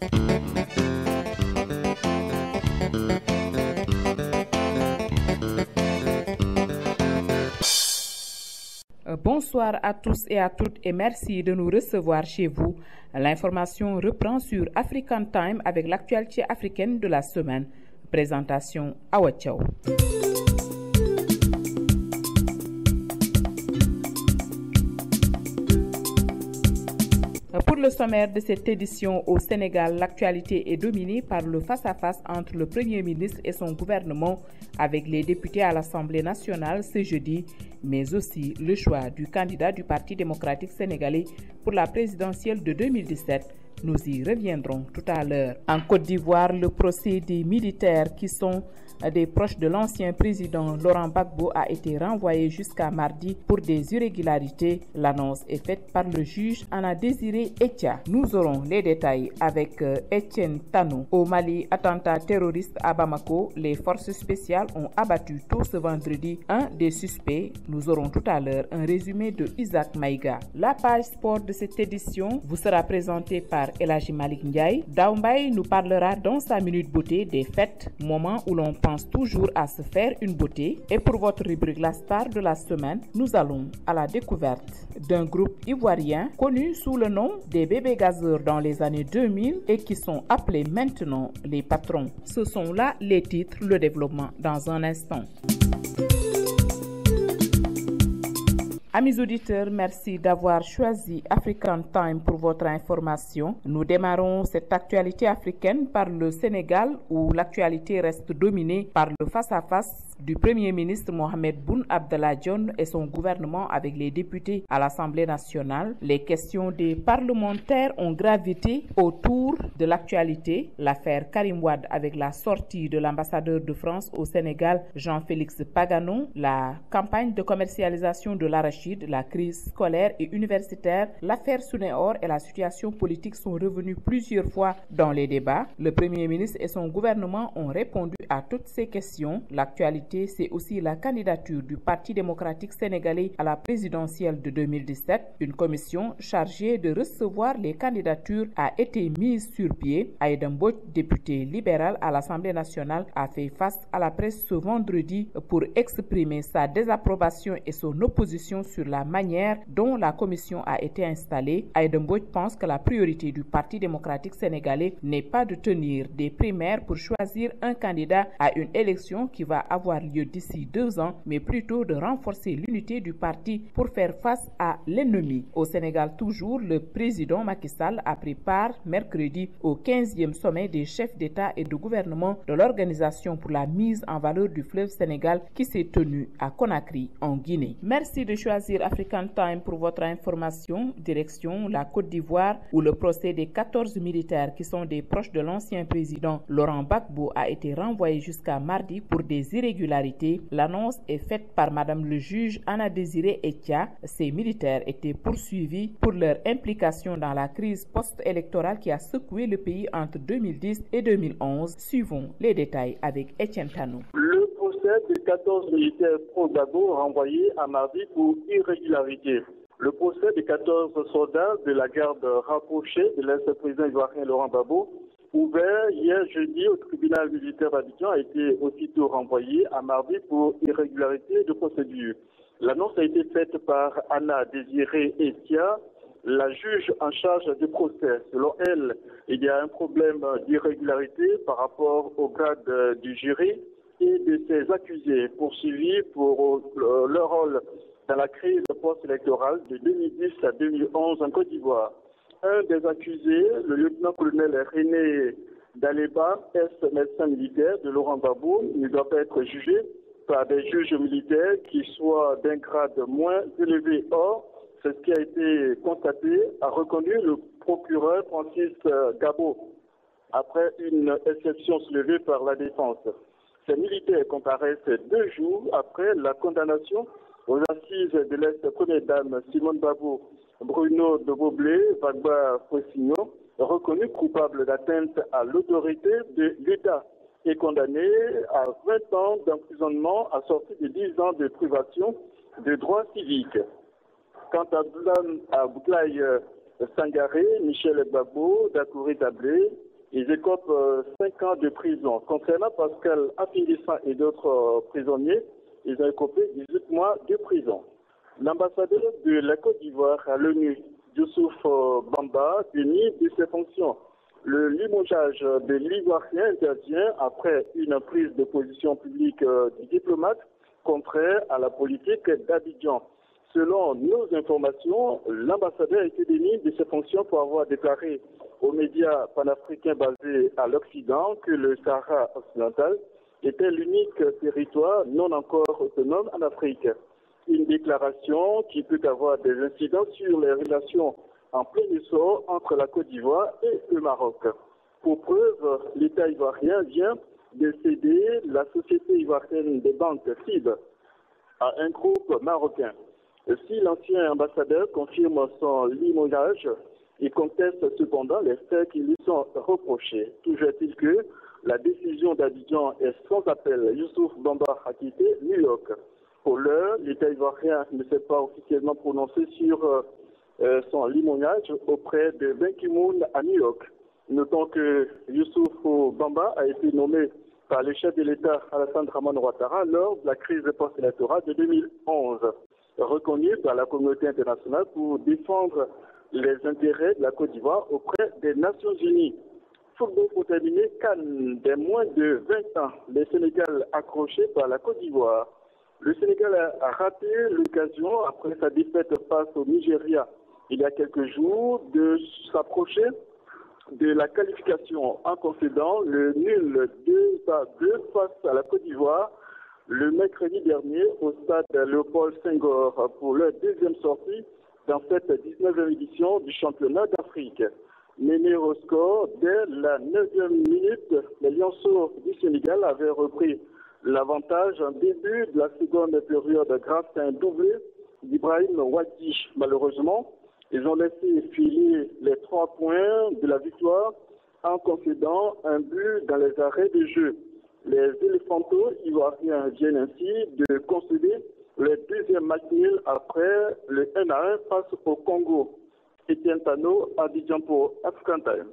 Bonsoir à tous et à toutes et merci de nous recevoir chez vous. L'information reprend sur African Time avec l'actualité africaine de la semaine. Présentation Awa Thiaw. Pour le sommaire de cette édition au Sénégal, l'actualité est dominée par le face-à-face entre le Premier ministre et son gouvernement avec les députés à l'Assemblée nationale ce jeudi, mais aussi le choix du candidat du Parti démocratique sénégalais pour la présidentielle de 2017. Nous y reviendrons tout à l'heure. En Côte d'Ivoire, le procès des militaires qui sont des proches de l'ancien président Laurent Gbagbo a été renvoyé jusqu'à mardi pour des irrégularités. L'annonce est faite par le juge Anna Désiré Etia. Nous aurons les détails avec Etienne Tanou. Au Mali, attentat terroriste à Bamako, les forces spéciales ont abattu tôt ce vendredi un des suspects. Nous aurons tout à l'heure un résumé de Isaac Maïga. La page sport de cette édition vous sera présentée par Elhaji Malik Ndiaye. Daoumbay nous parlera dans sa minute beauté des fêtes, moment où l'on pense toujours à se faire une beauté. Et pour votre rubrique La Star de la semaine, nous allons à la découverte d'un groupe ivoirien connu sous le nom des bébés gazeurs dans les années 2000 et qui sont appelés maintenant les patrons. Ce sont là les titres, le développement dans un instant. Amis auditeurs, merci d'avoir choisi African Time pour votre information. Nous démarrons cette actualité africaine par le Sénégal où l'actualité reste dominée par le face-à-face du Premier ministre Mohamed Boun Abdallah Dionne et son gouvernement avec les députés à l'Assemblée nationale. Les questions des parlementaires ont gravité autour de l'actualité. L'affaire Karim Wade avec la sortie de l'ambassadeur de France au Sénégal, Jean-Félix Paganon, la campagne de commercialisation de l'arachide, la crise scolaire et universitaire, l'affaire Suneor et la situation politique sont revenus plusieurs fois dans les débats. Le Premier ministre et son gouvernement ont répondu à toutes ces questions. L'actualité, c'est aussi la candidature du Parti démocratique sénégalais à la présidentielle de 2017. Une commission chargée de recevoir les candidatures a été mise sur pied. Aïda Mbodj, député libéral à l'Assemblée nationale, a fait face à la presse ce vendredi pour exprimer sa désapprobation et son opposition sur la manière dont la commission a été installée. Aïda Mbodj pense que la priorité du Parti démocratique sénégalais n'est pas de tenir des primaires pour choisir un candidat à une élection qui va avoir lieu d'ici 2 ans, mais plutôt de renforcer l'unité du parti pour faire face à l'ennemi. Au Sénégal toujours, le président Macky Sall a pris part mercredi au 15e sommet des chefs d'État et de gouvernement de l'Organisation pour la mise en valeur du fleuve Sénégal qui s'est tenu à Conakry en Guinée. Merci de choisir African Time pour votre information. Direction la Côte d'Ivoire où le procès des 14 militaires qui sont des proches de l'ancien président Laurent Gbagbo a été renvoyé jusqu'à mardi pour des irrégularités. L'annonce est faite par Madame le juge Anna Désiré Etia. Ces militaires étaient poursuivis pour leur implication dans la crise post-électorale qui a secoué le pays entre 2010 et 2011. Suivons les détails avec Etienne Tanou. Le procès des 14 militaires pro-Gbagbo renvoyés à mardi pour irrégularité. Le procès des 14 soldats de la garde rapprochée de l'ex-président ivoirien Laurent Gbagbo, ouvert hier jeudi au tribunal militaire d'Abidjan, a été aussitôt renvoyé à mardi pour irrégularité de procédure. L'annonce a été faite par Anna Désiré Etia, la juge en charge du procès. Selon elle, il y a un problème d'irrégularité par rapport au grade du jury et de ses accusés poursuivis pour leur rôle dans la crise post-électorale de 2010 à 2011 en Côte d'Ivoire. Un des accusés, le lieutenant-colonel René Daleba, ex-médecin militaire de Laurent Gbagbo, ne doit pas être jugé par des juges militaires qui soient d'un grade moins élevé. Or, c'est ce qui a été constaté, a reconnu le procureur Francis Gabo, après une exception soulevée par la défense. Ces militaires comparaissent 2 jours après la condamnation aux assises de l'ex-première dame Simone Gbagbo. Bruno de Boblé, Vagba Fossignon, reconnu coupable d'atteinte à l'autorité de l'État et condamné à 20 ans d'emprisonnement assorti de 10 ans de privation de droits civiques. Quant à Boutlaï Sangaré, Michel Gbagbo, Dakouri Dablé, Ils écopent 5 ans de prison. Concernant Pascal Afidissa et d'autres prisonniers, ils ont écopé 18 mois de prison. L'ambassadeur de la Côte d'Ivoire à l'ONU, Youssouf Bamba, dénie de ses fonctions. Le limogeage de l'Ivoirien intervient après une prise de position publique du diplomate contraire à la politique d'Abidjan. Selon nos informations, l'ambassadeur a été démis de ses fonctions pour avoir déclaré aux médias panafricains basés à l'Occident que le Sahara occidental était l'unique territoire non encore autonome en Afrique. Une déclaration qui peut avoir des incidences sur les relations en plein essor entre la Côte d'Ivoire et le Maroc. Pour preuve, l'État ivoirien vient de céder la société ivoirienne des banques FIB à un groupe marocain. Si l'ancien ambassadeur confirme son limogeage, il conteste cependant les faits qui lui sont reprochés. Toujours est-il que la décision d'Abidjan est sans appel. Youssouf Bamba a quitté New York. Pour l'heure, l'État ivoirien ne s'est pas officiellement prononcé sur son limogeage auprès de Ben Ki-moon à New York. Notons que Youssouf Bamba a été nommé par le chef de l'État Alassane Dramane Ouattara lors de la crise post-électorale de 2011, reconnu par la communauté internationale pour défendre les intérêts de la Côte d'Ivoire auprès des Nations Unies. Football pour terminer, Cannes des moins de 20 ans, le Sénégal accroché par la Côte d'Ivoire. Le Sénégal a raté l'occasion, après sa défaite face au Nigeria il y a quelques jours, de s'approcher de la qualification en concédant le nul 2-2 face à la Côte d'Ivoire le mercredi dernier au stade Léopold Senghor pour leur deuxième sortie dans cette 19e édition du championnat d'Afrique. Mené au score, dès la 9e minute, les Lionceaux du Sénégal avaient repris l'avantage en début de la seconde période grâce à un doublé d'Ibrahim Ouati. Malheureusement, ils ont laissé filer les 3 points de la victoire en concédant un but dans les arrêts de jeu. Les éléphantaux ivoiriens viennent ainsi de concéder le deuxième match nul après le 1-1 face au Congo. Etienne Tano, Abidjan pour African Time.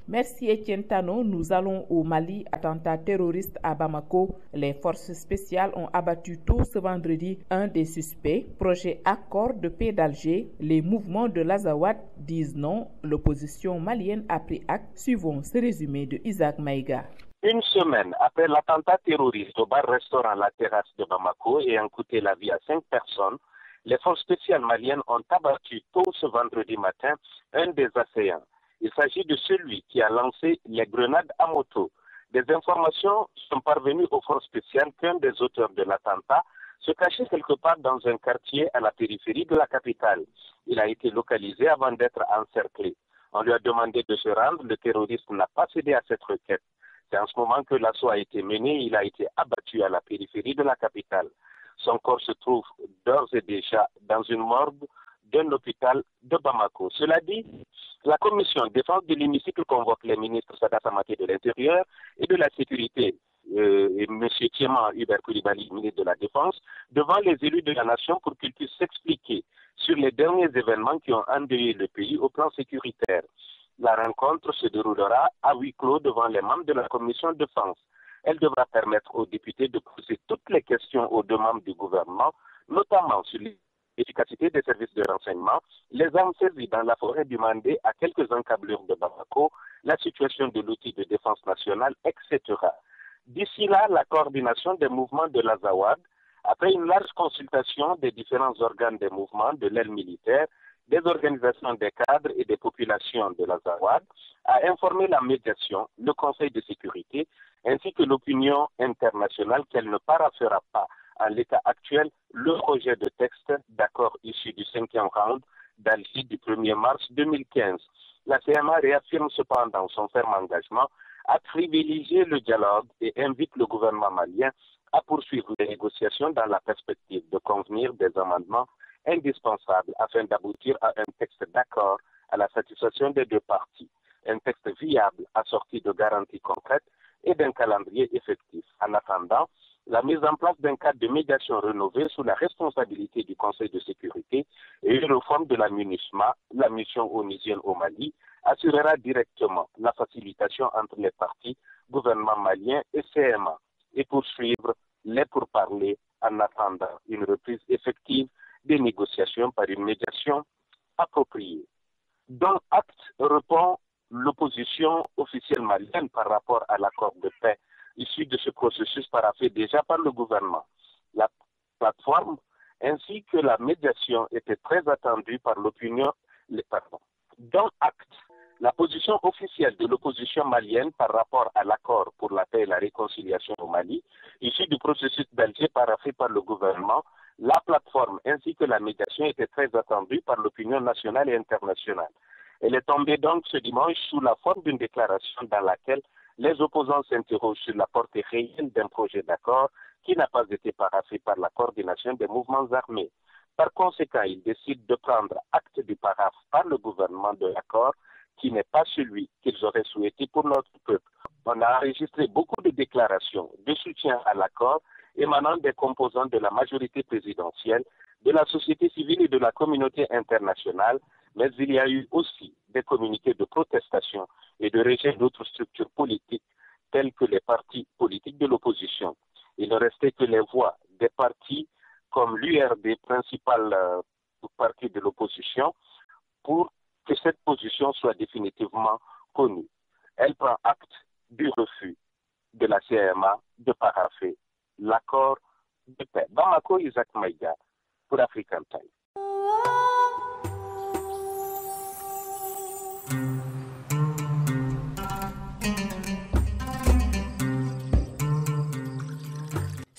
Merci Etienne Tano. Nous allons au Mali. Attentat terroriste à Bamako. Les forces spéciales ont abattu tôt ce vendredi un des suspects. Projet accord de paix d'Alger. Les mouvements de l'Azawad disent non. L'opposition malienne a pris acte. Suivons ce résumé de Isaac Maïga. Une semaine après l'attentat terroriste au bar-restaurant La Terrasse de Bamako ayant coûté la vie à 5 personnes, les forces spéciales maliennes ont abattu tôt ce vendredi matin un des assaillants. Il s'agit de celui qui a lancé les grenades à moto. Des informations sont parvenues aux forces spéciales qu'un des auteurs de l'attentat se cachait quelque part dans un quartier à la périphérie de la capitale. Il a été localisé avant d'être encerclé. On lui a demandé de se rendre. Le terroriste n'a pas cédé à cette requête. C'est en ce moment que l'assaut a été mené. Il a été abattu à la périphérie de la capitale. Son corps se trouve d'ores et déjà dans une morgue d'un hôpital de Bamako. Cela dit, la commission défense de l'hémicycle convoque les ministres Sada Samaté de l'Intérieur et de la Sécurité et M. Thiéman Hubert Koulibaly, ministre de la Défense, devant les élus de la nation pour qu'ils puissent s'expliquer sur les derniers événements qui ont endeuillé le pays au plan sécuritaire. La rencontre se déroulera à huis clos devant les membres de la commission défense. Elle devra permettre aux députés de poser toutes les questions aux deux membres du gouvernement, notamment sur l'efficacité des services de renseignement, les armes saisies dans la forêt du Mandé à quelques encablures de Bamako, la situation de l'outil de défense nationale, etc. D'ici là, la coordination des mouvements de l'Azawad, après une large consultation des différents organes des mouvements de l'aile militaire, des organisations des cadres et des populations de l'Azawad, a informé la médiation, le Conseil de sécurité, ainsi que l'opinion internationale qu'elle ne paraphera pas en l'état actuel le projet de texte d'accord issu du 5e round d'Alger du 1er mars 2015. La CMA réaffirme cependant son ferme engagement à privilégier le dialogue et invite le gouvernement malien à poursuivre les négociations dans la perspective de convenir des amendements indispensables afin d'aboutir à un texte d'accord à la satisfaction des deux parties. Un texte viable assorti de garanties concrètes et d'un calendrier effectif. En attendant, la mise en place d'un cadre de médiation rénové sous la responsabilité du Conseil de sécurité et une réforme de la MINUSMA, la mission onusienne au Mali, assurera directement la facilitation entre les partis, gouvernement malien et CMA, et poursuivre les pourparlers en attendant une reprise effective des négociations par une médiation appropriée. Dont acte répond l'opposition officielle malienne par rapport à l'accord de paix issu de ce processus paraphé déjà par le gouvernement. La plateforme ainsi que la médiation étaient très attendues par l'opinion. Dont acte la position officielle de l'opposition malienne par rapport à l'accord pour la paix et la réconciliation au Mali, issu du processus d'Alger paraphé par le gouvernement, la plateforme ainsi que la médiation étaient très attendues par l'opinion nationale et internationale. Elle est tombée donc ce dimanche sous la forme d'une déclaration dans laquelle les opposants s'interrogent sur la portée réelle d'un projet d'accord qui n'a pas été paraphé par la coordination des mouvements armés. Par conséquent, ils décident de prendre acte du paraphe par le gouvernement de l'accord qui n'est pas celui qu'ils auraient souhaité pour notre peuple. On a enregistré beaucoup de déclarations de soutien à l'accord émanant des composants de la majorité présidentielle, de la société civile et de la communauté internationale, mais il y a eu aussi des communiqués de protestation et de rejet d'autres structures politiques telles que les partis politiques de l'opposition. Il ne restait que les voix des partis comme l'URD, principal parti de l'opposition, pour que cette position soit définitivement connue. Elle prend acte du refus de la CMA de parapher l'accord de paix. Bamako, Isaac Maïga, pour African Time.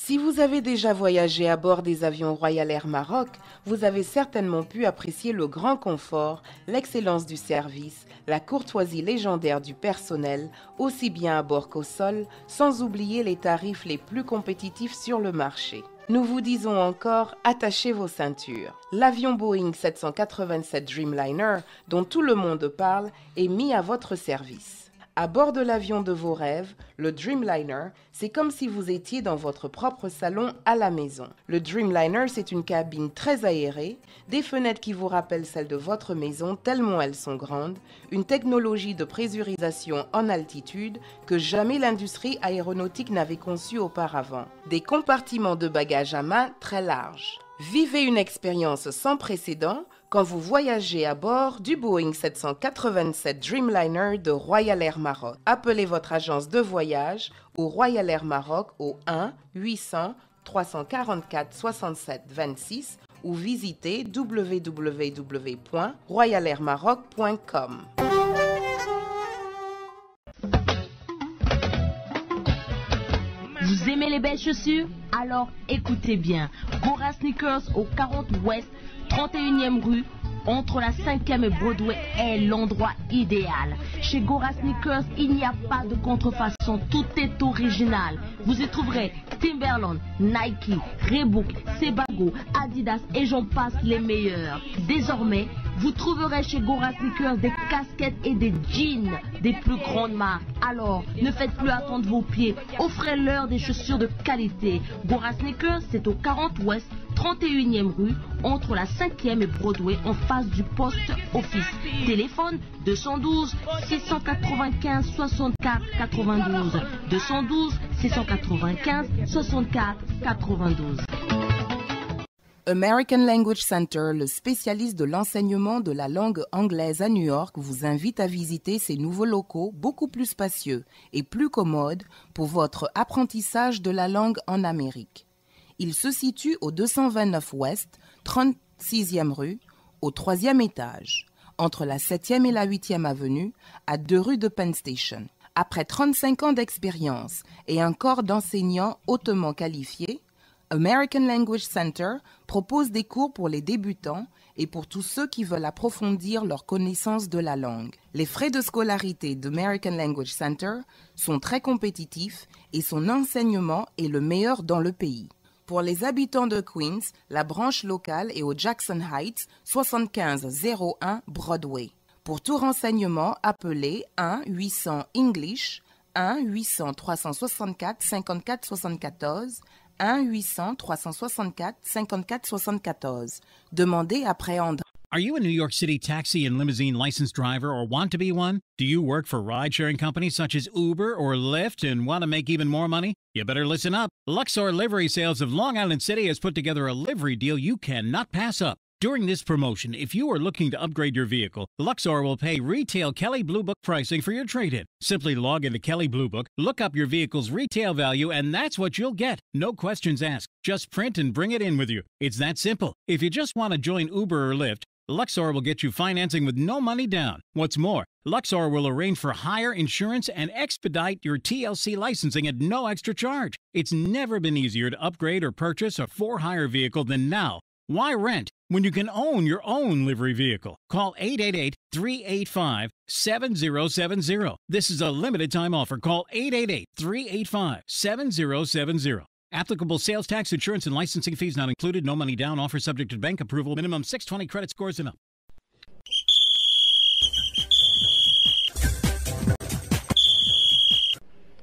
Si vous avez déjà voyagé à bord des avions Royal Air Maroc, vous avez certainement pu apprécier le grand confort, l'excellence du service, la courtoisie légendaire du personnel, aussi bien à bord qu'au sol, sans oublier les tarifs les plus compétitifs sur le marché. Nous vous disons encore, attachez vos ceintures. L'avion Boeing 787 Dreamliner, dont tout le monde parle, est mis à votre service. À bord de l'avion de vos rêves, le Dreamliner, c'est comme si vous étiez dans votre propre salon à la maison. Le Dreamliner, c'est une cabine très aérée, des fenêtres qui vous rappellent celles de votre maison tellement elles sont grandes, une technologie de pressurisation en altitude que jamais l'industrie aéronautique n'avait conçue auparavant. Des compartiments de bagages à main très larges. Vivez une expérience sans précédent quand vous voyagez à bord du Boeing 787 Dreamliner de Royal Air Maroc. Appelez votre agence de voyage ou Royal Air Maroc au 1 800 344 67 26 ou visitez www.royalairmaroc.com. Vous aimez les belles chaussures? Alors écoutez bien. Gora Sneakers au 40 Ouest, 31e rue, entre la 5e et Broadway est l'endroit idéal. Chez Gora Sneakers, il n'y a pas de contrefaçon, tout est original. Vous y trouverez Timberland, Nike, Reebok, Sebago, Adidas et j'en passe les meilleurs. Désormais, vous trouverez chez Gora Sneakers des casquettes et des jeans des plus grandes marques. Alors, ne faites plus attendre vos pieds, offrez-leur des chaussures de qualité. Gora Sneakers, c'est au 40 Ouest, 31e rue, entre la 5e et Broadway, en face du poste office. Téléphone 212 695 64 92. 212 695 64 92. American Language Center, le spécialiste de l'enseignement de la langue anglaise à New York, vous invite à visiter ses nouveaux locaux beaucoup plus spacieux et plus commodes pour votre apprentissage de la langue en Amérique. Il se situe au 229 Ouest, 36e rue, au 3e étage, entre la 7e et la 8e avenue, à 2 rues de Penn Station. Après 35 ans d'expérience et un corps d'enseignants hautement qualifiés, American Language Center propose des cours pour les débutants et pour tous ceux qui veulent approfondir leur connaissance de la langue. Les frais de scolarité d'American Language Center sont très compétitifs et son enseignement est le meilleur dans le pays. Pour les habitants de Queens, la branche locale est au Jackson Heights, 7501 Broadway. Pour tout renseignement, appelez 1-800-ENGLISH, 1-800-364-54-74, 1-800-364-54-74. Demandez après André. Are you a New York City taxi and limousine licensed driver or want to be one? Do you work for ride-sharing companies such as Uber or Lyft and want to make even more money? You better listen up. Luxor Livery Sales of Long Island City has put together a livery deal you cannot pass up. During this promotion, if you are looking to upgrade your vehicle, Luxor will pay retail Kelley Blue Book pricing for your trade-in. Simply log into Kelley Blue Book, look up your vehicle's retail value, and that's what you'll get. No questions asked. Just print and bring it in with you. It's that simple. If you just want to join Uber or Lyft, Luxor will get you financing with no money down. What's more, Luxor will arrange for higher insurance and expedite your TLC licensing at no extra charge. It's never been easier to upgrade or purchase a for-hire vehicle than now. Why rent when you can own your own livery vehicle? Call 888-385-7070. This is a limited time offer. Call 888-385-7070. Applicable sales tax, insurance, and licensing fees not included. No money down. Offer subject to bank approval. Minimum 620 credit scores and up.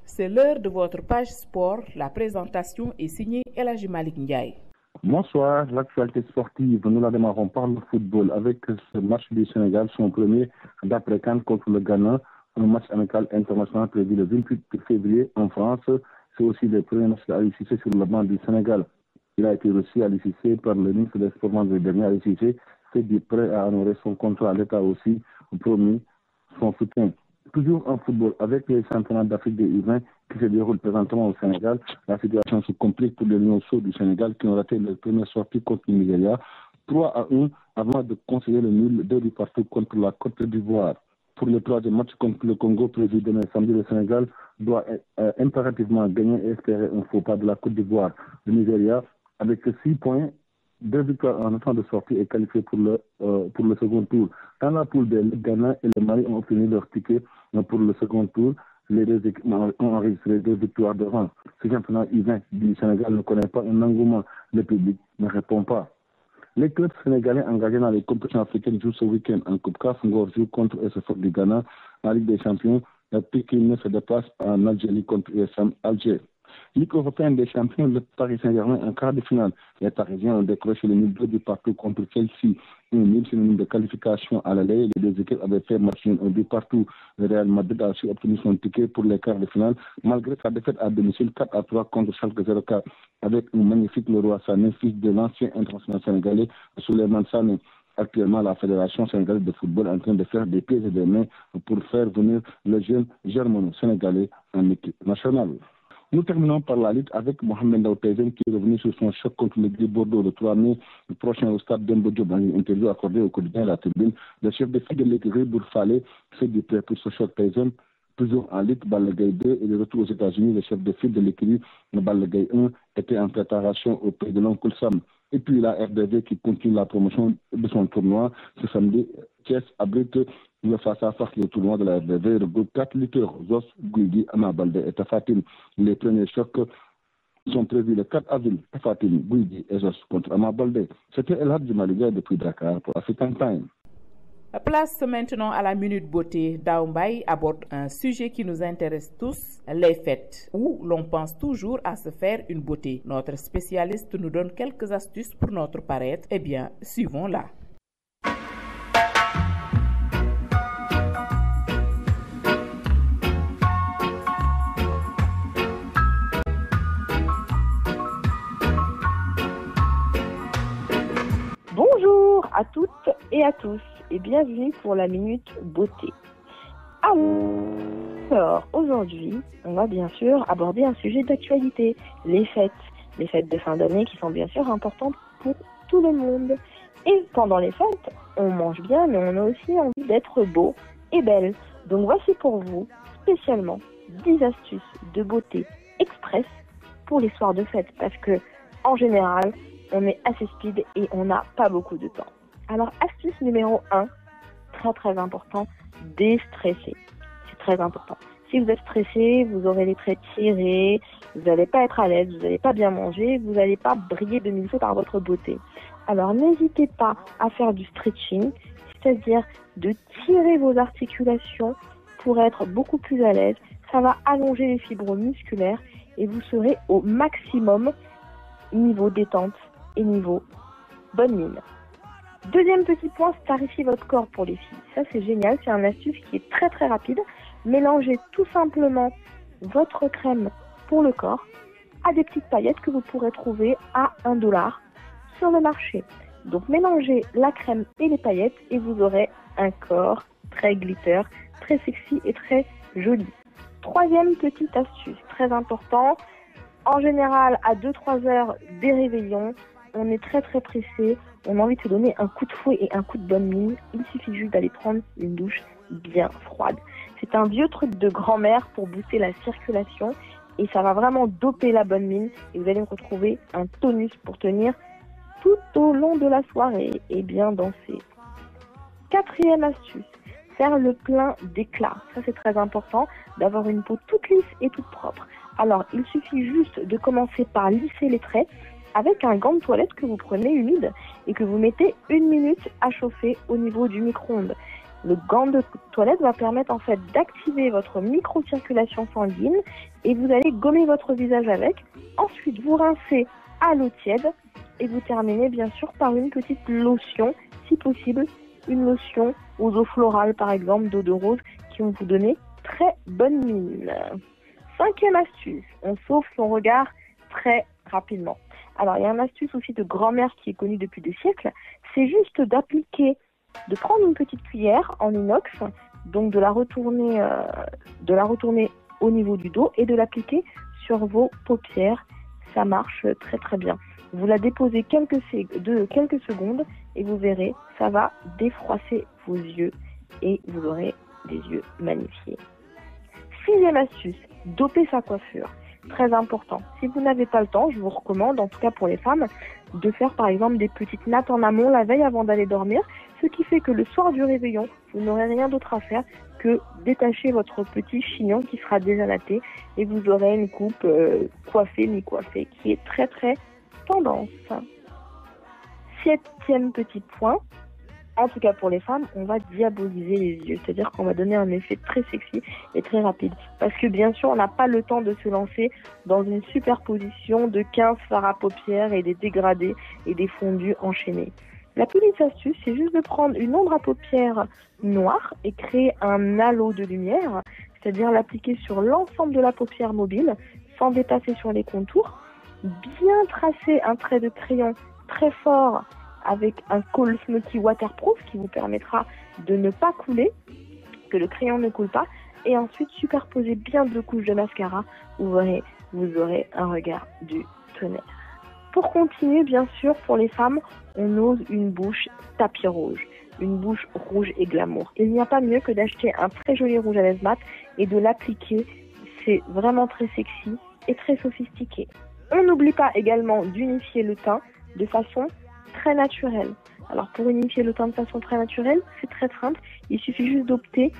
C'est l'heure de votre page sport. La présentation est signée Elhaji Malik Ndiaye. Bonsoir, l'actualité sportive, nous la démarrons par le football avec ce match du Sénégal, son premier d'après-CAN contre le Ghana, un match amical international prévu le 28 février en France. C'est aussi le premier match d'Aliou Cissé sur le banc du Sénégal. Il a été reçu à Aliou Cissé par le ministre des Sports vendredi dernier. Aliou Cissé fait du prêt à honorer son contrat. L'État aussi promis son soutien. Toujours en football, avec les championnats d'Afrique des U20 qui se déroulent présentement au Sénégal, la situation se complique pour les Lionceaux du Sénégal qui ont raté leur première sortie contre le Nigeria, 3-1 avant de concéder le nul 2 partout contre la Côte d'Ivoire. Pour le troisième match contre le Congo prévu demain samedi, le Sénégal doit impérativement gagner et espérer un faux pas de la Côte d'Ivoire. Le Nigeria, avec 6 points, 2 victoires en temps de sortie, est qualifié pour le second tour. Dans la poule B, le Ghana et le Mali ont obtenu leur ticket pour le second tour. Les deux équipes ont enregistré 2 victoires devant. Ce championnat U20 du Sénégal ne connaît pas un engouement. Le public ne répond pas. Les clubs sénégalais engagés dans les compétitions africaines jouent ce week-end. En Coupe CAF, Ngor joue contre SFR du Ghana. En Ligue des Champions, la Pékin se déplace en Algérie contre USM Alger. Ligue européenne des champions, le Paris Saint-Germain en quart de finale. Les Parisiens ont décroché le nul 2 partout contre Chelsea. Un nul synonyme de qualification à l'aller. Les deux équipes avaient fait match un but partout. Le Real Madrid a aussi obtenu son ticket pour les quarts de finale, malgré sa défaite à domicile 4-3 contre Schalke 04, avec un magnifique Leroy Sané, fils de l'ancien international sénégalais Souleymane Sané. Actuellement, la Fédération sénégalaise de football est en train de faire des pieds et des mains pour faire venir le jeune germano-sénégalais en équipe nationale. Nous terminons par la lutte avec Mohamed Ndao Tyson qui est revenu sur son choc contre le Gris Bordeaux le 3 mai prochain au stade Demba Diop. Dans une interview accordée au quotidien de la Tribune, le chef de file de l'écurie Bourfalé fait du prêt pour ce choc. Tyson, toujours en lutte, Balla Gaye 2 et le retour aux États-Unis, le chef de file de l'écurie Balla Gaye 1 était en préparation au pays de l'oncle Sam. Et puis la RDV qui continue la promotion de son tournoi. Ce samedi, Thiès abrite le face-à-face du tournoi de la RDV regroupe 4 lutteurs, Zos, Guigui, Ama Baldé et Tafatine. Les premiers chocs sont prévus le 4 avril. Tafatine, Guigui et Zos contre Ama Baldé. C'était Elhaji Malik Ndiaye depuis Dakar pour African Time. Place maintenant à la Minute Beauté. Dao Mbaye aborde un sujet qui nous intéresse tous, les fêtes, où l'on pense toujours à se faire une beauté. Notre spécialiste nous donne quelques astuces pour notre paraître. Eh bien, suivons-la. Bonjour à toutes et à tous et bienvenue pour la Minute Beauté. Alors, aujourd'hui, on va bien sûr aborder un sujet d'actualité, les fêtes de fin d'année qui sont bien sûr importantes pour tout le monde. Et pendant les fêtes, on mange bien, mais on a aussi envie d'être beau et belle. Donc voici pour vous, spécialement, 10 astuces de beauté express pour les soirs de fête, parce que, en général, on est assez speed et on n'a pas beaucoup de temps. Alors, astuce numéro 1, très très important, déstresser. C'est très important. Si vous êtes stressé, vous aurez les traits tirés, vous n'allez pas être à l'aise, vous n'allez pas bien manger, vous n'allez pas briller de mille feux par votre beauté. Alors, n'hésitez pas à faire du stretching, c'est-à-dire de tirer vos articulations pour être beaucoup plus à l'aise. Ça va allonger les fibres musculaires et vous serez au maximum niveau détente et niveau bonne mine. Deuxième petit point, starifier votre corps pour les filles. Ça, c'est génial. C'est un astuce qui est très très rapide. Mélangez tout simplement votre crème pour le corps à des petites paillettes que vous pourrez trouver à 1 $ sur le marché. Donc, mélangez la crème et les paillettes et vous aurez un corps très glitter, très sexy et très joli. Troisième petite astuce, très important. En général, à 2-3 heures des réveillons, on est très très pressé. On a envie de se donner un coup de fouet et un coup de bonne mine. Il suffit juste d'aller prendre une douche bien froide. C'est un vieux truc de grand-mère pour booster la circulation et ça va vraiment doper la bonne mine et vous allez retrouver un tonus pour tenir tout au long de la soirée et bien danser. Quatrième astuce, faire le plein d'éclat. Ça c'est très important d'avoir une peau toute lisse et toute propre. Alors il suffit juste de commencer par lisser les traits avec un gant de toilette que vous prenez humide et que vous mettez 1 minute à chauffer au niveau du micro-ondes. Le gant de toilette va permettre en fait d'activer votre microcirculation sanguine et vous allez gommer votre visage avec. Ensuite, vous rincez à l'eau tiède et vous terminez bien sûr par une petite lotion, si possible, une lotion aux eaux florales par exemple, d'eau de rose, qui vont vous donner très bonne mine. Cinquième astuce, on sauve son regard très rapidement. Alors, il y a une astuce aussi de grand-mère qui est connue depuis des siècles, c'est juste de prendre une petite cuillère en inox, donc de la retourner au niveau du dos et de l'appliquer sur vos paupières. Ça marche très très bien. Vous la déposez quelques secondes et vous verrez, ça va défroisser vos yeux et vous aurez des yeux magnifiés. Sixième astuce, doper sa coiffure. Très important. Si vous n'avez pas le temps, je vous recommande, en tout cas pour les femmes, de faire par exemple des petites nattes en amont la veille avant d'aller dormir, ce qui fait que le soir du réveillon, vous n'aurez rien d'autre à faire que détacher votre petit chignon qui sera déjà natté et vous aurez une coupe coiffée, mi-coiffée qui est très très tendance. Septième petit point, en tout cas pour les femmes, on va diaboliser les yeux, c'est-à-dire qu'on va donner un effet très sexy et très rapide. Parce que bien sûr, on n'a pas le temps de se lancer dans une superposition de 15 fards à paupières et des dégradés et des fondus enchaînés. La petite astuce, c'est juste de prendre une ombre à paupières noire et créer un halo de lumière, c'est-à-dire l'appliquer sur l'ensemble de la paupière mobile, sans dépasser sur les contours, bien tracer un trait de crayon très fort avec un Kohl Smoky waterproof qui vous permettra de ne pas couler, que le crayon ne coule pas, et ensuite superposer bien 2 couches de mascara, vous aurez un regard du tonnerre. Pour continuer, bien sûr, pour les femmes, on ose une bouche tapis rouge, une bouche rouge et glamour. Il n'y a pas mieux que d'acheter un très joli rouge à lèvres mat et de l'appliquer, c'est vraiment très sexy et très sophistiqué. On n'oublie pas également d'unifier le teint de façon très naturelle. Alors pour unifier le teint de façon très naturelle, c'est très simple. Il suffit juste d'opter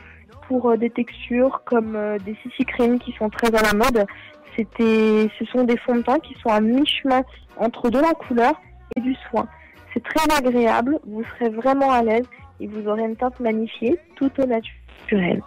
pour des textures comme des CC Cream qui sont très à la mode. Ce sont des fonds de teint qui sont à mi-chemin entre de la couleur et du soin. C'est très agréable, vous serez vraiment à l'aise et vous aurez une teinte magnifiée, tout au naturel.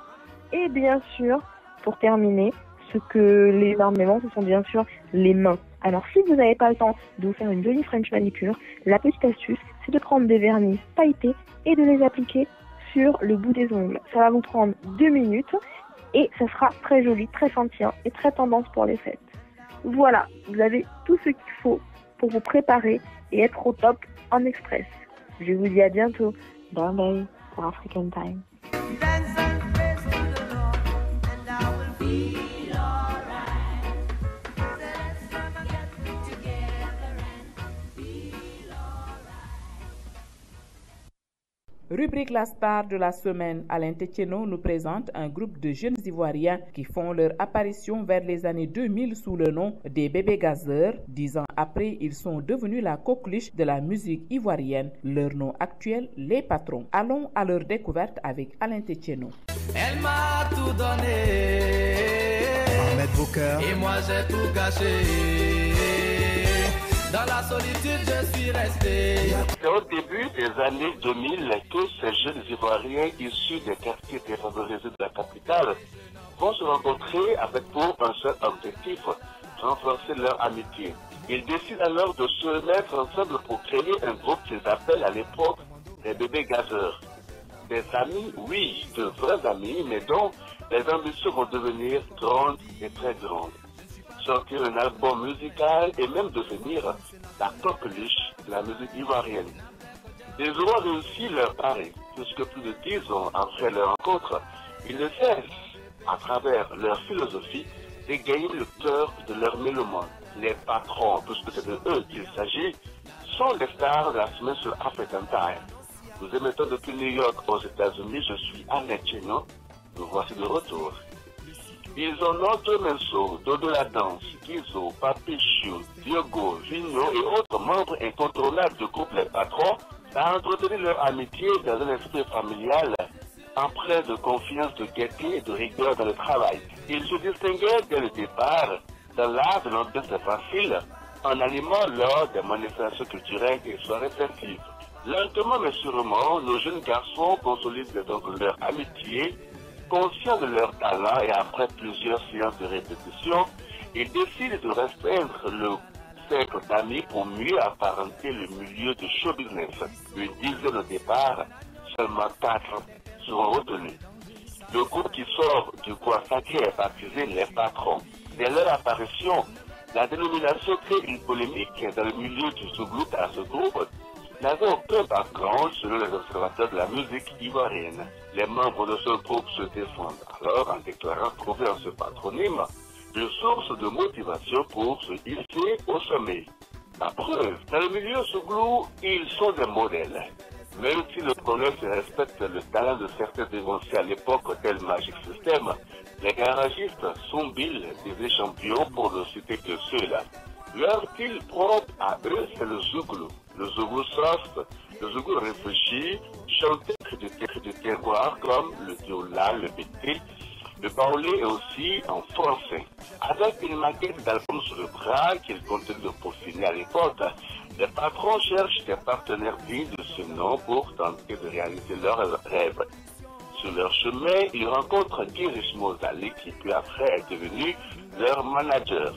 Et bien sûr, pour terminer, ce que énormément, ce sont bien sûr les mains. Alors si vous n'avez pas le temps de vous faire une jolie French manicure, la petite astuce, c'est de prendre des vernis pailletés et de les appliquer sur le bout des ongles. Ça va vous prendre 2 minutes et ça sera très joli, très scintillant et très tendance pour les fêtes. Voilà, vous avez tout ce qu'il faut pour vous préparer et être au top en express. Je vous dis à bientôt. Bye bye pour African Time. Rubrique La Star de la semaine, Alain Tétieno nous présente un groupe de jeunes Ivoiriens qui font leur apparition vers les années 2000 sous le nom des Bébés Gazeurs. 10 ans après, ils sont devenus la coqueluche de la musique ivoirienne. Leur nom actuel, Les Patrons. Allons à leur découverte avec Alain Tétieno. Elle m'a tout donné, Ahmed Bouker, et moi j'ai tout gâché. Dans la solitude, je suis resté. C'est au début des années 2000 que ces jeunes Ivoiriens issus des quartiers défavorisés de la capitale vont se rencontrer avec pour un seul objectif, renforcer leur amitié. Ils décident alors de se mettre ensemble pour créer un groupe qu'ils appellent à l'époque des bébés gazeurs. Des amis, oui, de vrais amis, mais dont les ambitions vont devenir grandes et très grandes. Sortir un album musical et même devenir la coqueluche de la musique ivoirienne. Ils auront réussi leur pari, puisque plus de 10 ans après leur rencontre, ils ne cessent, à travers leur philosophie, de gagner le cœur de leurs mélomanes. Les patrons, puisque c'est de eux qu'il s'agit, sont les stars de la semaine sur African Time. Nous émettons depuis New York aux États-Unis, je suis Annette Cheno, nous voici de retour. Ils ont Notre Menso, Dodo la Danse, Gizo, Papichou, Diogo, Vigno et autres membres incontournables du groupe Les Patrons à entretenir leur amitié dans un esprit familial, empreint de confiance, de gaieté et de rigueur dans le travail. Ils se distinguaient dès le départ dans l'art de l'ambiance facile, en animant lors des manifestations culturelles et soirées festives. Lentement mais sûrement, nos jeunes garçons consolident donc leur amitié, conscients de leur talent et après plusieurs séances de répétition, ils décident de restreindre le cercle d'amis pour mieux apparenter le milieu du show business. Une dizaine au départ, seulement 4 seront retenus. Le groupe qui sort du coin sacré est baptisé Les Patrons. Dès leur apparition, la dénomination crée une polémique dans le milieu du Zouglou car ce groupe n'avait aucun background selon les observateurs de la musique ivoirienne. Les membres de ce groupe se défendent alors en déclarant trouver en ce patronyme une source de motivation pour se hisser au sommet. La preuve, dans le milieu Zouglou, ils sont des modèles. Même si le connaissent et respectent le talent de certains dénoncés à l'époque tel Magic System, les garagistes sont Bill, des champions pour ne citer que ceux-là. Leur style propre à eux, c'est le Zouglou. Le Zouglou soft, le Zouglou réfléchi, chanté du terroir comme le diola, le bété, le baoulé et aussi en français. Avec une maquette d'album sur le bras qu'ils comptaient de peaufiner à l'époque, les patrons cherchent des partenaires dignes de ce nom pour tenter de réaliser leurs rêves. Sur leur chemin, ils rencontrent Girish Mozali qui puis après est devenu leur manager.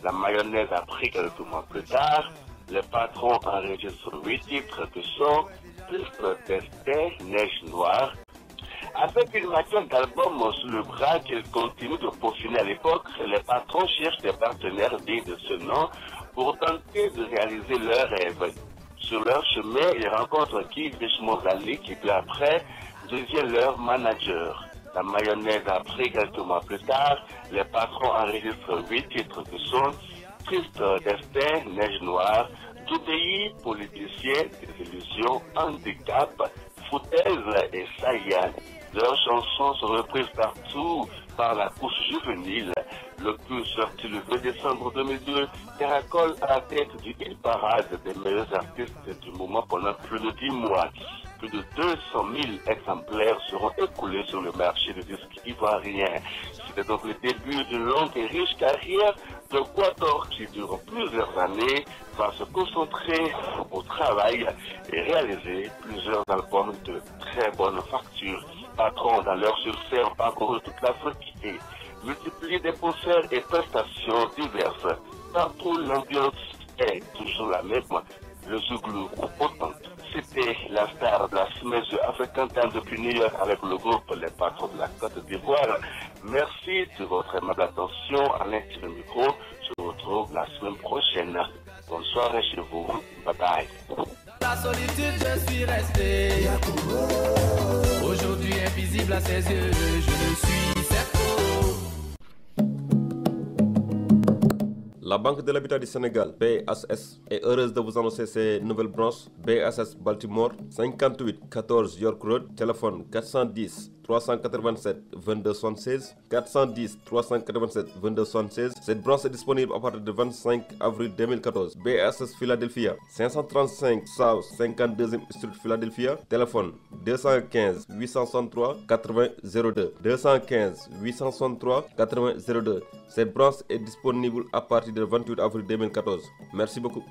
La mayonnaise a pris quelques mois plus tard. Les patrons enregistrent 8 titres que sont Triste Destin, Neige Noire. Avec une maquette d'album sur le bras qu'ils continuent de peaufiner à l'époque, les patrons cherchent des partenaires dignes de ce nom pour tenter de réaliser leurs rêves. Sur leur chemin, ils rencontrent Girish Mozali qui puis après devient leur manager. La mayonnaise a pris quelques mois plus tard. Les patrons enregistrent 8 titres que sont Triste Destin, Neige Noire, Tout pays, Politicien, Désillusion, Handicap, Foutaise et Saïan. Leurs chansons sont reprises partout par la couche juvénile. Le plus sorti le 2 décembre 2002 caracole à la tête du hit parade des meilleurs artistes du moment pendant plus de 10 mois. Plus de 200 000 exemplaires seront écoulés sur le marché du disque ivoirien. C'était donc le début d'une longue et riche carrière de Quator qui, durant plusieurs années, va se concentrer au travail et réaliser plusieurs albums de très bonne facture. Patrons dans leur succès ont parcouru toute l'Afrique et multiplié des concerts et prestations diverses. Partout, l'ambiance est toujours la même. Le Zouglou autant. C'était la star de la semaine sur African Time depuis New York avec le groupe Les Patrons de la Côte d'Ivoire. Merci de votre aimable attention. À l'intérieur du micro, je vous retrouve la semaine prochaine. Bonne soirée chez vous. Bye bye. La solitude, je suis resté. Aujourd'hui invisible à ses yeux, je ne suis certain. La Banque de l'Habitat du Sénégal, BHS, est heureuse de vous annoncer ses nouvelles branches. BHS Baltimore, 58 14 York Road, téléphone 410 387 22 76, 410 387 22 76. Cette branche est disponible à partir du 25 avril 2014. BHS Philadelphia, 535 South 52e Street Philadelphia, téléphone 215 863 80 02, 215 863 80 02. Cette branche est disponible à partir du 28 avril 2014. Merci beaucoup.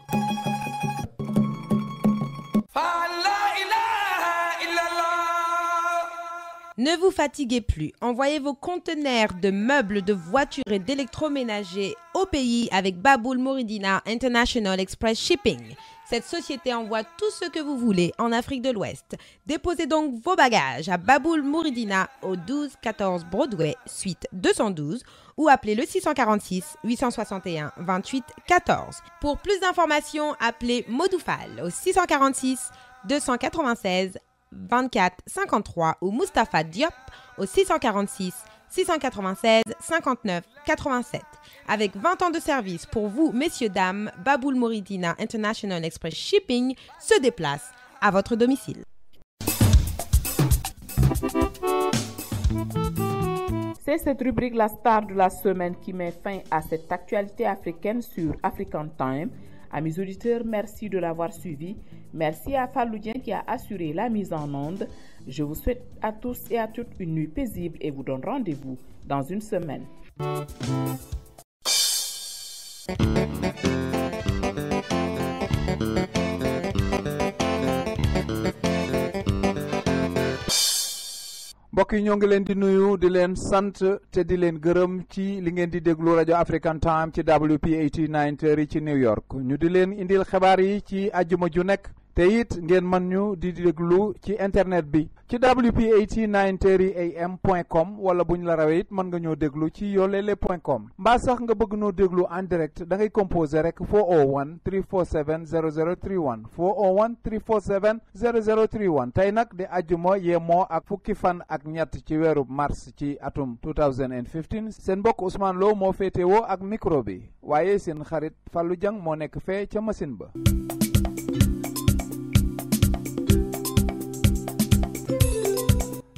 Ne vous fatiguez plus. Envoyez vos conteneurs de meubles, de voitures et d'électroménagers au pays avec Baboul Mouridina International Express Shipping. Cette société envoie tout ce que vous voulez en Afrique de l'Ouest. Déposez donc vos bagages à Baboul Mouridina au 12-14 Broadway, suite 212 ou appelez le 646 861 28 14. Pour plus d'informations, appelez Modoufal au 646 296 24 53 ou Mustapha Diop au 646 696 59 87. Avec 20 ans de service pour vous, messieurs, dames, Baboul Mouridina International Express Shipping se déplace à votre domicile. C'est cette rubrique La Star de la semaine qui met fin à cette actualité africaine sur African Time. Amis auditeurs, merci de l'avoir suivi. Merci à Falloudien qui a assuré la mise en onde. Je vous souhaite à tous et à toutes une nuit paisible et vous donne rendez-vous dans une semaine. mbokk yi ñoo ngi leen di nuyu di leen sant te di leen gërëm ci li ngeen di déglu rajo African Time ci WP80 930 ci New York ñu di leen indil xibaar yi ci àjjuma ju nekk te it ngeen mën ñu di déglu ci internet bi ci WP80 930 am.com wala bu ñu la rawee it mën nga ñoo déglu ci yolele.com mbaa sax nga bëgg noo déglu en direct da ngay composé rek 401 347 0031 401 347 0031 tey nag di àjjuma yemoo ak fukki fan ak ñett ci weeru mars ci atum 2015 seen mbokk Ousmane Lo moo féetewoo ak micro bi waaye seen xarit Fallou Dieng moo nekk fee ca machine ba.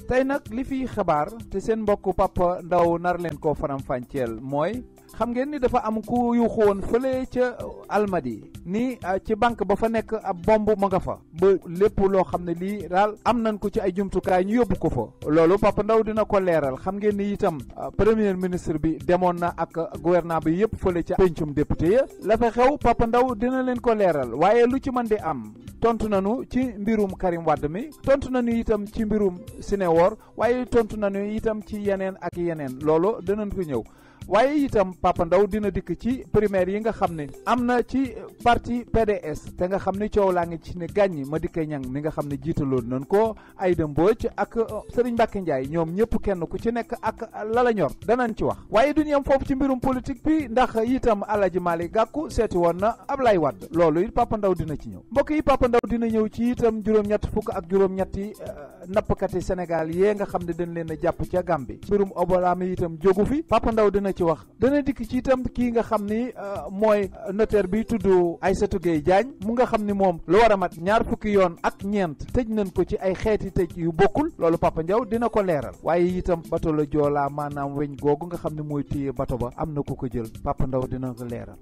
tey nag li fiy xabaar te seen mbokk Papa Ndaw nar leen koo faram-fàcceel mooy xam ngeen ni dafa am ku yuuxu woon fële ca Almadi ni ci banque ba fa nekk ab bomb ma nga fa ba lépp loo xam ne lii daal am nañ ko ci ay jumtukaay ñu yóbbu ko fa loolu Papa Ndaw dina ko leeral xam ngeen ni itam premier ministre bi demoon na ak gouvernement bi yëpp fële ca pencum député ya la fa xew Papa Ndaw dina leen ko leeral waaye lu ci mën di am tontu nañu ci mbirum Karim Wade mi tontu nañu itam ci mbirum Sinéwor waaye tontu nañu itam ci yeneen ak yeneen loolu dinañ ko ñëw waaye itam Papa Ndaw dina dikk ci primaire yi nga xam ne am na ci parti PDS te nga xam ne coow laa ngi ci ne gàññi Madické Niang mi nga xam ne jiitaloon nañ ko Aïda Mbodj ak Serigne Mbacké Ndiaye ñoom ñëpp kenn ku ci nekk ak lala ñor danañ ci wax waaye duñu yem foofu ci mbirum politique bi ndax itam Alaaji Malick Gakou seeti woon na Ablaye Wade loolu it Papa Ndaw dina ci ñëw mbokk yi Papa Ndaw dina ñëw ci itam juróom-ñett fukk ak juróom-ñetti nappkati Sénégal yee nga xam ne dañ leen a jàpp ca Gambie mbirum Ebola mi itam jógu fi Papa Ndaw dina ci wax dana dikk ci itam kii nga xam ni mooy notaire bi tudd Aïssatou Gueye Diagne mu nga xam ni moom lu war a mat ñaar fukki yoon ak ñeent tëj nañ ko ci ay xeeti tëj yu bokkul loolu Papa Ndaw dina ko leeral waaye itam bato la Joola maanaam weñ googu nga xam ne mooy téye bato ba am na ku ko jël Papa Ndaw dina ko leeral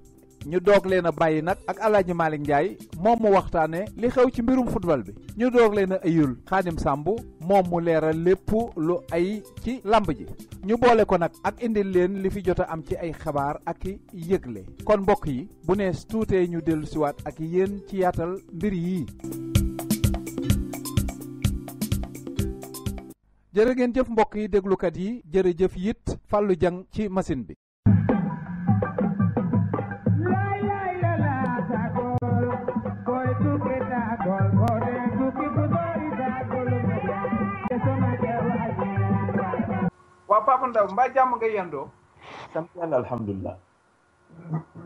ñu doog leen a bàyyi nag ak Alaaji Malick Ndiaye moom mu waxtaane li xew ci mbirum football bi ñu doog leen a ayul Xaadim Samb moom mu leeral lépp lu ay ci lamb ji ñu boole ko nag ak indil leen li fi jot a am ci ay xabaar ak i yëgle kon mbokk yi bu nees tuutee ñu dellu siwaat ak yéen ci yaatal mbir yii jërë ngeen jëf mbokk yi déglukat yi jërëjëf it Fallou Dieng ci machine bi waaw Papa Ndaw mbaa jàmm nga yendoo sant yàlla alhamdulilah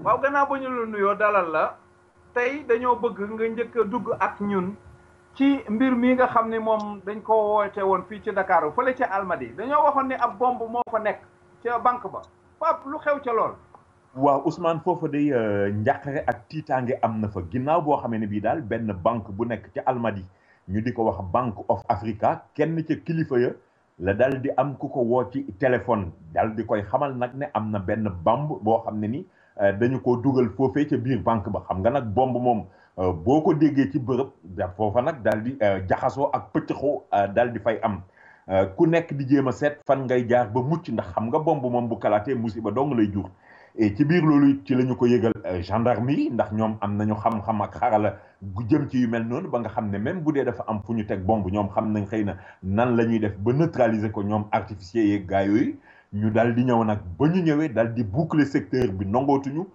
waaw gannaaw ba ñu la nuyoo dalal la tey dañoo bëgg nga njëkk a dugg ak ñun ci mbir mi nga xam ne moom dañ ko woote woon fii ci Dakar fële ca Almadi dañoo waxoon ne ab bomb moo fa nekk ca banque ba Pap lu xew ca lool waaw Ousmane foofa day njàqare ak tiitaange am na fa ginnaaw boo xamee ne bii daal benn banque bu nekk ca Almadi ñu di ko wax Bank of Africa kenn ca kilifa ya la dal di am ku ko woo ci téléphone dal di koy xamal nag ne am na benn bomb boo xam ne ni dañu ko dugal foofee ca biir banque ba xam nga nag bomb moom boo ko déggee ci bërëb da foofa nag dal di jaxasoo ak pëccëxoo dal di fay am ku nekk di jéem a seet fan ngay jaar ba mucc ndax xam nga bomb moom bu kalaatee musiba dong lay jur et ci biir loolu ci la ñu ko yëgal gendarmerie ndax ñoom am nañu xam-xam ak xarala gu jëm ci yu mel noonu ba nga xam ne même bu dee dafa am fu ñu teg bombe ñoom xam nañ xëy na nan la ñuy def ba neutraliser ko ñoom artificier yeeg gaa yooyu ñu dal di ñëw nag ba ñu ñëwee dal di boucler secteur bi nangootuñu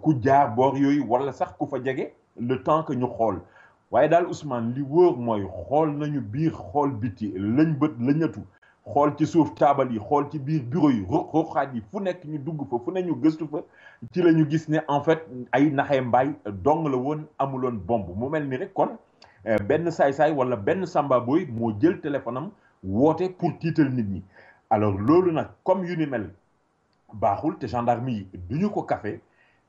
ku jaar boor yooyu wala sax ku fa jege le temps que ñu xool waaye daal Ousmane li wóor mooy xool nañu biir xool biti lañ bët lañatu xool ci suuf taabal yi xool ci biir bureau yi ruqaat yi fu nekk ñu dugg fa fu ne ñu gëstu fa ci la ñu gis ne en fait ay naxee mbaay dong la woon amuloon bombe mu mel ni rek kon benn saay-saay wala benn samba boy moo jël téléphone am woote pour tiital nit ñi alors loolu nag comme yu ni mel baaxul te gendarme yi duñu ko kafe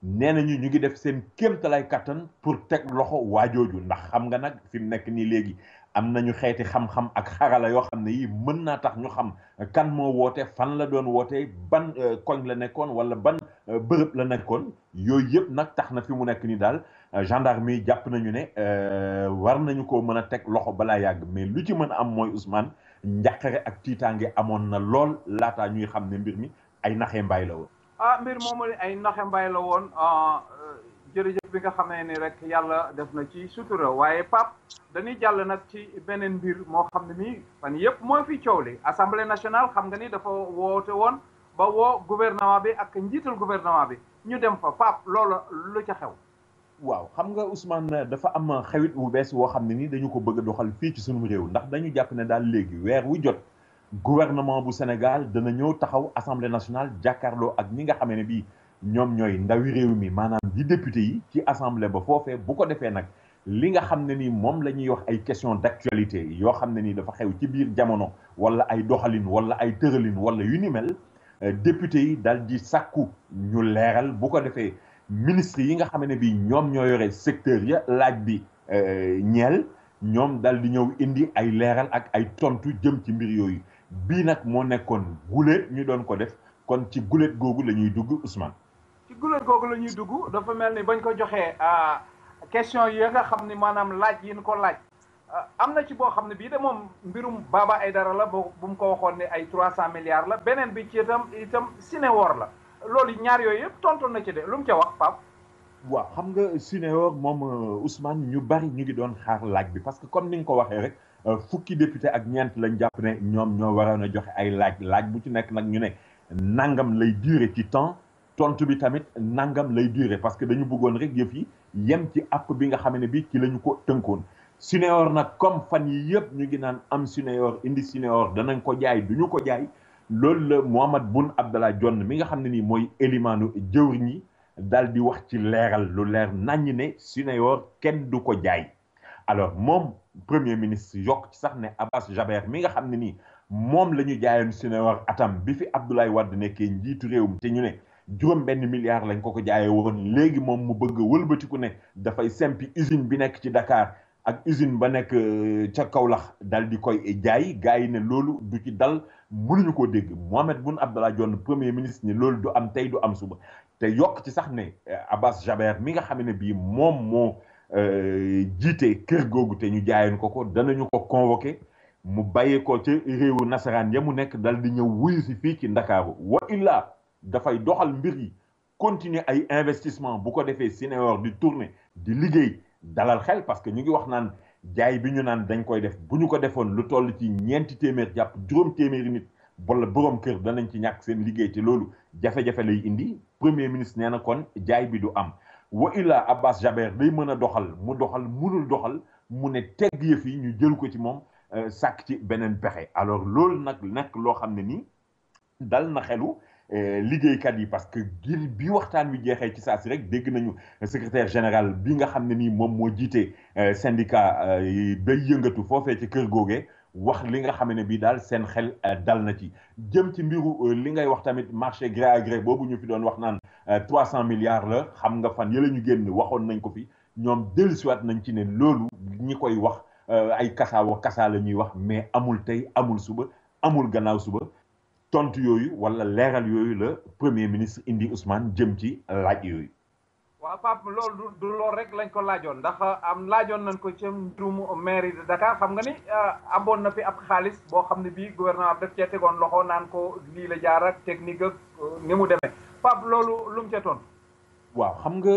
nee nañu ñu ngi def seen kéemtalaay kattan pour teg loxo waajooju ndax xam nga nag fi mu nekk nii léegi am nañu xeeti xam-xam ak xarala yoo xam ne yi mën naa tax ñu xam kan moo woote fan la doon woote ban koñ la nekkoon wala ban bërëb la nekkoon yooyu yëpp nag tax na fi mu nekk nii daal gendarme yi jàpp nañu ne war nañu ko mën a teg loxo balaa yàgg mais lu ci mën a am mooy Ousmane njàqare ak tiitaange amoon na lool laataa ñuy xam ne mbir mi ay naxee mbaay la woon. mbir moomu ay naxe mbay la woon jërëjëf bi nga xamee ni rek yàlla def na ci sutura waaye Pape dañuy jàll nag ci beneen mbir moo xam ne nii fan yëpp moo fi coow li assemblée nationale xam nga ni dafa woote woon ba woo gouvernement bi ak njiital gouvernement bi ñu dem fa Pape loolu lu ca xew. waaw xam nga Ousmane dafa am xewit bu bees woo xam ne ni dañu ko bëgg a doxal fii ci sunu réew ndax dañu jàpp ne daal léegi weer wu jot. gouvernement bu Sénégal dana ñëw taxaw assemblée nationale jàkkaarloo ak ñi nga xamee ne bii ñoom ñooy ndawi réew mi maanaam di député yi ci assemblée ba foofee bu ko defee nag li nga xam ne ni moom la ñuy wax ay question d'actualité yoo xam ne ni dafa xew ci biir jamono wala ay doxalin wala ay tëralin wala yu ni mel député yi dal di sàkku ñu leeral bu ko defee ministre yi nga xam ne bii ñoom ñoo yore secteur ya laaj bi ñeel ñoom dal di ñëw indi ay leeral ak ay tontu jëm ci mbir yooyu bii nag moo nekkoon guléet ñu doon ko def kon ci guléet googu la ñuy dugg Ousmane. ci guléet googu la ñuy dugg dafa mel ni bañ ko joxee question yi nga xam ni maanaam laaj yi ñu ko laaj am na ci boo xam ne bii de moom mbirum Baba Aïdara la bu mu ko waxoon ne ay 300 milliards la beneen bi ci itam Sinéwor la loolu ñaar yooyu yëpp tontu na ci de lu mu ca wax Pape. waaw xam nga Sinéwor moom Ousmane ñu bari ñu ngi doon xaar laaj bi parce que comme ni nga ko waxee rek. fukki député ak ñeent lañ jàpp ne ñoom ñoo waroon a joxe ay laaj bu ci nekk nag ñu ne nangam lay durer ci temps tontu bi tamit nangam lay durer parce que dañu bëggoon rek yëf yi yem ci app bi nga xam ne bi ci la ñu ko tënkoon. Sinéwor nag comme fan yi yëpp ñu ngi naan am Sinéwor indi Sinéwor danañ ko jaay duñu ko jaay loolu la Mohamed Boun Abdallah Dionne mi nga xam ne nii mooy élimaanu jëwriñ yi daal di wax ci leeral lu leer naññ ne Sinéwor kenn du ko jaay alors moom. premier ministre yokk ci sax ne Abbas Jaber mi nga xam ne nii moom la ñu jaayoon Sinéwor atam bi fi Abdoulaye Wade nekkee njiitu réew mi te ñu ne $1 milliard lañ ko jaayee woon léegi moom mu bëgg wëlbatiku ne dafay sempi usine bi nekk ci Dakar ak usine ba nekk ca Kaolack dal di koy jaay gars yi ne loolu du ci dal mënuñu koo dégg Mohamed Boun Abdallah Dionne premier ministre ne loolu du am tey du am suba te yokk ci sax ne Abbas Jaber mi nga xam ne bii moom moo jiite kër googu te ñu jaayoon ko danañu ko convoqué mu bàyyee ko ci réewu nasaraan ya mu nekk dal di ñëw wuyu si fii ci Ndakaaru wa illa dafay doxal mbir yi continuer ay investissement bu ko defee Sinéwor di tourner di liggéey dalal xel parce que ñu ngi wax naan jaay bi ñu naan dañ koy def bu ñu ko defoon lu toll ci 4 téeméer jàpp 5 téeméeri nit wala borom kër danañ ci ñàkk seen liggéey te loolu jafe-jafe lay indi premier ministre nee na kon jaay bi du am wa illa Abbas Jaber day mën a doxal munul doxal mu ne tegg yëf yi ñu jël ko ci moom sàkk ci beneen pexe alors loolu nag nekk loo xam ne nii dal na xelu liggéeykat yi parce que gir bi waxtaan wi jeexee ci saa si rek dégg nañu secrétaire général bi nga xam ne nii moom moo jiite syndicat bay yëngatu foofee ci kër googee wax li nga xam ne bii daal seen xel dal na ci jëm ci mbiru li ngay wax tamit marché gré à gré boobu ñu fi doon wax naan 300 milliards la xam nga fan yële ñu génn waxoon nañ ko fi ñoom dellusiwaat nañ ci ne loolu ñi koy wax ay kasa la ñuy wax mais amul tey amul suba amul gannaaw suba tontu yooyu wala leeral yooyu la premier ministre indi Ousmane jëm ci laaj yooyu. waaw Pape loolu du loolu rek lañ ko laajoon ndax am laajoon nañ ko ci mbirum mairie de Dakar xam nga ni amoon na fi ab xaalis boo xam ne bii gouvernement bi daf cee tegoon loxo naan ko lii la jaar ak technique ak ni mu demee Pape loolu lu mu ca tontu. waaw xam nga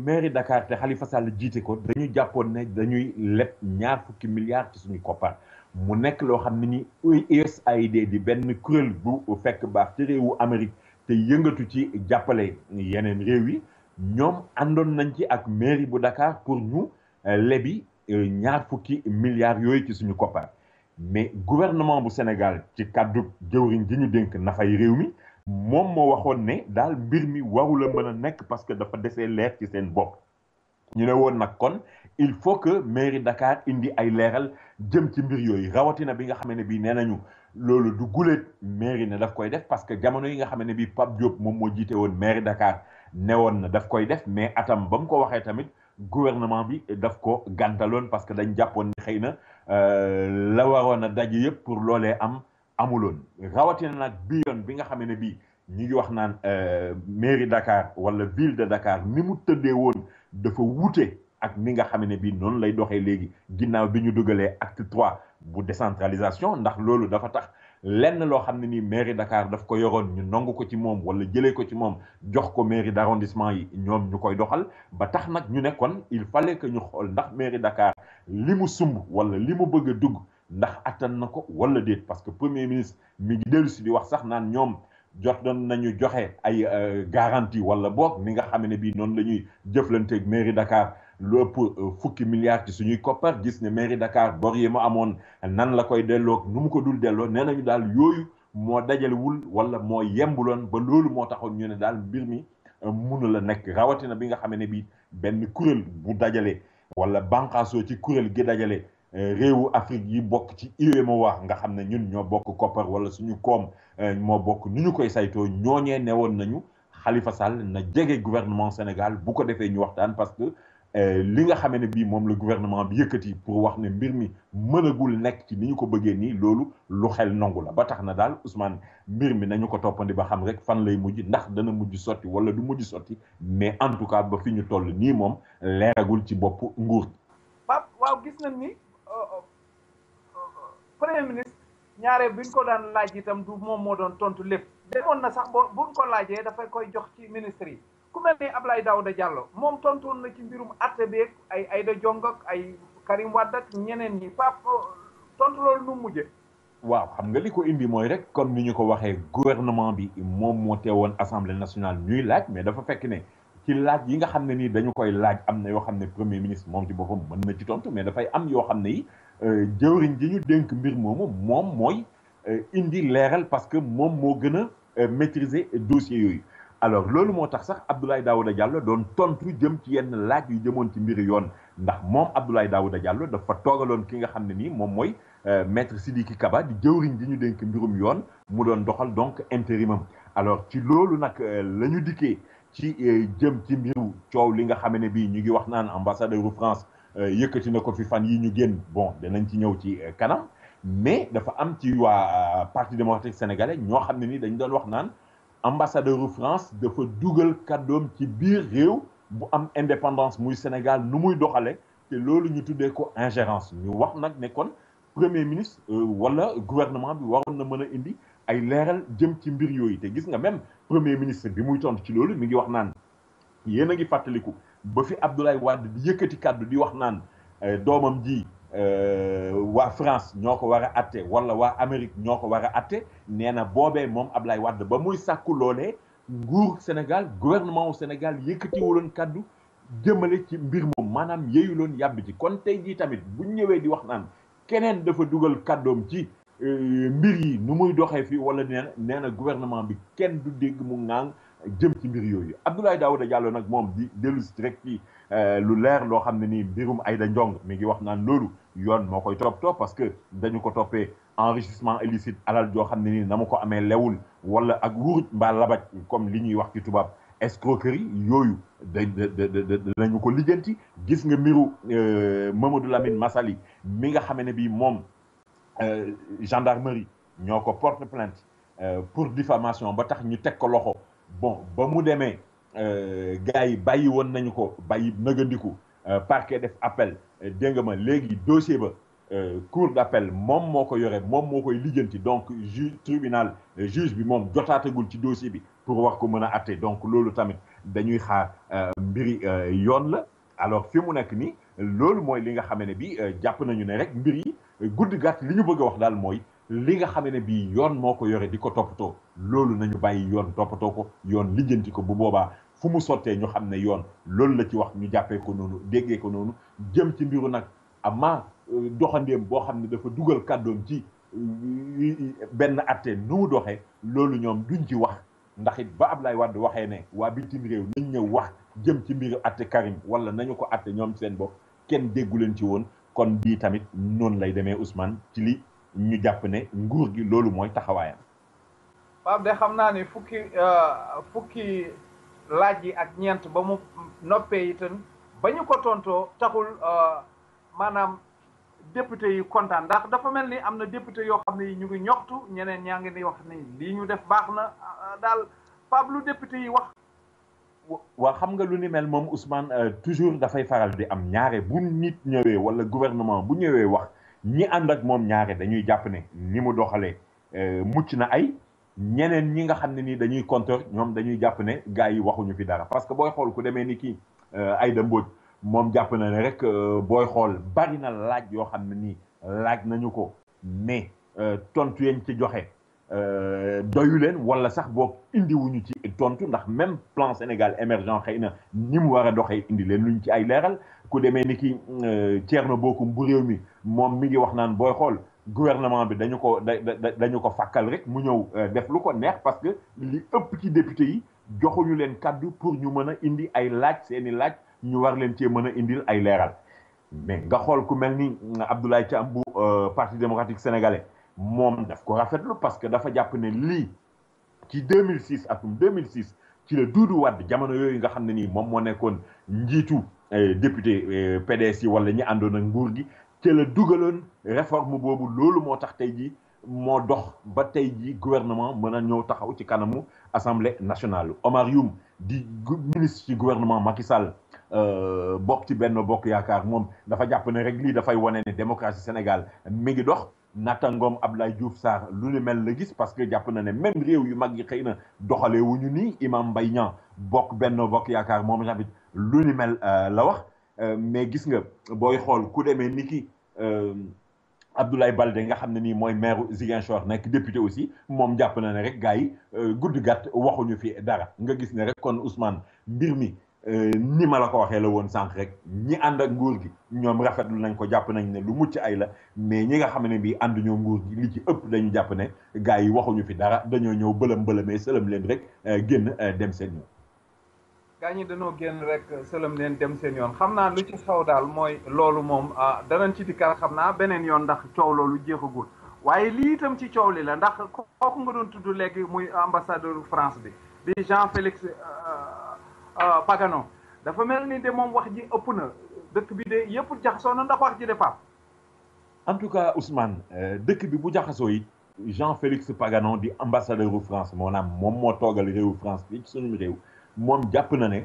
mairie Dakar te Khalifa Sall jiite ko dañu jàppoon ne dañuy leb ñaar fukki milliards ci suñu koppar mu nekk loo xam ne ni USAID di benn kuréel bu fekk baax ci réewu Amérique te yëngatu ci jàppale yeneen réew yi ñoom àndoon nañ ci ak mairie bu Dakar pour ñu lebi ñaar fukki milliards yooyu ci suñu koppar mais gouvernement bu Sénégal ci kàddu jëwriñ ji ñu dénk nafay réew mi moom moo waxoon ne daal mbir mi warula mën a nekk parce que dafa desee leer ci seen bopp ñu ne woon nag kon il faut que mairie Dakar indi ay leeral jëm ci mbir yooyu rawatina bi nga xam ne bii nee nañu loolu du guléet mairie ne daf koy def parce que jamono yi nga xam ne bii Pape Diop moom moo jiite woon mairie Dakar ne woon na daf koy def mais atam ba mu ko waxee tamit gouvernement bi daf ko gàntaloon parce que dañ jàppoon ne xëy na la waroon a daje yëpp pour loolee amuloon rawatina nag bi yoon bi nga xam ne bii ñu ngi wax naan mairie Dakar wala ville de Dakar ni mu tëddee woon dafa wuute ak ni nga xam ne bii noonu lay doxee léegi ginnaaw bi ñu dugalee acte 3 bu décentralisation ndax loolu dafa tax lenn loo xam ne nii mairie Dakar daf ko yoroon ñu nangu ko ci moom wala jëlee ko ci moom jox ko mairie d'arrondissement yi ñoom ñu koy doxal ba tax nag ñu ne kon il fallait que ñu xool ndax mairie Dakar li mu sumb wala li mu bëgg a dugg ndax attan na ko wala déet parce que premier ministre mi ngi dellu si di wax sax naan ñoom jot doon nañu joxe ay garantie wala boog mi nga xam ne bii noonu la ñuy jëflanteeg mairie Dakar lu ëpp fukki milliards ci suñuy koppar gis ne mairie Dakar bor yi mu amoon nan la koy delloo nu mu ko dul delloo nee nañu daal yooyu moo dajalewul wala moo yembuloon ba loolu moo taxoon ñu ne daal mbir mi mënu la nekk rawatina bi nga xam ne bii benn kuréel bu dajale wala bànqaasoo ci kuréel gi dajale réewu Afrique yi bokk ci UEMOA nga xam ne ñun ñoo bokk koppar wala suñu koom moo bokk ni ñu koy saytoo ñooñee newoon nañu Khalifa Sall na jege gouvernement Sénégal bu ko defee ñu waxtaan parce que li nga xam ne bii moom la gouvernement bi yëkkati pour wax ne mbir mi mënagul nekk ci ni ñu ko bëggee nii loolu lu xel nangu la ba tax na daal Ousmane mbir mi nañu ko toppandi ba xam rek fan lay mujj ndax dana mujj sotti wala du mujj sotti mais en tout cas ba fi ñu toll nii moom leeragul ci bopp nguur gi. Pape waaw gis nañ ni premier ministre ñaare buñ ko daan laaj itam du moom moo doon tontu lépp demoon na sax buñ ko laajee dafay koy jox ci ministre yi ku mel ni Abdoulaye Daouda Diallo moom tontoon na ci mbirum atte beeg ay Aïda Diong ak ay Karim Wade ak ñeneen ñi Pape tontu loolu nu mujje waaw xam nga li ko indi mooy rek comme ni ñu ko waxee gouvernement bi moom moo teewoon assemblée nationale ñuy laaj mais dafa fekk ne ci laaj yi nga xam ne nii dañu koy laaj am na yoo xam ne premier ministre moom ci boppam mën na ci tontu mais dafay am yoo xam ne yi jëwriñ ji ñu dénk mbir moomu moom mooy indi leeral parce que moom moo gën a maîtriser dossier yooyu alors loolu moo tax sax Abdoulaye Daouda Diallo doon tontu jëm ci yenn laaj yu jëmoon ci mbiri yoon ndax moom Abdoulaye Daouda Diallo dafa toogaloon ki nga xam ne nii moom mooy maître Sidiki Kaba di jëwriñ ji ñu dénk mbirum yoon mu doon doxal donc intérimam alors ci loolu nag la ñu dikkee ci jëm ci mbiru coow li nga xam ne bii ñu ngi wax naan ambassadeur u France yëkkati na ko fi fan yi ñu génn bon danañ ci ñëw ci kanam mais dafa am ci waa parti démocratique sénégalais ñoo xam ne ni dañ doon wax naan ambassadeur u France dafa dugal kàddoom ci biir réew bu am indépendance muy Sénégal nu muy doxale te loolu ñu tuddee ko ingérence ñu wax nag ne kon premier ministre wala gouvernement bi waroon na mën a indi ay leeral jëm ci mbir yooyu te gis nga même premier ministre bi muy tontu ci loolu mi ngi wax naan yéen a ngi fàttaliku ba fi Abdoulaye Wade di yëkkati kàddu di wax naan doomam ji waa France ñoo ko war a atte wala waa Amérique ñoo ko war a atte nee na boobee moom Abdoulaye Wade ba muy sàkku loolee nguur Sénégal gouvernement wu Sénégal yëkkatiwuloon kàddu jëmale ci mbir moom maanaam yeyuloon yàbb ci kon tey jii tamit buñ ñëwee di wax naan keneen dafa dugal kàddoom ci mbir yi nu muy doxee fii wala nee na gouvernement bi kenn du dégg mu ŋaang jëm ci mbir yooyu Abdoulaye Daouda Diallo nag moom di dellu si rek ci lu leer loo xam ne nii mbirum Aïda Ndiong mi ngi wax naan loolu yoon moo koy topp parce que dañu ko toppee enrichissement illicite alal joo xam ne nii na ma ko amee lewul wala ak wuruj mbaa labaj comme li ñuy wax ci tubaab escroquerie yooyu dañu ko lijjanti gis nga mbiru Mamadou Lamine Massaly mi nga xam ne bii moom gendarmerie ñoo ko porte plainte pour diffamation ba tax ñu teg ko loxo bon ba mu demee gars yi bàyyi woon nañu ko bàyyi nëgandiku parquet def appel dégg nga ma léegi dossier ba cour d'appel moom moo ko yore moom moo koy lijjanti donc tribunal juge bi moom jotaatagul ci dossier bi pour wax ko mën a atte donc loolu tamit dañuy xaar mbiri yoon la alors fi mu nekk nii loolu mooy li nga xam ne bi jàpp nañu ne rek mbir yi guddi gàtt li ñu bëgg a wax daal mooy li nga xam ne bii yoon moo ko yore di ko toppatoo loolu nañu bàyyi yoon toppatoo ko yoon lijjanti ko bu boobaa fu mu sottee ñu xam ne yoon loolu la ci wax ñu jàppee ko noonu déggee ko noonu jëm ci mbiru nag ama doxandéem boo xam ne dafa dugal kàddoom ci benn atte nu mu doxee loolu ñoom duñ ci wax ndax it ba Ablaye Wade waxee ne waa bitim réew nañ ñëw wax jëm ci mbiru atte Karim wala nañu ko atte ñoom seen bopp kenn déggu leen ci woon kon bii tamit noonu lay demee Ousmane ci li ñu jàpp ne nguur gi loolu mooy taxawaayam. Pape de xam naa ne fukki laaj yi ak ñeent ba mu noppee itam ba ñu ko tontoo taxul maanaam député yi kontaan ndax dafa mel ni am na député yoo xam ne ñu ngi ñoxtu ñeneen ñaa ngi di wax ni lii ñu def baax na daal Pape lu député yi wax. waa xam nga lu ni mel moom Ousmane toujours dafay faral di am ñaare bu nit ñëwee wala gouvernement bu ñëwee wax ñi ànd ak moom ñaare dañuy jàpp ne ni mu doxalee mucc na ay ñeneen ñi nga xam ne nii dañuy contre ñoom dañuy jàpp ne gars yi waxuñu fi dara parce que booy xool ku demee ni kii Aïda Mbodj moom jàpp na ne rek booy xool bari na laaj yoo xam ne nii laaj nañu ko mais tontu yañ ci joxe doyu leen wala sax boog indiwuñu ci tontu ndax même plan Sénégal émergent xëy na ni mu war a doxee indi leen luñ ci ay leeral ku demee ni ki Thierno Bocoum bu réew mi moom mi ngi wax naan booy xool gouvernement bi dañu ko fàkkal rek mu ñëw def lu ko neex parce que li ëpp ci député yi joxuñu leen kaddu pour ñu mën a indi ay laaj seeni laaj ñu war leen cee mën a indil ay leeral mais nga xool ku mel ni Abdoulaye Thiam bu Parti démocratique sénégalais moom daf ko rafetlu parce que dafa jàpp ne lii ci 2006 atum 2006 ci la Doudou Wade jamono yooyu nga xam ne nii moom moo nekkoon njiitu député PDS yi wala ñi àndoon ak nguur gi ci la dugaloon réforme boobu loolu moo tax tey jii moo dox ba tey jii gouvernement mën a ñëw taxaw ci kanamu assemblée nationale. Omar Youm di ministre ci gouvernement Macky Sall bokk ci Benno Bokk Yaakaar moom dafa jàpp ne rek lii dafay wane ne démocratie Sénégal mi ngi dox. Natangoom Abdoulaye Diouf Sarr lu ni mel la gis parce que jàpp na ne même réew yu mag yi xëy na doxalee wuñu nii Imam Mbaye Niang bokk Benno Bokk Yaakaar moom tamit lu ni mel la wax mais gis nga booy xool ku demee ni ki Abdoulaye Baldé nga xam ne nii mooy maire Ziguinchor nekk député aussi moom jàpp na ne rek gars yi guddi gàtt waxuñu fi dara nga gis ne rek kon Ousmane mbir mi ni ma la ko waxee la woon sànq rek ñi ànd ak nguur gi ñoom rafetlu nañ ko jàpp nañ ne lu mucc ay la mais ñi nga xam ne bii ànduñoo nguur gi li ci ëpp dañu jàpp ne gars yi waxuñu fi dara dañoo ñëw bëlëm sëlëm leen rek génn dem seen yoon. gaa ñi dañoo génn rek sëlëm leen dem seen yoon xam naa lu ci xaw daal mooy loolu moom danañ ci dikkaat xam naa beneen yoon ndax coow loolu jeexagul waaye lii itam ci coow li la ndax kooku nga doon tudd léegi muy ambassadeur France bi di Jean-Félix Pagano dafa mel ni de moom wax ji ëpp na dëkk bi de yëpp jaxasoo na ndax wax ji de Pape. en tout cas Ousmane dëkk bi bu jaxasoo yi Jean-Félix Pagano di ambassadeur u France maanaam moom moo toogal réewu France bi ci suñu réew moom jàpp na ne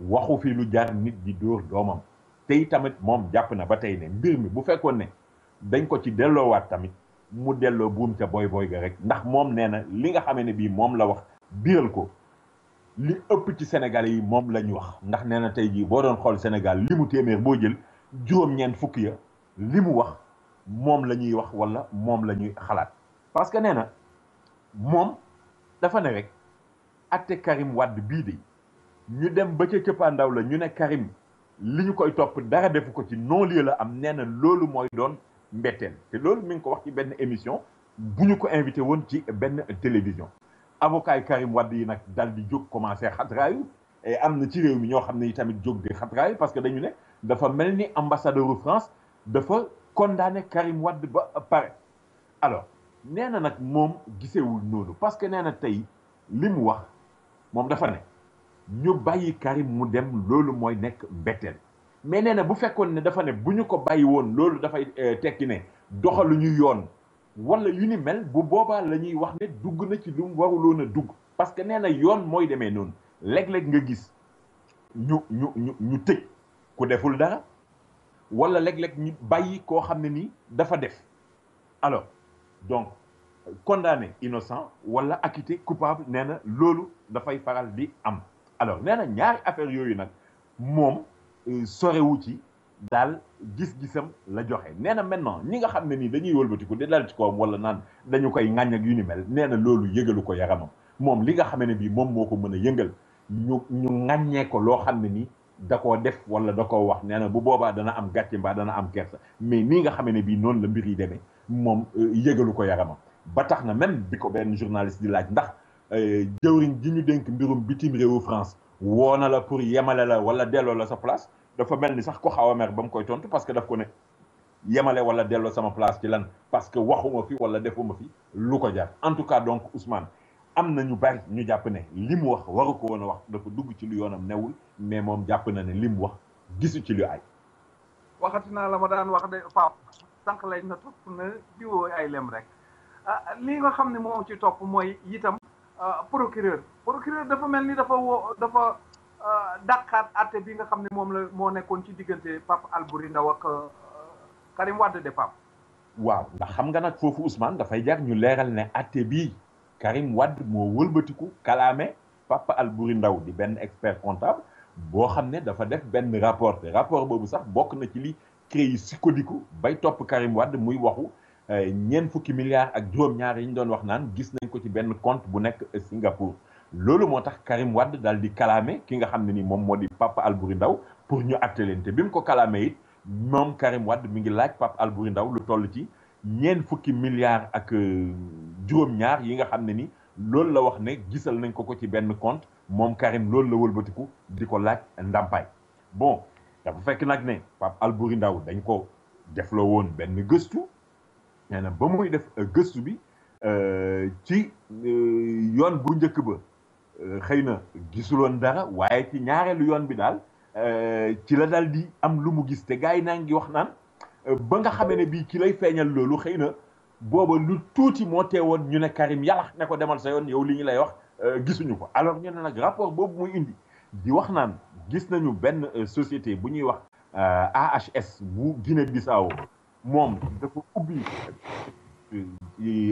waxu fi lu jar nit di dóor doomam tey tamit moom jàpp na ba tey ne mbir mi bu fekkoon ne dañ ko ci delloowaat tamit mu delloo buum ca boy ga rek ndax moom nee na li nga xamee ne bii moom la wax biral ko li ëpp ci Sénégalais yi moom la ñu wax ndax nee na tey jii boo doon xool Sénégal li mu téeméer boo jël juróom-ñeent fukk ya li mu wax moom la ñuy wax wala moom la ñuy xalaat parce que nee na moom dafa ne rek atte Karim Wade bii de ñu dem ba ca cëppaandaw la ñu ne Karim li ñu koy topp dara defu ko ci non-lieu la am nee na loolu mooy doon mbetteel te loolu mi ngi ko wax ci benn émission bu ñu ko invité woon ci benn télévision avocat yi Karim Wade yi nag dal di jóg commencé xatraayu et am na ci réew mi ñoo xam ne tamit jóg di xatraayu parce que dañu ne dafa mel ni ambassadeur u France dafa condamné Karim Wade ba pare alors nee na nag moom gisewul noonu parce que nee na tey li mu wax moom dafa ne ñu bàyyi Karim mu dem loolu mooy nekk mbetteel mais nee na bu fekkoon ne dafa ne bu ñu ko bàyyi woon loolu dafay tekki ne doxaluñu yoon wala yu ni mel bu boobaa la ñuy wax ne dugg na ci lu mu waruloon a dugg parce que nee na yoon mooy demee noonu léeg-léeg nga gis ñu tëj ku deful dara wala léeg-léeg ñu bàyyi koo xam ne nii dafa def alors donc condamné innocent wala acquitté coupable nee na loolu dafay faral di am alors nee na ñaari affaire yooyu nag moom sorewu ci daal gis-gisam la joxe nee na maintenant ñi nga xam ne nii dañuy wëlbatiku di dal ci kawam wala naan dañu koy ŋàññ ak yu ni mel nee na loolu yëgalu ko yaramam moom li nga xam ne bii moom moo ko mën a yëngal ñu ŋàññee ko loo xam ne nii da koo def wala da koo wax nee na bu boobaa dana am gàcce mbaa dana am kersa mais nii nga xam ne bii noonu la mbir yi demee moom yëgalu ko yaramam ba tax na même bi ko benn journaliste di laaj ndax jëwriñ ji ñu dénk mbirum bitim réewu France woo na la pour yemale la wala delloo la sa place dafa mel ni sax ko xaw a mer ba mu koy tontu parce que daf ko ne yemale wala delloo sama place ci lan parce que waxuma fi wala defuma fi lu ko jar en tout cas donc Ousmane am na ñu bari ñu jàpp ne li mu wax waru ko woon a wax dafa dugg ci lu yoonam newul mais moom jàpp na ne li mu wax gisu ci lu ay. waxati naa la ma daan wax de Pape sànq lañ na topp na jiwoo ay lem rek li nga xam ne moo ci topp mooy itam procureur dafa mel ni dafa dàqaat àtte bi nga xam ne moom la moo nekkoon ci diggante Pape Albouri Ndao ak Karim Wade de Pape. waaw ndax xam nga nag foofu Ousmane dafay jar ñu leeral ne àtte bii Karim Wade moo wëlbatiku kalaame Pape Albouri Ndao di benn expert comptable boo xam ne dafa def benn rapport te rapport boobu sax bokk na ci li créé sukkandiku bay topp Karim Wade muy waxu ñeent fukki milliards ak juróom-ñaar yi ñu doon wax naan gis nañ ko ci benn compte bu nekk Singapour loolu moo tax Karim Wade daal di kalaame ki nga xam ne ni moom moo di Pape Albouri Ndao pour ñu atte leen te bi mu ko kalaame it moom Karim Wade mi ngi laaj Pape Albouri Ndao lu toll ci ñeent fukki milliards ak juróom-ñaar yi nga xam ne ni loolu la wax ne gisal nañ ko ci benn compte moom Karim loolu la wëlbatiku di ko laaj ndàmpaay bon dafa fekk nag ne Pape Albouri Ndao dañ ko defloo woon benn gëstu nee na ba muy def gëstu bi ci yoon bu njëkk ba xëy na gisuloon dara waaye ci ñaareelu yoon bi daal ci la daal di am lu mu gis te gars yi naa ngi wax naan ba nga xamee ne bii ki lay feeñal loolu xëy na booba lu tuuti moo teewoon ñu ne Karim yàlla ne ko demal sa yoon yow li ñu lay wax gisuñu ko alors ñu ne nag rapport boobu muy indi di wax naan gis nañu benn société bu ñuy wax AHS bu Guinée Bissau moom dafa ubbi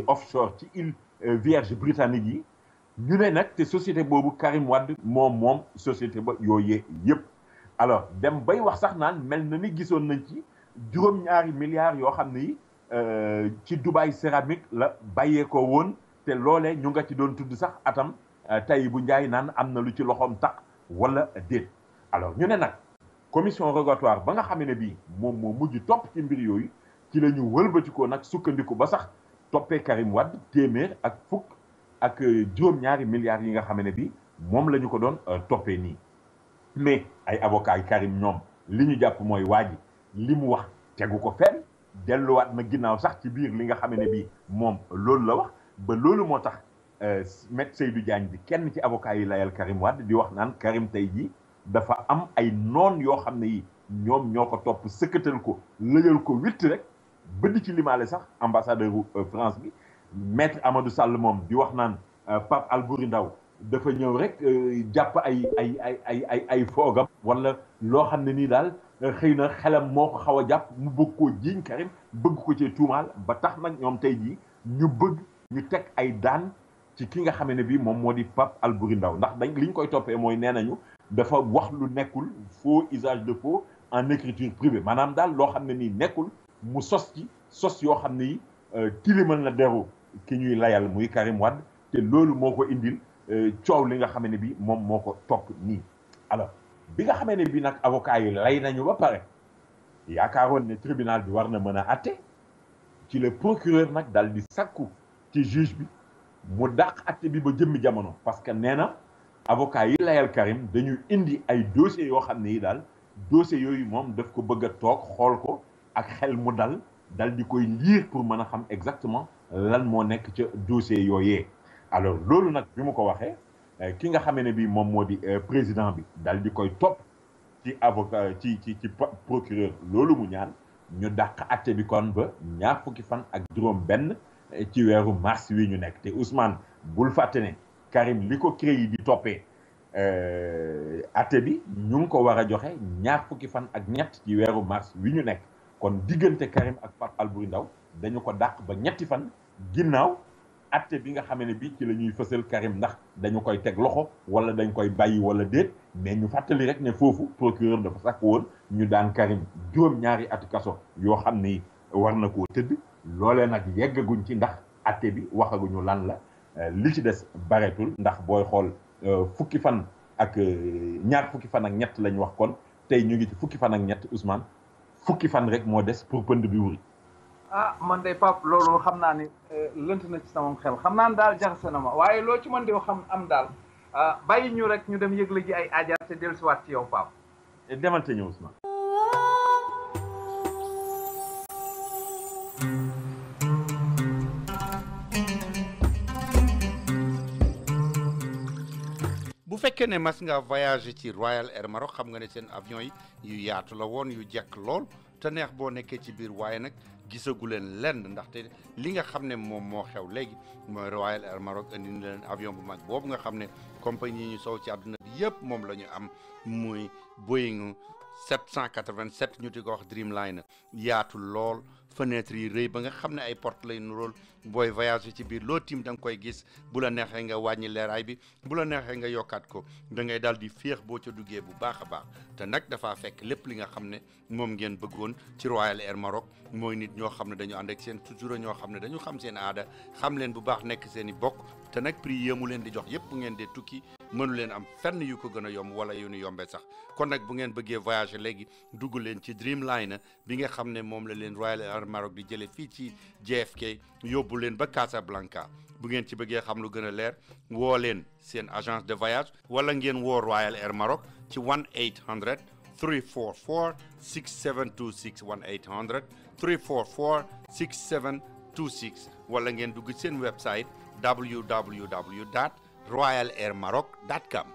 offshore ci île Vierge britannique yi ñu ne nag te société boobu Karim Wade moom société ba yooyee yëpp alors dem bay wax sax naan mel na ni gisoon nañ ci juróom-ñaari milliards yoo xam ne yi ci Dubai Céramique la bàyyee ko woon te loolee ñu nga ci doon tudd sax atam tey bu njaay naan am na lu ci loxoom tax wala déet alors ñu ne nag commission rogatoire ba nga xam ne bii moom moo mujj topp ci mbir yooyu ci la ñu wëlbatikoo nag sukkandiku ba sax toppee Karim Wade téeméer ak fukk ak juróom-ñaari milliards yi nga xam ne bii moom la ñu ko doon toppee nii mais ay avocat yi Karim ñoom li ñu jàpp mooy waa ji li mu wax tegu ko fenn delluwaat na ginnaaw sax ci biir li nga xam ne bii moom loolu la wax ba loolu moo tax Maître Seydou Diagne bi kenn ci avocat yi layal Karim Wade di wax naan Karim tey jii dafa am ay noon yoo xam ne yi ñoom ñoo ko topp sëkkatal ko lëjal ko witt rek ba di ci limaale sax ambassadeur France bi Maître Amadou Sall moom di wax naan Pape Albouri Ndao dafa ñëw rek jàpp ay foogam wala loo xam ne nii daal xëy na xelam moo ko xaw a jàpp mu bëgg koo jiiñ Karim bëgg ko ci tuumaal ba tax nag ñoom tey jii ñu bëgg ñu teg ay daan ci ki nga xam ne bii moom moo di Pape Albouri Ndao ndax dañ li ñu koy toppee mooy nee nañu dafa wax lu nekkul faux usage de faux en écriture privée maanaam daal loo xam ne nii nekkul mu sos yoo xam ne yi tilimal na deru ki ñuy layal muy Karim Wade te loolu moo ko indil coow li nga xam ne bi moom moo ko topp nii alors bi nga xamee ne bi nag avocat yi lay nañu ba pare yaakaaroon ne tribunal bi war na mën a atte ci le procureur nag dal di sakku ci juge bi mu dàq atte bi ba jëmmi jamono parce que nee na avocat yi layal Karim dañu indi ay dossiers yoo xam ne yi daal dossiers yooyu moom daf ko bëgg a toog xool ko ak xel mu dal di koy lire pour mën a xam exactement lan moo nekk ca dossier yooyee alors loolu nag bi mu ko waxee ki nga xamee ne bi moom moo di président bi dal di koy topp ci avocat ci procureur loolu mu ñaan ñu dàq atte bi kon ba ñaar fukki fan ak juróom benn ci weeru mars wi ñu nekk te Ousmane bul fàtte ne Karim li ko CREI di toppee atte bi ñu ngi ko war a joxe ñaar fukki fan ak ñett ci weeru mars wi ñu nekk kon diggante Karim ak Pape Albouri Ndao dañu ko dàq ba ñetti fan ginnaaw atte bi nga xamee ne bi ci la ñuy fësal Karim ndax dañu koy teg loxo wala dañ koy bàyyi wala déet mais ñu fàttali rek ne foofu procureur dafa sàkk woon ñu daan Karim juróom-ñaari ati kaso yoo xam ni war na koo tëdd loolee nag yeggaguñ ci ndax atte bi waxaguñu lan la li ci des bareetul ndax booy xool fukki fan ak ñaar fukki fan ak ñett lañ wax kon tey ñu ngi ci fukki fan ak ñett Ousmane fukki fan rek moo des pour pënd bi wuri ah man de Pape loolu xam naa ni lënt na ci sama xel xam naa ni daal jaxase na ma waaye loo ci mën di xam am daal bàyyi ñu rek ñu dem yëgle ji ay aajaar te dellusiwaat ci yow Pape. demal te ñëw Ousmane. bu fekkee ne mas nga voyagé ci Royal Air Maroc xam nga ne seen avion yi yu yaatu la woon yu jekk lool te neex boo nekkee ci biir waaye nag gisagu leen lenn ndaxte li nga xam ne moom moo xew léegi mooy Royal Air Maroc indi na leen avion bu mag boobu nga xam ne compagnie yi ñu sow ci àdduna bi yëpp moom la ñu am muy Boeing 787 ñu di ko wax Dreamliner yaatu lool fenêtre yi rëy ba nga xam ne ay porte lay nurool booy voyage ci biir loo tiim da nga koy gis bu la neexee nga wàññi leeraay bi bu la neexee nga yokkaat ko da ngay daal di féex boo ca duggee bu baax a baax te nag dafaa fekk lépp li nga xam ne moom ngeen bëggoon ci Royal Air Maroc mooy nit ñoo xam ne dañu ànd ak seen toujours ñoo xam ne dañu xam seen aada xam leen bu baax nekk seen i bokk te nag prix yéemu leen di jox yëpp bu ngeen dee tukki mënu leen am fenn yu ko gën a yomb wala yu ñu yombee sax kon nag bu ngeen bëggee voyager léegi dugg leen ci Dreamliner bi nga xam ne moom la leen Royal Air Maroc di jëlee fii ci JFK yóbbu leen ba Casablanca bu ngeen ci bëggee xam lu gën a leer woo leen seen agence de voyage wala ngeen woo Royal Air Maroc ci 1-800 344 6726 1-800 344 6726 wala ngeen dugg seen website www.royalairmaroc.com.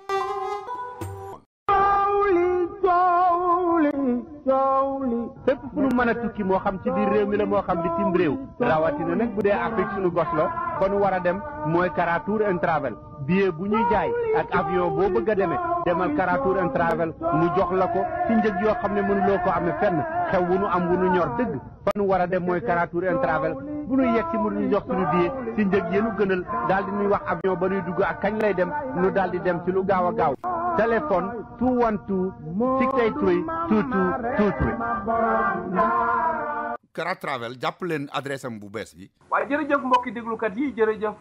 fépp fu nu mën a tukki moo xam ci biir réew mi la moo xam bitim réew rawatina nag bu dee Afrique suñu gos la fa nu war a dem mooy Kara Tour and Travel billet bu ñuy jaay ak avion boo bëgg a demee demal Kara Tour and Travel mu jox la ko ci njëg yoo xam ne mënuloo ko amee fenn xew wu nu am wu nu ñor dëgg fa nu war a dem mooy Kara Tour and Travel bu nu yegg si mu ñu jox suñu billet ci njëg yéenu gënal daal di ñuy wax avion ba nuy dugg ak kañ lay dem nu daal di dem ci lu gaaw a gaaw téléphone 212 683 2223. Kara Travel jàpp leen adresse am bu bees bi. waaye jërëjëf mbokki déglukat yi jërëjëf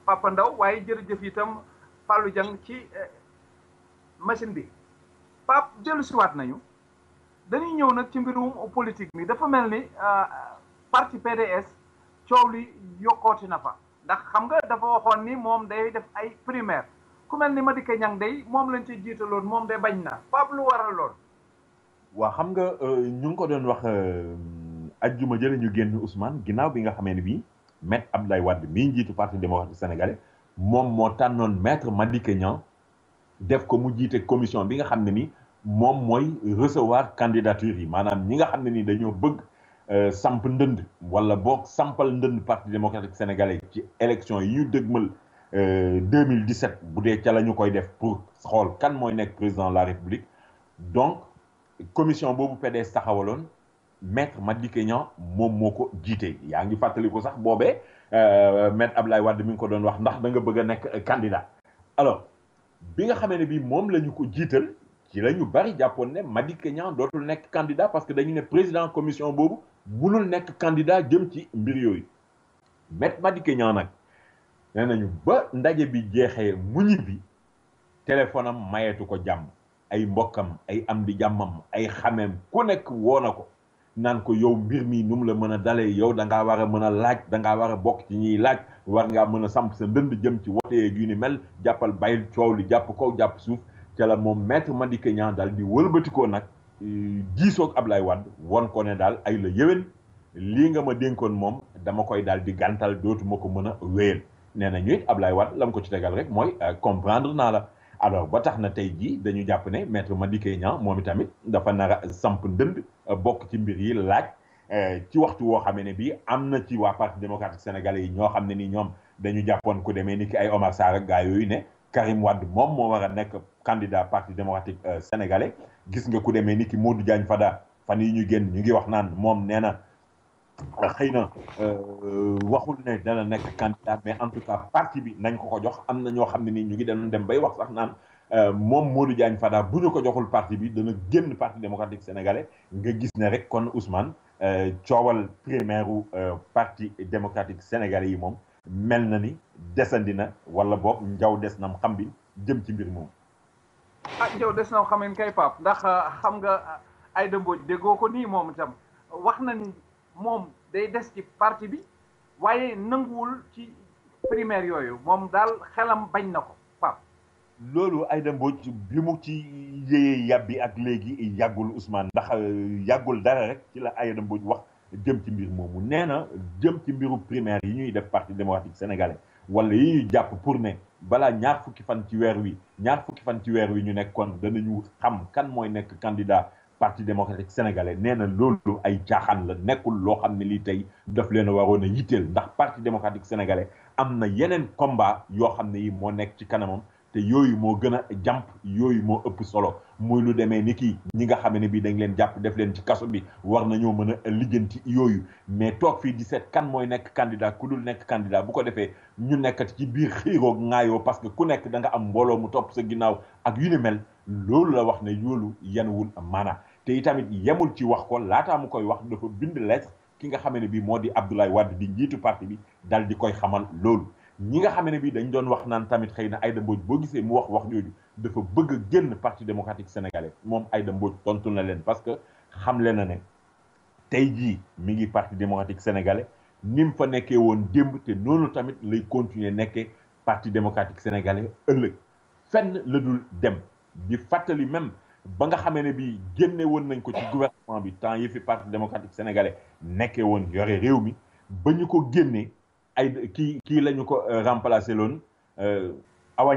Papa Ndaw waaye jërëjëf itam Fallou Dieng ci machine bi Pape dellu siwaat nañu dañuy ñëw nag ci mbirum politique mi dafa mel ni parti PDS coow li yokkooti na fa ndax xam nga dafa waxoon ni moom day def ay primaire ku mel ni Madické Niang day moom lañ ci jiitaloon moom de bañ na Pape lu waral lool. waaw xam nga ñu ngi ko doon wax ajjuma jële ñu génn Ousmane ginnaaw bi nga xamee ne bii Maître Abdoulaye Wade mii njiitu parti démocratique sénégalais moom moo tànnoon Maître Madické Niang def ko mu jiite commission bi nga xam ne ni moom mooy recevoir candidature yi maanaam ñi nga xam ne ni dañoo bëgg samp ndënd wala boog sampal ndënd parti démocratique sénégalais ci élection yi ñu dëgmal 2017 bu dee ca la ñu koy def pour xool kan mooy nekk président de la république donc commission boobu PDS taxawaloon Maître Madické Niang moom moo ko jiite yaa ngi fàttali ko sax boobee Maître Abdoulaye Wade mi ngi ko doon wax ndax da nga bëgg a nekk candidat alors bi nga xamee ne bii moom la ñu ko jiital ci la ñu bari jàppoon ne Madické Niang dootul nekk candidat parce que dañu ne président commission boobu munul nekk candidat jëm ci mbir yooyu Maître Madické Niang nag nee nañu ba ndaje bi jeexee mu ñibbi téléphone am mayeetu ko jàmm ay mbokkam ay am di jàmmam ay xameem ku nekk woo na ko naan ko yow mbir mi nu mu la mën a dalee yow da ngaa war a mën a laaj da ngaa war a bokk ci ñiy laaj war ngaa mën a samp sa ndënd jëm ci wote yu ni mel jàppal bàyyil coow li jàpp kaw jàpp suuf ca la moom Maître Madické Niang daal di wëlbatikoo nag diisoog Ablaye Wade won ko ne daal ay la yéwén lii nga ma dénkoon moom dama koy daal di gàntal dootuma ko mën a wéyal nee na ñu it Ablaye Wade la mu ko ci tegal rek mooy comprendre naa la alors ba tax na tey jii dañu jàpp ne Maître Madické Niang moom itamit dafa nar a samp ndënd bokk ci mbir yi laaj ci waxtu woo xamee ne bii am na ci waa parti démocratique sénégalais yi ñoo xam ne ni ñoom dañu jàppoon ku demee ni ki ay Omar Sarr ak gaa yooyu ne Karim Wade moom moo war a nekk candidat parti démocratique sénégalais gis nga ku demee ni ki Modou Diagne Fada fan yi ñu génn ñu ngi wax naan moom nee na xëy na waxul ne dana nekk candidat mais en tout cas parti bi nañ ko jox am na ñoo xam ne nii ñu ngi doon dem bay wax sax naan moom Modou Diagne Fada bu ñu ko joxul parti bi dana génn parti démocratique sénégalais nga gis ne rek kon Ousmane coowal primaire u parti démocratique sénégalais yi moom mel na ni desandi na wala boog njaw des nam xam bi jëm ci mbir moom. njaw des nam xameen kay Pape ndax xam nga Aïda Mbodj déggoo ko nii moom itam wax na ni moom day des ci parti bi waaye nanguwul ci primaire yooyu moom daal xelam bañ na ko Pape. loolu Aïda Mbodj bi mu ci yéyee yàbbi ak léegi yàggul Ousmane ndax yàggul dara rek ci la Aïda Mbodj wax jëm ci mbir moomu nee na jëm ci mbiru primaire yi ñuy def parti démocratique sénégalais wala yi ñuy jàpp pour ne balaa ñaar fukki fan ci weer wi ñu nekkoon danañu xam kan mooy nekk candidat parti démocratique sénégalais nee na loolu ay caaxaan la nekkul loo xam ne lii tey daf leen a waroon a yitteel ndax parti démocratique sénégalais am na yeneen combat yoo xam ne yi moo nekk ci kanamam te yooyu moo gën a jàmp yooyu moo ëpp solo muy lu demee ni kii ñi nga xam ne bii dañ leen jàpp def leen ci kaso bi war nañoo mën a lijjanti yooyu mais toog fii di seet kan mooy nekk candidat ku dul nekk candidat bu ko defee ñu nekkati ci biir xiiroo ŋaayoo parce que ku nekk da nga am mbooloo mu topp sa ginnaaw ak yu ni mel loolu la wax ne yoolu yanuwul maana te itamit yemul ci wax ko laataa mu koy wax dafa bind lettre ki nga xam ne bii moo di Abdoulaye Wade di njiitu parti bi dal di koy xamal loolu ñi nga xam ne bii dañ doon wax naan tamit xëy na Aïda Mbodj boo gisee mu wax jooju dafa bëgg a génn parti démocratique sénégalais moom Aïda Mbodj tontu na leen parce que xam le na ne tey jii mi ngi parti démocratique sénégalais ni mu fa nekkee woon démb te noonu tamit lay continuer nekkee parti démocratique sénégalais ëllëg fenn la dul dem di fàttali même ba nga xamee ne bii génne woon nañ ko ci gouvernement bi temps yi fi parti démocratique sénégalais nekkee woon yore réew mi ba ñu ko génnee ay kii la ñu ko remplacé loon Awa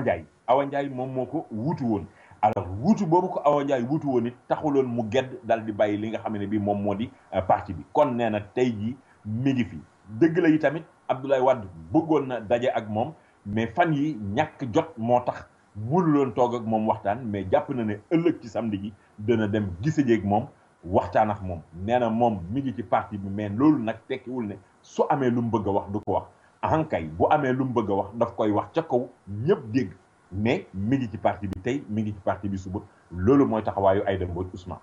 Ndiaye moom moo ko wuutu woon alors wuutu boobu ko Awa Ndiaye wuutu woon it taxuloon mu gedd dal di bàyyi li nga xam ne bii moom moo di parti bi kon nee na tey jii mi ngi fi dëgg la yi tamit Abdoulaye Wade bëggoon na daje ak moom mais fan yi ñàkk jot moo tax mënuloon toog ak moom waxtaan mais jàpp na ne ëllëg ci samedi gi dana dem gisajeeg moom waxtaan ak moom nee na moom mi ngi ci parti bi mais loolu nag tekkiwul ne su amee lu mu bëgg a wax du ko wax ahankay bu amee lu mu bëgg a wax daf koy wax ca kaw ñëpp dégg mais mi ngi ci parti bi tey mi ngi ci parti bi suba loolu mooy taxawaayu Aïda Mbodj Ousmane.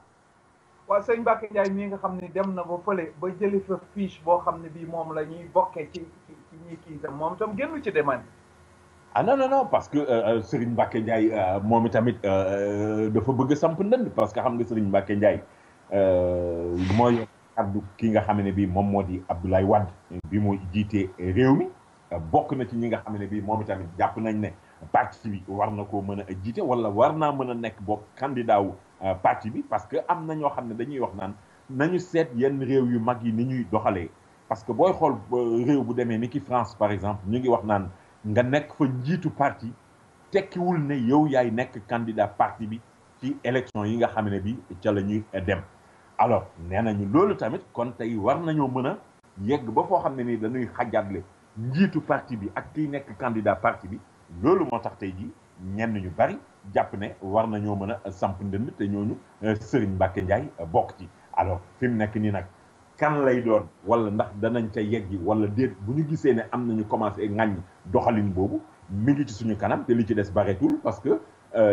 waaw sëñ Mbacké Ndiaye mii nga xam ne dem na ba fële ba jëli fa fiche boo xam ne bii moom la ñuy bokkee ci ñi kii itam moom itam génn ci demande. ah non parce que Serigne Mbacké Ndiaye moom itamit dafa bëgg a samp ndënd parce que xam nga Serigne Mbacké Ndiaye mooy kaddu ki nga xam ne bii moom moo di Abdoulaye Wade bi mu jiitee réew mi bokk na ci ñi nga xam ne bii moom itamit jàpp nañ ne parti bi war na koo mën a jiite wala war naa mën a nekk bokk candidat wu parti bi parce que am na ñoo xam ne dañuy wax naan nañu seet yenn réew yu mag yi ni ñuy doxalee parce que booy xool réew bu demee ni ki France par exemple ñu ngi wax naan nga nekk fa njiitu parti tekkiwul ne yow yaay nekk candidat parti bi ci élection yi nga xam ne bi ca la ñuy dem alors nee nañu loolu tamit kon tey war nañoo mën a yegg ba foo xam ne ni dañuy xàjjaatle njiitu parti bi ak kiy nekk candidat parti bi loolu moo tax tey jii ñenn ñu bari jàpp ne war nañoo mën a samp ndënd te ñooñu Serigne Mbacké Ndiaye bokk ci alors fi mu nekk nii nag kan lay doon wala ndax danañ ca yeggi wala déet bu ñu gisee ne am nañu commencé ŋàññ doxalin boobu mi ngi ci suñu kanam te li ci des bareetul parce que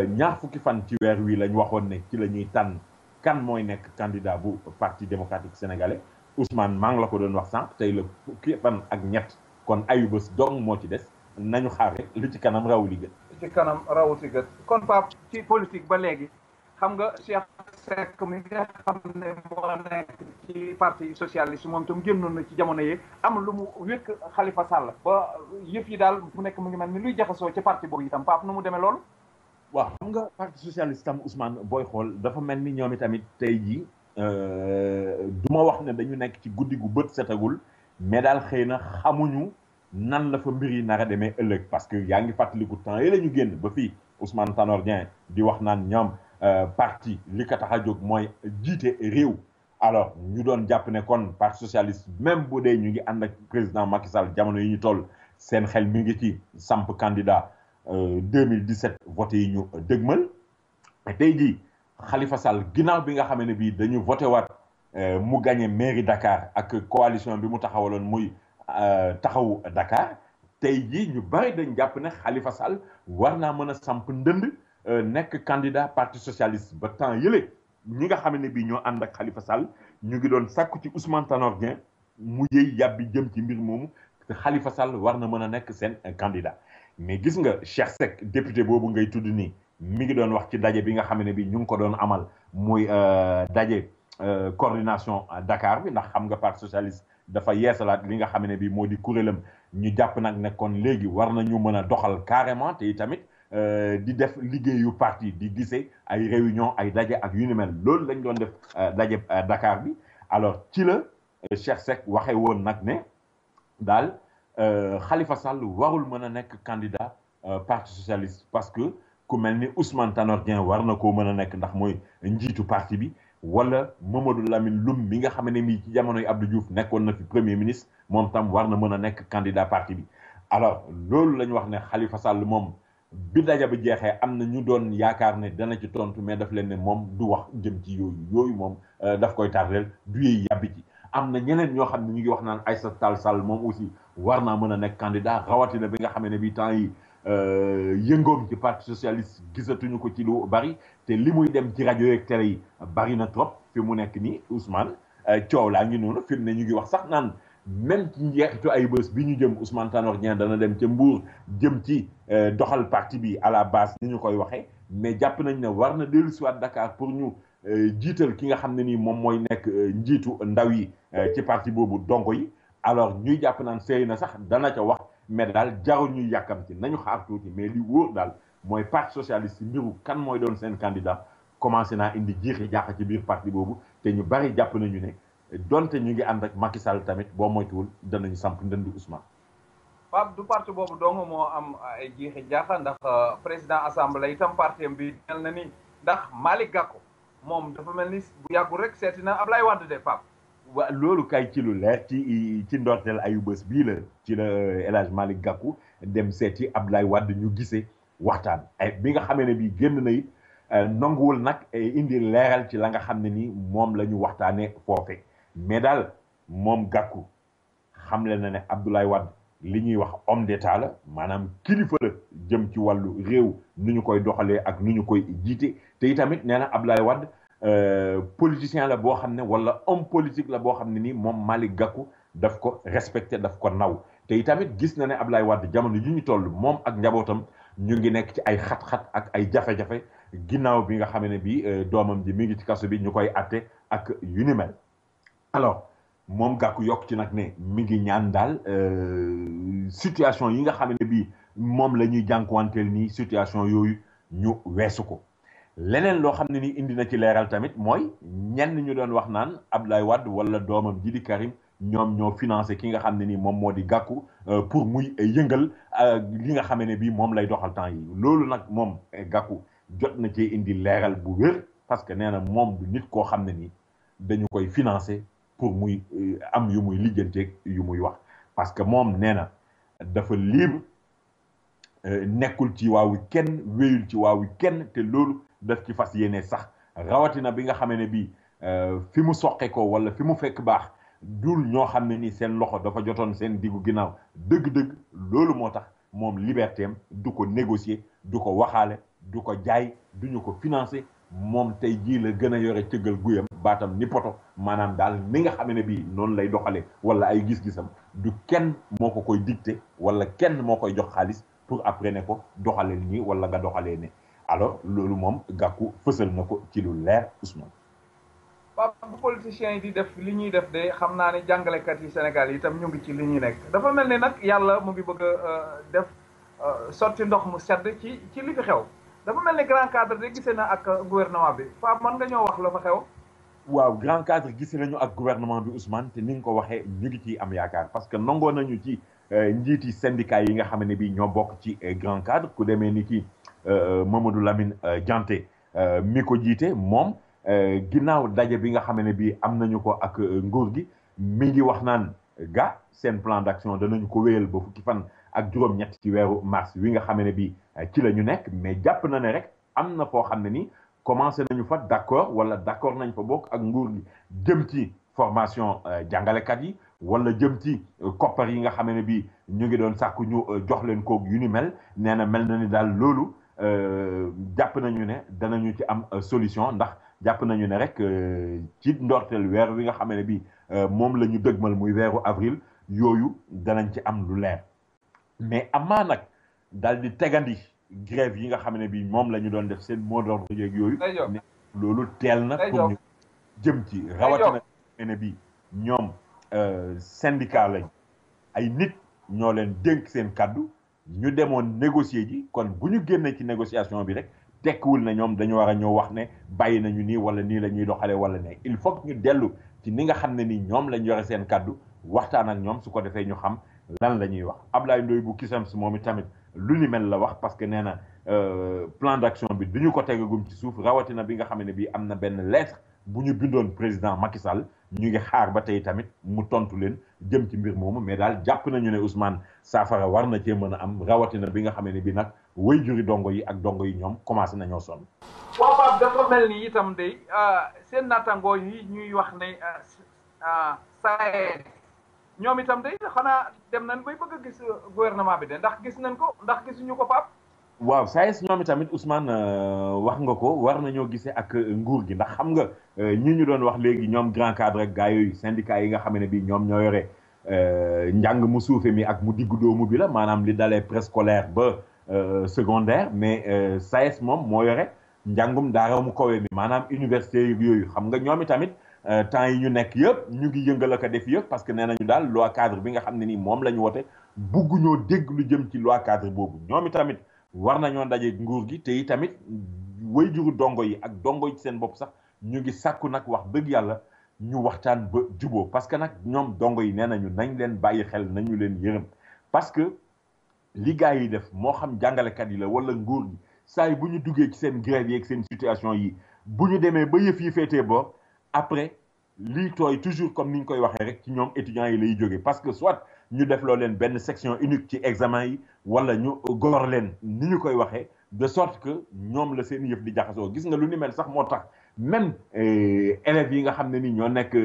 ñaar fukki fan ci weer wi lañ waxoon ne ci la ñuy tànn kan mooy nekk candidat bu parti démocratique sénégalais Ousmane maa ngi la ko doon wax sànq tey la fukki fan ak ñett kon ayu bés dong moo ci des nañu xaar rek li ci kanam raw li gën. li ci kanam raw si gën kon Pape ci politique ba léegi xam nga Cheikh Seck mi nga xam ne moo nekk ci parti socialiste moom itam génnoon na ci jamono yi am lu mu wékk Khalifa Sall ba yëf yi daal mu nekk mu ngi mel ni luy jaxasoo ci parti boobu itam Pape nu mu demee loolu. waaw xam nga parti socialiste tam Ousmane booy xool dafa mel ni ñoom itamit tey jii du ma wax ne dañu nekk ci guddi gu bët setagul mais daal xëy na xamuñu nan la fa mbir yi nar a demee ëllëg parce que yaa ngi fàttaliku temps yi la ñu génn ba fii Ousmane Tanor Dieng di wax naan ñoom parti li ko tax a jóg mooy jiite réew alors ñu doon jàpp ne kon parti socialiste même bu dee ñu ngi ànd ak président Macky Sall jamono yi ñu toll seen xel mi ngi ci samp candidat 2017 voté yi ñu dëgmal tey jii Khalifa Sall ginnaaw bi nga xam ne bii dañu voté waat mu gagné mairie Dakar ak coalition bi mu taxawaloon muy taxawu Dakar tey jii ñu bari dañ jàpp ne Khalifa Sall war naa mën a samp ndënd nekk candidat parti socialiste ba temps yële ñi nga xam ne bii ñoo ànd ak Khalifa Sall ñu ngi doon sàkku ci Ousmane Tanor Dieng mu yëy yàbbi jëm ci mbir moomu te Khalifa Sall war na mën a nekk seen candidat mais gis nga Cheikh Seck député boobu ngay tudd nii mi ngi doon wax ci daje bi nga xam ne bii ñu ngi ko doon amal muy daje coordination Dakar bi ndax xam nga parti socialiste dafa yeesalaat li nga xam ne bii moo di kuréelam ñu jàpp nag ne kon léegi war nañu mën a doxal carrément te tamit di def liggéeyu parti di gisee ay réunion ay daje ak yu ni mel loolu lañ doon def daje Dakar bi alors ci la Cheikh Seck waxee woon nag ne daal Khalifa Sall warul mën a nekk candidat parti socialiste parce que ku mel ni Ousmane Tanor Dieng war na koo mën a nekk ndax mooy njiitu parti bi wala Mamadou Lamine Loum mi nga xam ne mii ci jamonoy Abdou Diouf nekkoon na fi premier ministre moom tam war na mën a nekk candidat parti bi alors loolu la ñu wax ne Khalifa Sall moom bi daja bi jeexee am na ñu doon yaakaar ne dana ci tontu mais daf leen ne moom du wax jëm ci yooyu moom daf koy tardeel du yee yàbbi ci am na ñeneen ñoo xam ne ñu ngi wax naan Aïssata Tall Sall moom aussi war naa mën a nekk candidat rawatina bi nga xam ne bii temps yi yëngoom ci parti socialiste gisatuñu ko ci lu bari te li muy dem ci rajo yeeg télé yi bari na trop fi mu nekk nii Ousmane coow laa ngi noonu fi mu ne ñu ngi wax sax naan même ci njeexitu ay bés bi ñu jëm Ousmane Tanor Dieng dana dem ca Mbour jëm ci doxal parti bi à la base ni ñu koy waxee mais jàpp nañ ne war na dellu siwaat Dakar pour ñu jiital ki nga xam ne nii moom mooy nekk njiitu ndaw yi ci parti boobu dongo yi alors ñuy jàpp naan sëy na sax dana ca wax mais daal jarul ñuy yàkkamti nañu xaar tuuti mais li wóor daal mooy parti socialiste mbiru kan mooy doon seen candidat commencé naa indi jiixi jaaxa ci biir parti boobu te ñu bari jàpp nañu ne donte ñu ngi ànd ak Macky Sall tamit boo moytuwul danañu samp ndënd Ousmane. Pape du parti boobu dong moo am ay jiixi jaaxa ndax président assemblée itam parti bi mel na ni ndax Malick Gakou moom dafa mel ni bu yàggul rek seeti na Ablaye Wade de Pape. waa loolu kay ci lu leer ci ndorteel ayu bés bii la ci la El Hadj Malick Gakou dem seeti Ablaye Wade ñu gisee waxtaan ay bi nga xamee ne bii génn na it nanguwul nag indi leeral ci la nga xam ne ni moom la ñu waxtaanee foofe mais daal moom Gakou xamle na ne Abdoulaye Wade li ñuy wax homme d'état la maanaam kilifa la jëm ci wàllu réew nu ñu koy doxalee ak nu ñu koy jiite te itamit nee na Abdoulaye Wade politicien la boo xam ne wala homme politique la boo xam ne nii moom Malick Gakou daf ko respecté daf ko naw te itamit gis na ne Abdoulaye Wade jamono ji ñu toll moom ak njabootam ñu ngi nekk ci ay xat-xat ak ay jafe-jafe ginnaaw bi nga xam ne bi doomam ji mi ngi ci kaso bi ñu koy atte ak yu ni mel alors moom Gakou yokk ci nag ne mi ngi ñaan daal situation yi nga xam ne bi moom la ñuy jànkuwanteel nii situation yooyu ñu weesu ko leneen loo xam ne ni indi na ci leeral tamit mooy ñenn ñu doon wax naan Abdoulaye Wade wala doomam ji di Karim ñoom ñoo financé ki nga xam ne ni moom moo di Gakou pour muy yëngal li nga xam ne bii moom lay doxal temps yi loolu nag moom Gakou jot na cee indi leeral bu wér parce que nee na moom du nit koo xam ne ni dañu koy financé pour muy am yu muy lijjanteeg yu muy wax parce que moom nee na dafa libre nekkul ci waawu kenn wéyul ci waawu kenn te loolu daf ci fas yéene sax rawatina bi nga xamee ne bii fi mu soqe ko wala fi mu fekk baax dul ñoo xam ne ni seen loxo dafa jotoon seen diggu ginnaaw dëgg-dëgg loolu moo tax moom liberté am du ko négocier du ko waxaale du ko jaay duñu ko financer moom tey jii la gën a yore cëggal guyam baatam ni poto maanaam daal ni nga xam ne bii noonu lay doxalee wala ay gis-gisam du kenn moo ko koy dicté wala kenn moo koy jox xaalis pour après ne ko doxalee nii wala nga doxalee ne alors loolu moom Gakou fësal na ko ci lu leer Ousmane. Pape bu politiciens yi di def li ñuy def de xam naa ne jàngalekat yi Sénégal yi itam ñu ngi ci li ñuy nekk dafa mel ni nag yàlla mu ngi bëgg a def sotti ndox mu sedd ci li fi xew dafa mel ni grand cadre de gisee na ak gouvernement bi Pape man nga ñoo wax la fa xew. waaw grand cadre gisee nañu ak gouvernement bi Ousmane te ni nga ko waxee ñu ngi ciy am yaakaar parce que nangoo nañu ci njiiti syndicat yi nga xam ne bii ñoo bokk ci grand cadre ku demee ni ki Mamadou Lamine Dianté mi ko jiite moom ginnaaw daje bi nga xam ne bii am nañu ko ak nguur gi mi ngi wax naan seen plan d'action danañu ko wéyal ba fukki fan ak juróom-ñett ci weeru mars wi nga xam ne bii ci la ñu nekk mais jàpp na ne rek am na foo xam ne ni commencé nañu fa d'accord wala d'accord nañ fa bokk ak nguur gi jëm ci formation jàngalekat yi wala jëm ci koppar yi nga xam ne bi ñu ngi doon sàkku ñu jox leen koog yu ni mel nee na mel na ni daal loolu jàpp nañu ne danañu ci am solution ndax jàpp nañu ne rek ci ndorteel weer wi nga xam ne bi moom la ñu dëgmal muy weeru avril yooyu danañ ci am lu leer mais amaa nag daal di tegandi grève yi nga xam ne bi moom la ñu doon def seen mot d'ordre yeeg yooyu ne loolu teel na pour ñu jëm ci rawatina ne bi ñoom syndicat lañ ay nit ñoo leen dénk seen kàddu ñu demoon négocier ji kon bu ñu génnee ci négociation bi rek tekkiwul na ñoom dañu war a ñëw wax ne bàyyi nañu nii wala nii la ñuy doxalee wala ne il faut que ñu dellu ci ni nga xam ne ni ñoom lañ yore seen kàddu waxtaan ak ñoom su ko defee ñu xam lan la ñuy wax Ablaye Ndoye bu Kisams moom tamit lu ni mel la wax parce que nee na plan d'action bi duñu ko tegagum ci suuf rawatina bi nga xam ne bii am na benn lettre bu ñu bindoon président Macky Sall ñu ngi xaar ba tey tamit mu tontu leen jëm ci mbir moomu mais daal jàpp nañu ne Ousmane saafara war na cee mën a am rawatina bi nga xam ne bi nag way juri dongo yi ak dongo yi ñoom commencé nañoo sonn. waaw Pape dafa mel ni itam de seen nattangoo yi ñuy wax ne SAED ñoom itam de xanaa dem nañ bay bëgg a gis gouvernement bi de ndax gis nañ ko ndax gisuñu ko Pape. waaw SAES ñoom itamit Ousmane wax nga ko war nañoo gisee ak nguur gi ndax xam nga ñi ñu doon wax léegi ñoom grand cadre ak gars yooyu syndicat yi nga xam ne bii ñoom ñoo yore njàng mu suufe mi ak mu diggu doomu bi la maanaam li dalee préscolaire ba secondaire mais SAES moom moo yore njàngum daara mu kawe mi maanaam université yooyu xam nga ñoom itamit temps yi ñu nekk yëpp ñu ngi yëngal ak a def yëpp parce que nee nañu daal loi cadre bi nga xam ne nii moom la ñu wote bugguñoo dégg lu jëm ci loi cadre boobu ñoom itamit war nañoo daje nguur gi te itamit way juru dongo yi ak dongo yi ci seen bopp sax ñu ngi sàkku nag wax dëgg yàlla ñu waxtaan ba juboo parce que nag ñoom dongo yi nee nañu nañ leen bàyyi xel nañu leen yërëm parce que li gars yi def moo xam jàngalekat yi la wala nguur gi saa yi bu ñu duggee ci seen grève yi ak seen situation yi bu ñu demee ba yëf yi féetee boor après lii tooy toujours comme ni ñu koy waxee rek ci ñoom étudiants yi lay jógee parce que soit ñu def loo leen benn section unique ci examen yi wala ñu góor leen ni ñu koy waxee de sorte que ñoom la seen yëf di jaxasoo gis nga lu ni mel sax moo tax même élèves yi nga xam ne ni ñoo nekk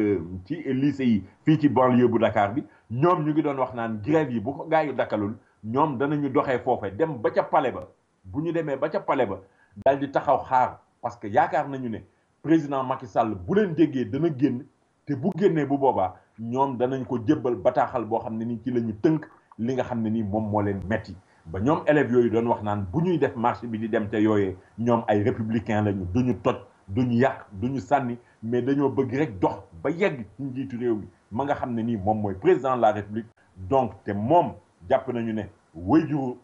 ci lycée yi fii ci banlieue bu Dakar bi ñoom ñu ngi doon wax naan grève yi bu ko gaa yi dakkalul ñoom danañu doxee foofe dem ba ca palais ba bu ñu demee ba ca palais ba daal di taxaw xaar parce que yaakaar nañu ne président Macky Sall bu leen déggee dana génn te bu génnee bu boobaa ñoom danañ ko jébbal bataaxal boo xam ne ni ci la ñu tënk li nga xam ne ni moom moo leen metti ba ñoom élèves yooyu doon wax naan bu ñuy def marché bi di dem te yooyee ñoom ay républicain lañu duñu toj duñu yàq duñu sànni mais dañoo bëgg rek dox ba yegg ci njiitu réew mi ma nga xam ne nii moom mooy président de la république donc te moom jàpp nañu ne wayjuru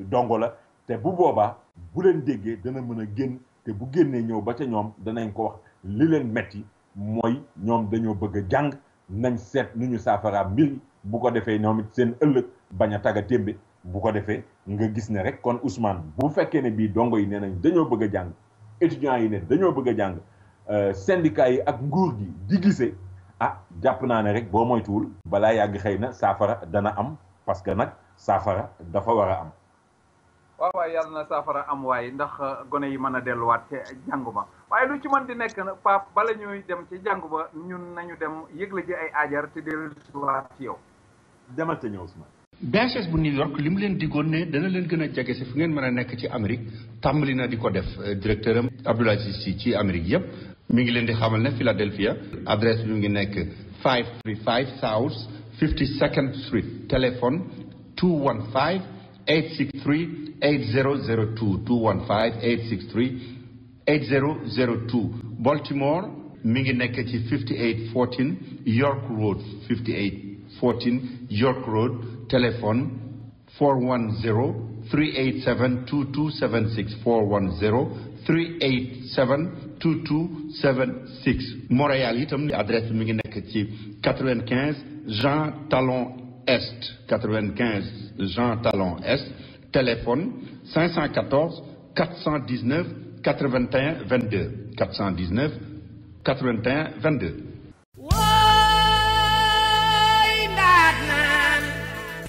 dongo la te bu boobaa bu leen déggee dana mën a génn te bu génnee ñëw ba ca ñoom danañ ko wax li leen metti mooy ñoom dañoo bëgg a jàng nañ seet nu ñu saafaraa mbir bu ko defee ñoom it seen ëllëg bañ a tagga témbe bu ko defee nga gis ne rek kon Ousmane bu fekkee ne bii dongo yi nee nañ dañoo bëgg a jàng étudiants yi ne dañoo bëgg a jàng syndicats yi ak nguur gi di gisee jàpp naa ne rek boo moytuwul balaa yàgg xëy na saafara dana am parce que nag saafara dafa war a am. waaw waaye yàlla na saafara am waaye ndax gone yi mën a delluwaat ci jàngu ba waaye lu ci mën di nekk nag Pape bala ñuy dem ci jàngu ba ñun nañu dem yëgle ji ay aajar te delluwaat ci yow. demal te ñëw Ousmane. BHS bu New York li mu leen digoon ne dana leen gën a jege si fu ngeen mën a nekk ci Amérique tàmbali na di ko def directeur am Abdoul Aziz Sy ci Amérique yëpp mi ngi leen di xamal ne Philadelphia adresse bi mu ngi nekk 535 South 52nd Street téléphone 215 863 8002 215 863 8002 Baltimore mi ngi nekk ci 5814 York Road 5814 York Road téléphone 410-387-2276 410-387-2276 Montréal itam adresse mi ngi nekk ci 95 Jean Talon Est 95 Jean Talon Est téléphone 514 419 81 22 419 81 22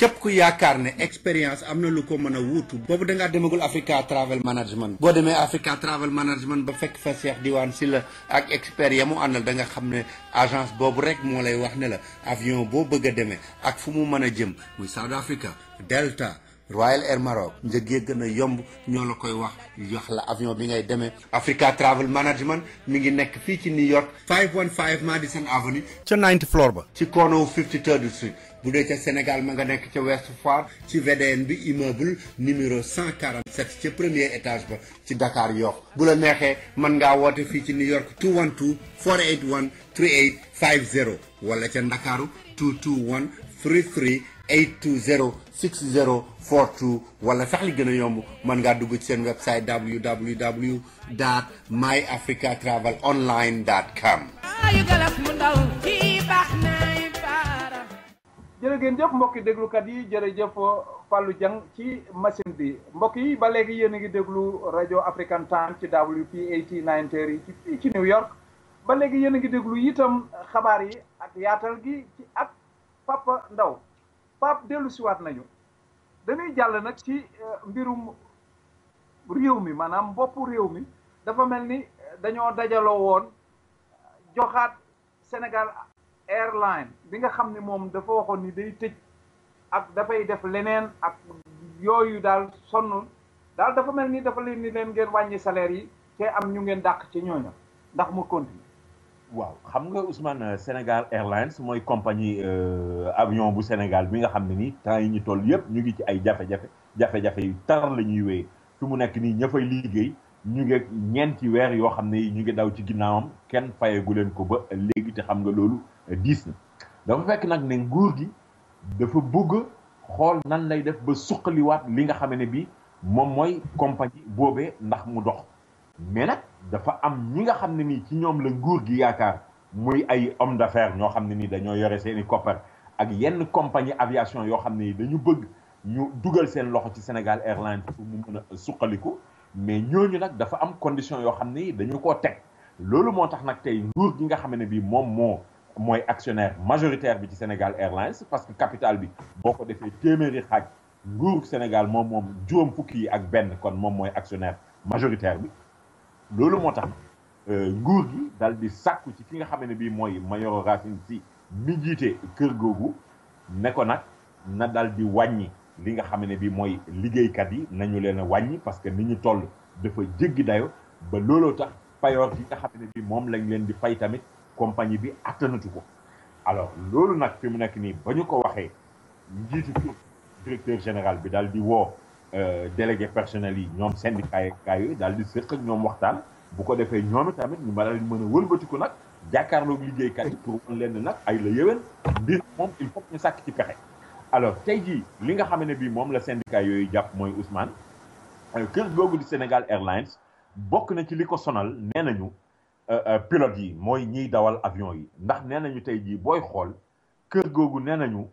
képp ku yaakaar ne expérience am na lu ko mën a wuutu boobu da ngaa demagul Africa Travel Management boo demee Africa Travel Management ba fekk fa Cheikh Diwane Sylla ak expert ya mu àndal da nga xam ne agence boobu rek moo lay wax ne la avion boo bëgg a demee ak fu mu mën a jëm muy South Africa Delta Royal Air Maroc njëg yi gën a yomb ñoo la koy wax la avion bi ngay demee Africa Travel Management mi ngi nekk fii ci New York 515 Madison Avenue ca 9th floor ba ci corner 53rd Street bu dee ca Sénégal ma nga nekk ca West Foire ci VDN bi immeuble numéro 147 ca premier étage ba ci Dakar Yoff bu la neexee mën ngaa woote fii ci New York 212 481 3850 wala ca Ndakaaru 221 33 820 6042 wala sax li gën a yomb mën ngaa dugg ci seen website www.myafricatravelonline.com. jërë ngeen jëf mbokki déglukat yi jërëjëf Fallou Dieng ci machine bi mbokk yi ba léegi yéen a ngi déglu rajo African Time ci WPAT 9:30 ci fii ci New York ba léegi yéen a ngi déglu itam xabaar yi ak yaatal gi ci ak Papa Ndaw Pape dellu siwaat nañu dañuy jàll nag ci mbirum réew mi maanaam boppu réew mi dafa mel ni dañoo dajaloo woon joxaat Sénégal Airline bi nga xam ne moom dafa waxoon ni day tëj ak dafay def leneen ak yooyu daal sonn daal dafa mel ni dafa leen ni leen ngeen wàññi salaire yi te am ñu ngeen dàq ci ñooña ndax mu continue waaw xam nga Ousmane Sénégal Airlines mooy compagnie avion bu Sénégal bi nga xam ne nii temps yi ñu toll yëpp ñu ngi ci ay jafe-jafe yu tar la ñuy wéyee fi mu nekk nii ña fay liggéey ñu ngi ñeenti weer yoo xam ne ñu ngi daw ci ginnaawam kenn fayeegu leen ko ba léegi te xam nga loolu diis na dafa fekk nag ne nguur gi dafa bëgg xool nan lay def ba suqaliwaat li nga xam ne bi moom mooy compagnie boobee ndax mu dox mais nag dafa am ñi nga xam ne nii ci ñoom la nguur gi yaakaar muy ay homme d'affaires ñoo xam ne nii dañoo yore seeni koppar ak yenn compagnie aviation yoo xam ne nii dañu bëgg ñu dugal seen loxo ci Sénégal Airlines pour mu mën a suqaliku mais ñooñu nag dafa am condition yoo xam ne dañu koo teg loolu moo tax nag tey nguur gi nga xam ne bii moom mooy actionnaire majoritaire bi ci Sénégal Airlines parce que capital bi boo ko defee téeméeri xaaj nguur Sénégal moom juróom fukki yi ak benn kon moom mooy actionnaire majoritaire bi loolu moo tax nguur gi dal di sàkku ci ki nga xam ne bii mooy Mayoro Racine Sy mi jiite kër googu ne ko nag na dal di wàññi li nga xam ne bii mooy liggéeykat yi nañu leen a wàññi parce que ni ñu toll dafa jéggi dayo ba looloo tax payoor gi nga xam ne bii moom lañ leen di fay tamit compagnie bi attanatu ko alors loolu nag fi mu nekk nii ba ñu ko waxee njiitu directeur général bi daal di woo délégué personnel yi ñoom syndicat yi yooyu daal di sëq ak ñoom waxtaan bu ko defee ñoom tamit ñu mën a wëlbatiku nag jàkkaarloog liggéeykat yi pour wan leen nag ay la yëwén mbir moom il faut ñu sàkk ci pexe alors tey jii li nga xam ne bii moom la syndicat yooyu jàpp mooy Ousmane kër googu di Sénégal Airlines bokk na ci li ko sonal nee nañu pilote yi mooy ñiy dawal avion yi ndax nee nañu tey jii booy xool kër googu nee nañu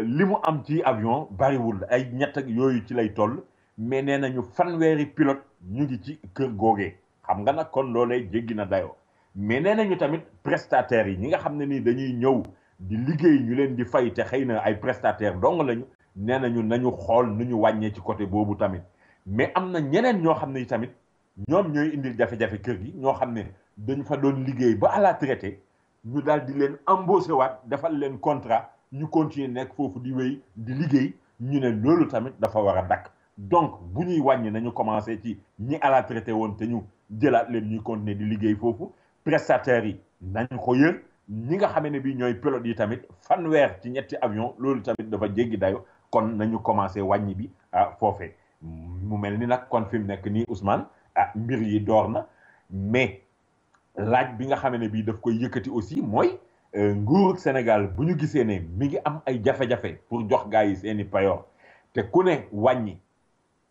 li mu am ci avion bariwul ay ñett ak yooyu ci lay toll mais nee nañu fanweeri pilote ñu ngi ci kër googee xam nga nag kon loolee jéggi na dayoo mais nee nañu tamit prestataires yi ñi nga xam ne nii dañuy ñëw di liggéey ñu leen di fay te xëy na ay prestataires dong lañu nee nañu nañu xool nu ñu wàññee ci côté boobu tamit mais am na ñeneen ñoo xam ne tamit ñoom ñooy indil jafe-jafe kër gi ñoo xam ne dañu fa doon liggéey ba à la traité ñu daal di leen embauché waat defal leen contrat ñu continuer nekk foofu di wéy di liggéey ñu ne loolu tamit dafa war a dakk donc bu ñuy wàññi nañu commencé ci ñi à la traité woon te ñu jëlaat leen ñuy continuer di liggéey foofu prestataires yi nañu ko yër ñi nga xam ne bi ñooy pilote yi tamit fanweer ci ñetti avion loolu tamit dafa jéggi dayo kon nañu commencé wàññi bi foofee mu mel ni nag kon fi mu nekk nii Ousmane mbir yi door na mais laaj bi nga xam ne bii daf koy yëkkati aussi mooy nguuru Sénégal bu ñu gisee ne mi ngi am ay jafe-jafe pour jox gars yi seeni payoor te ku ne wàññi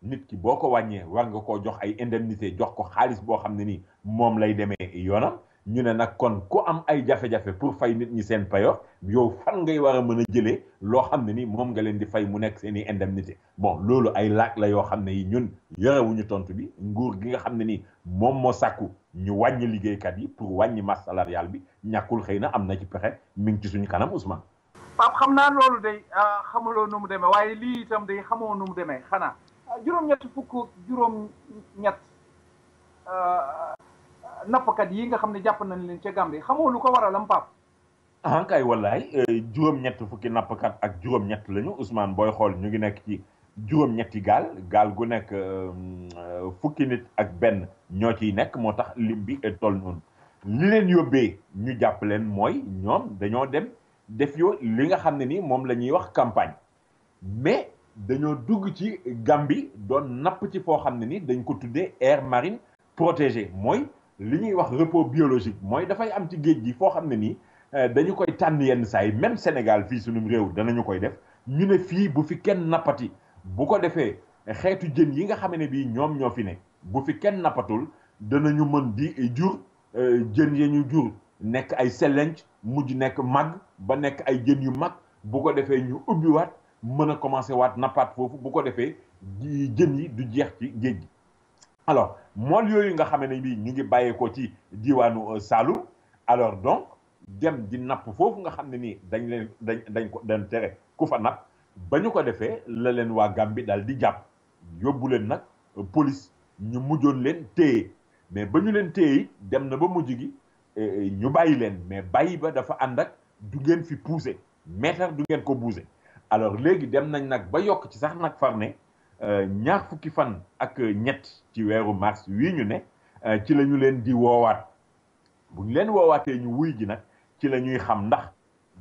nit ki boo ko wàññee war nga koo jox ay indemnité jox ko xaalis boo xam ne nii moom lay demee yoonam ñu ne nag kon ku am ay jafe-jafe pour fay nit ñi seen payoor yow fan ngay war a mën a jëlee loo xam ne ni moom nga leen di fay mu nekk seeni indemnité bon loolu ay laaj la yoo xam ne yi ñun yorewuñu tontu bi nguur gi nga xam ne ni moom moo sàkku ñu wàññi liggéeykat yi pour wàññi masse salariale bi ñàkkul xëy na am na ci pexe mi ngi ci suñu kanam Ousmane. Pape xam naa loolu day xamuloo nu mu demee waaye lii itam day xamoo nu mu demee xanaa juróom-ñett fukk juróom-ñett nappkat yi nga xam ne jàpp nañ leen ca Gambie xamoo lu ko waralam Pape. ah kay wallaay juróom-ñett fukki nappkat ak juróom-ñett lañu Ousmane booy xool ñu ngi nekk ci juróom-ñetti gaal gu nekk fukki nit ak benn ñoo ciy nekk moo tax lim bi toll noonu li leen yóbbee ñu jàpp leen mooy ñoom dañoo dem def yoo li nga xam ne ni moom la ñuy wax campagne mais dañoo dugg ci Gambie doon napp ci foo xam ne ni dañ ko tuddee aire marine protégée mooy li ñuy wax repos biologique mooy dafay am ci géej gi foo xam ne nii dañu koy tànn yenn saa yi même Sénégal fii suñu réew danañu koy def ñu ne fii bu fi kenn nappati bu ko defee xeetu jën yi nga xam ne bii ñoom ñoo fi ne bu fi kenn nappatul danañu mën di jur jën ya ñu jur nekk ay sellenc mujj nekk mag ba nekk ay jën yu mag bu ko defee ñu ubbiwaat mën a commencé waat nappaat foofu bu ko defee jën yi du jeex ci géej gi alors mool yooyu nga xam ne bii ñu ngi bàyyeekoo ci diwaanu Saloum alors donc dem di napp foofu nga xam ne nii dañ ko dañ tere ku fa napp ba ñu ko defee la leen waa Gambie daal di jàpp yóbbu leen nag police ñu mujjoon leen téye mais ba ñu leen téye dem na ba mujj gi ñu bàyyi leen mais bàyyi ba dafa ànd ak du ngeen fi pousser mètre du ngeen ko bouger alors léegi dem nañ nag ba yokk ci sax nag far ne ñaar fukki fan ak ñett ci weeru mars wii ñu ne ci la ñu leen di woowaat bu ñu leen woowaatee ñu wuy ji nag ci la ñuy xam ndax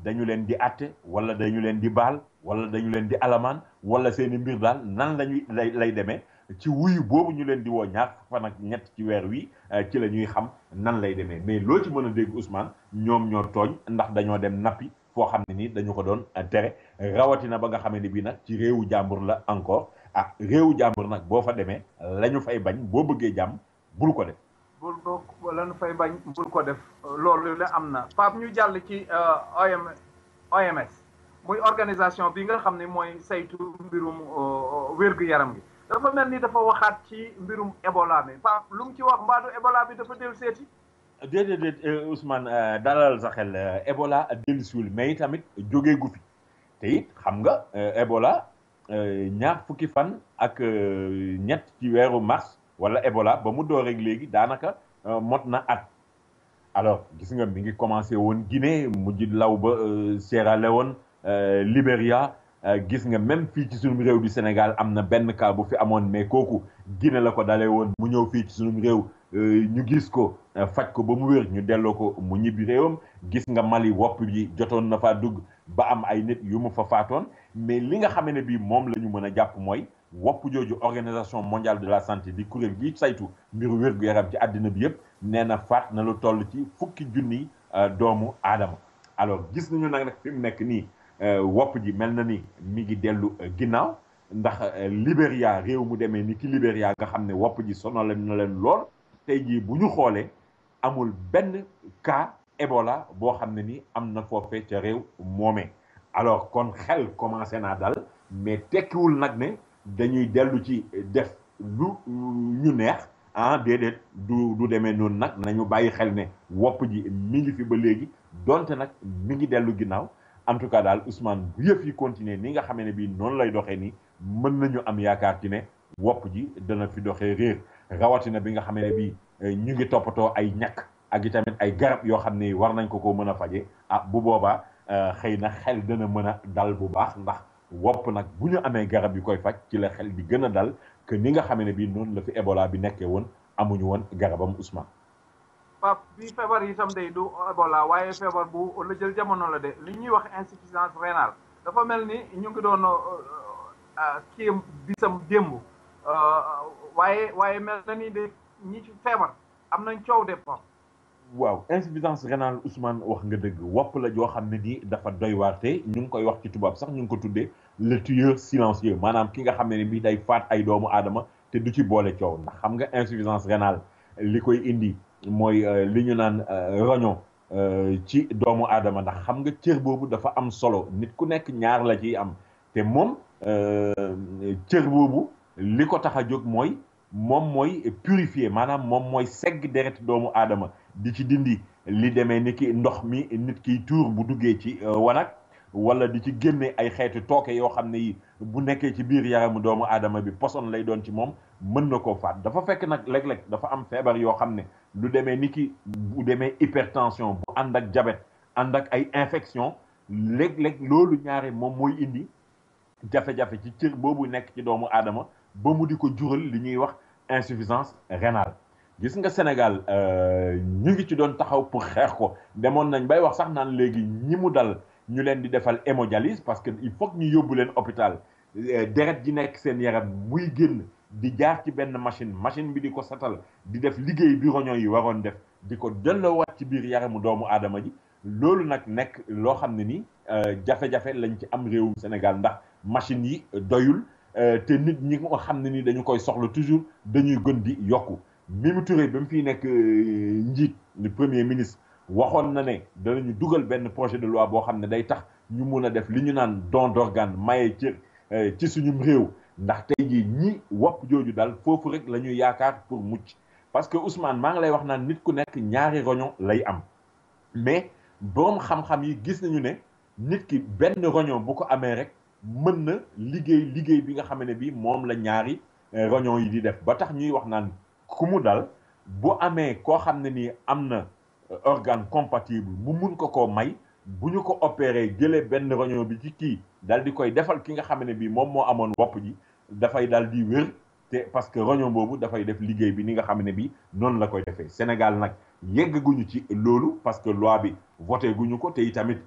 dañu leen di àtte wala dañu leen di baal wala dañu leen di alamaan wala seeni mbir daal nan lañuy lay demee ci wuyu boobu ñu leen di woo ñaar fan ak ñett ci weer wi ci la ñuy xam nan lay demee mais loo ci mën a dégg Ousmane ñoom ñoo tooñ ndax dañoo dem nappi foo xam ne nii dañu ko doon tere rawatina ba nga xamee ne bii nag ci réewu jàmbur la encore réewu jàmbur nag boo fa demee la ñu fay bañ boo bëggee jàmm bul ko def. bul ko la ñu fay bañ bul ko def loolu la am na Pape ñu jàll ci OMS muy organisation bi nga xam ne mooy saytu mbirum wér-gu-yaram gi dafa mel ni dafa waxaat ci mbirum Ebola mi Pape lu mu ci wax mbaadu Ebola bi dafa dellu seeti. déedéet Ousmane dalal sa xel Ebola dellusiwul mais tamit jógee gu fi te it xam nga Ebola ñaar fukki fan ak ñett ci weeru mars wala Ebola ba mu door rek léegi daanaka mot na at alors gis nga mi ngi commencé woon Guinée mujj law ba Sierra Leone Libéria gis nga même fii ci sunum réew du Sénégal am na benn cas bu fi amoon mais kooku Guinée la ko dalee woon mu ñëw fii ci sunum réew ñu gis ko faj ko ba mu wér ñu delloo ko mu ñibbi réewam gis nga Mali wopp bi jotoon na faa dugg ba am ay nit yu mu fa faatoon mais li nga xam ne bii moom la ñu mën a jàpp mooy wopp jooju organisation mondiale de la santé di kuréel gi saytu mbiru wér-gu-yaram ci àddina bi yëpp nee na faat na lu toll ci fukki junni doomu aadama alors gis nañu nag fi mu nekk nii wopp ji mel na ni mi ngi dellu ginnaaw ndax Libéria réew mu demee ni ki Libéria nga xam ne wopp ji sonal na leen lool tey jii bu ñu xoolee amul benn cas Ebola boo xam ne ni am na foofee ca réew moomee alors kon xel commencé naa dal mais tekkiwul nag ne dañuy dellu ci def lu ñu neex déedéet du demee noonu nag nañu bàyyi xel ne wopp ji mi ngi fi ba léegi donte nag mi ngi dellu ginnaaw en tout cas daal Ousmane bu yëf yi continuer ni nga xamee ne bii noonu lay doxee nii mën nañu am yaakaar ci ne wopp ji dana fi doxee réer rawatina bi nga xamee ne bii ñu ngi toppatoo ay ñàkk ak itamit ay garab yoo xam ne war nañ ko mën a faje bu boobaa xëy na xel dana mën a dal bu baax ndax wopp nag bu ñu amee garab yu koy faj ci la xel di gën a dal que ni nga xamee ne bii noonu la fi Ebola bi nekkee woon amuñu woon garabam Ousmane. Pape bi feebar yi itam day du Ebola waaye feebar bu la jël jamono la de li ñuy wax insuffisance rénale dafa mel ni ñu ngi doon kii bisam démb waaye mel na ni de ñi ci feebar am nañ coow de Pape. waaw insuffisance rénale Ousmane wax nga dëgg wopp la joo xam ne nii dafa doy waar te ñu ngi koy wax ci tubaab sax ñu ngi ko tuddee le tueur silencieux maanaam ki nga xam ne bii day faat ay doomu aadama te du ci boole coow ndax xam nga insuffisance rénale li koy indi mooy li ñu naan roño ci doomu aadama ndax xam nga cër boobu dafa am solo nit ku nekk ñaar la ciy am te moom cër boobu li ko tax a jóg mooy moom mooy purifier maanaam moom mooy segg deret doomu aadama di ci dindi li demee ni ki ndox mi nit kiy tuur bu duggee ci wanag wala di ci génne ay xeetu tooke yoo xam ne yi bu nekkee ci biir yaramu doomu aadama bi poson lay doon ci moom mën na koo faat dafa fekk nag léeg-léeg dafa am feebar yoo xam ne lu demee ni ki bu demee hypertension bu ànd ak diabète ànd ak ay infection léeg-léeg loolu ñaare moom mooy indi jafe-jafe ci cër boobu nekk ci doomu aadama ba mu di ko jural li ñuy wax insuffisance rénale gis nga Sénégal ñu ngi ci doon taxaw pour xeex ko demoon nañ bay wax sax naan léegi ñi mu dal ñu leen di defal hémodialyse parce que il faut que ñu yóbbu leen hôpital deret ji nekk seen yaram muy génn di jaar ci benn machine bi di ko satal di def liggéey bi roño yi waroon def di ko delloowaat ci biir yaramu doomu aadama ji loolu nag nekk loo xam ne ni jafe-jafe lañ ci am réewum Sénégal ndax machine yi doyul te nit ñi nga xam ne ni dañu koy soxla toujours dañuy gën di yokku Mimi Touré ba mu fiy nekk njiit le premier ministre waxoon na ne danañu dugal benn projet de loi boo xam ne day tax ñu mun a def li ñu naan don d'organe maye ci suñum réew ndax tey jii ñi wopp jooju daal foofu rek la ñuy yaakaar pour mucc parce que Ousmane maa ngi lay wax naan nit ku nekk ñaari roño lay am mais borom xam-xam yi gis nañu ne nit ki benn roño bu ko amee rek mën na liggéey bi nga xam ne bi moom la ñaari roño yi di def ba tax ñuy wax naan ku mu dal bu amee koo xam ne nii am na organe compatible mu mun ko koo may bu ñu ko opéré jëlee benn roño bi ci kii dal di koy defal ki nga xam ne bi moom moo amoon wopp ji dafay dal di wér te parce que roño boobu dafay def liggéey bi ni nga xam ne bi noonu la koy defee Sénégal nag yeggaguñu ci loolu parce que loi bi voté guñu ko te itamit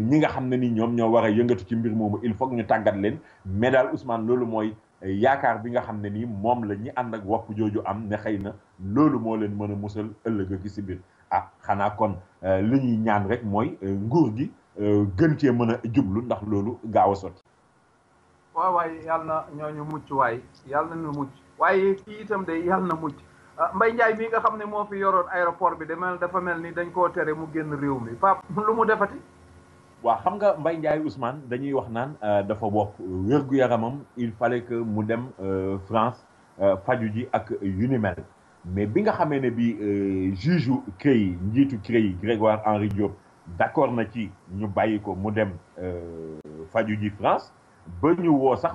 ñi nga xam ne ni ñoom ñoo war a yëngatu ci mbir moomu il faut que ñu tàggat leen mais daal Ousmane loolu mooy yaakaar bi nga xam ne nii moom la ñi ànd ak wopp jooju am ne xëy na loolu moo leen mën a musal ëllëg ak si biir xanaa kon li ñuy ñaan rek mooy nguur gi gën cee mën a jublu ndax loolu gaaw a sotti. waaw waaye yàlla na ñooñu mucc waaye yàlla na mucc waaye kii itam de yàlla na mucc Mbaye Ndiaye mii nga xam ne moo fi yoroon aéroport bi dafa mel ni dañ koo tere mu génn réew mi Pape lu mu defati. waaw xam nga Mbaye Ndiaye Ousmane dañuy wax naan dafa wopp wér-gu-yaramam il fallait que mu dem France faju ji ak yu ni mel mais bi nga xamee ne bi juge CREI njiitu CREI Grégoire Henri Diop d'accord na ci ñu bàyyi ko mu dem faju ji France ba ñu woo sax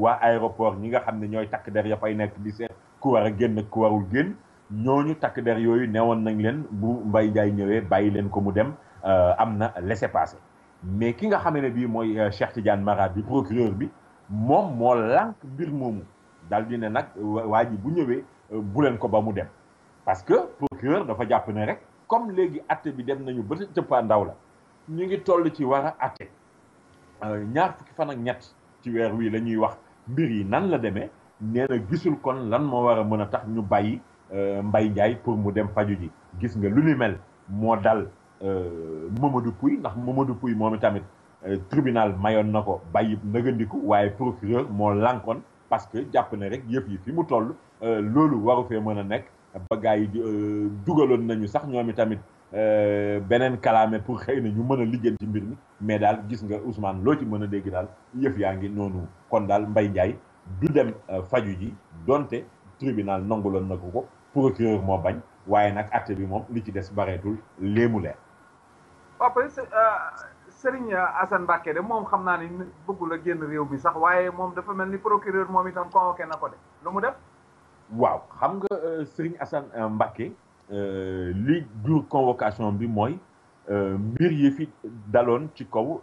waa aéroport ñi nga xam ne ñooy takk der ya fay nekk di seet ku war a génn ku warul génn ñooñu takk der yooyu newoon nañ leen bu Mbaye Ndiaye ñëwee bàyyi leen ko mu dem am na laissez-passer mais ki nga xam ne bii mooy Cheikh Tidiane Mara bi procureur bi moom moo lànk mbir moomu daal di ne nag waa ji bu ñëwee bu leen ko ba mu dem parce que procureur dafa jàpp ne rek comme léegi atte bi dem nañu ba cëppaa ndaw la ñu ngi toll ci war a atte ñaar fukki fan ak ñett ci weer wi la ñuy wax mbir yi nan la demee nee na gisul kon lan moo war a mën a tax ñu bàyyi Mbaye Ndiaye pour mu dem faju ji gis nga lu ni mel moo dal Mamadou Pouy ndax Mamadou Pouy moom itamit tribunal mayoon na ko bàyyi nëgandiku waaye procureur moo lànkoon parce que jàpp ne rek yëf yi fi mu toll loolu waru fee mën a nekk ba gars yi dugaloon nañu sax ñoom itamit beneen kalaame pour xëy na ñu mën a liggéey ci mbir mi mais daal gis nga Ousmane loo ci mën a dégg daal yëf yaa ngi noonu kon daal Mbaye Ndiaye du dem faju ji donte tribunal nanguloon na ko procureur moo bañ waaye nag atte bi moom li ci des bareetul léemu leer. après Serigne Assane Mbacké de moom xam naa ni bëggul a génn réew mi sax waaye moom dafa mel ni procureur moom itam convoqué na ko de lu mu def. waaw xam nga Serigne Assane Mbacké li jur convocation bi mooy mbir yi fi daloon ci kaw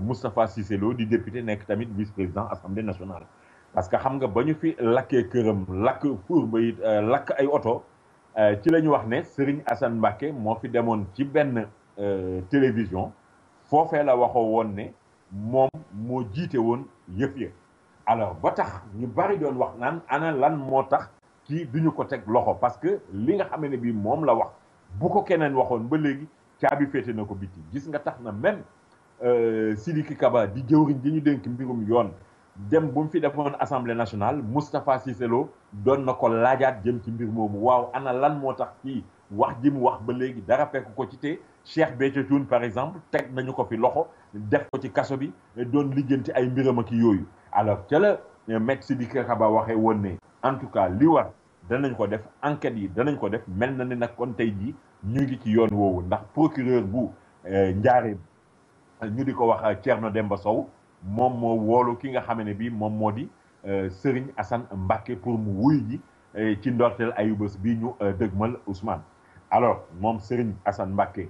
Moustapha Cissé Lo di député nekk tamit vice-président assemblée nationale. parce que xam nga ba ñu fi lakkee këram lakk pour ba it lakk ay oto ci la ñu wax ne Serigne Assane Mbacké moo fi demoon ci benn télévision foofee la waxoo woon ne moom moo jiite woon yëf ya alors ba tax ñu bari doon wax naan ana lan moo tax kii duñu ko teg loxo parce que li nga xam ne bii moom la wax bu ko keneen waxoon ba léegi caabi féete na ko biti gis nga tax na même Sidiki Kaba di jëwriñ di ñu dénk mbirum yoon dem bu mu fi defoon assemblée nationale Moustapha Cissé Lo doon na ko laajaat jëm ci mbir moomu waaw ana lan moo tax kii wax ji mu wax ba léegi dara fekk ko ci te Cheikh Béthio Thioune par exemple teg nañu ko fi loxo def ko ci kaso bi doon lijjanti ay mbiram ak yooyu alors ca la maître Sidiki Kaba waxee woon ne en tout cas li war danañ ko def enquête yi danañ ko def mel na ne nag kon tey jii ñu ngi ci yoon woowu ndax procureur bu Njaaréem ñu di ko wax Thierno Demba Sow moom moo woolu ki nga xam ne bii moom moo di Serigne Assane Mbacké pour mu wuy ji ci ndorteel ayubés bii ñu dëgmal Ousmane. alors moom Serigne Assane Mbacké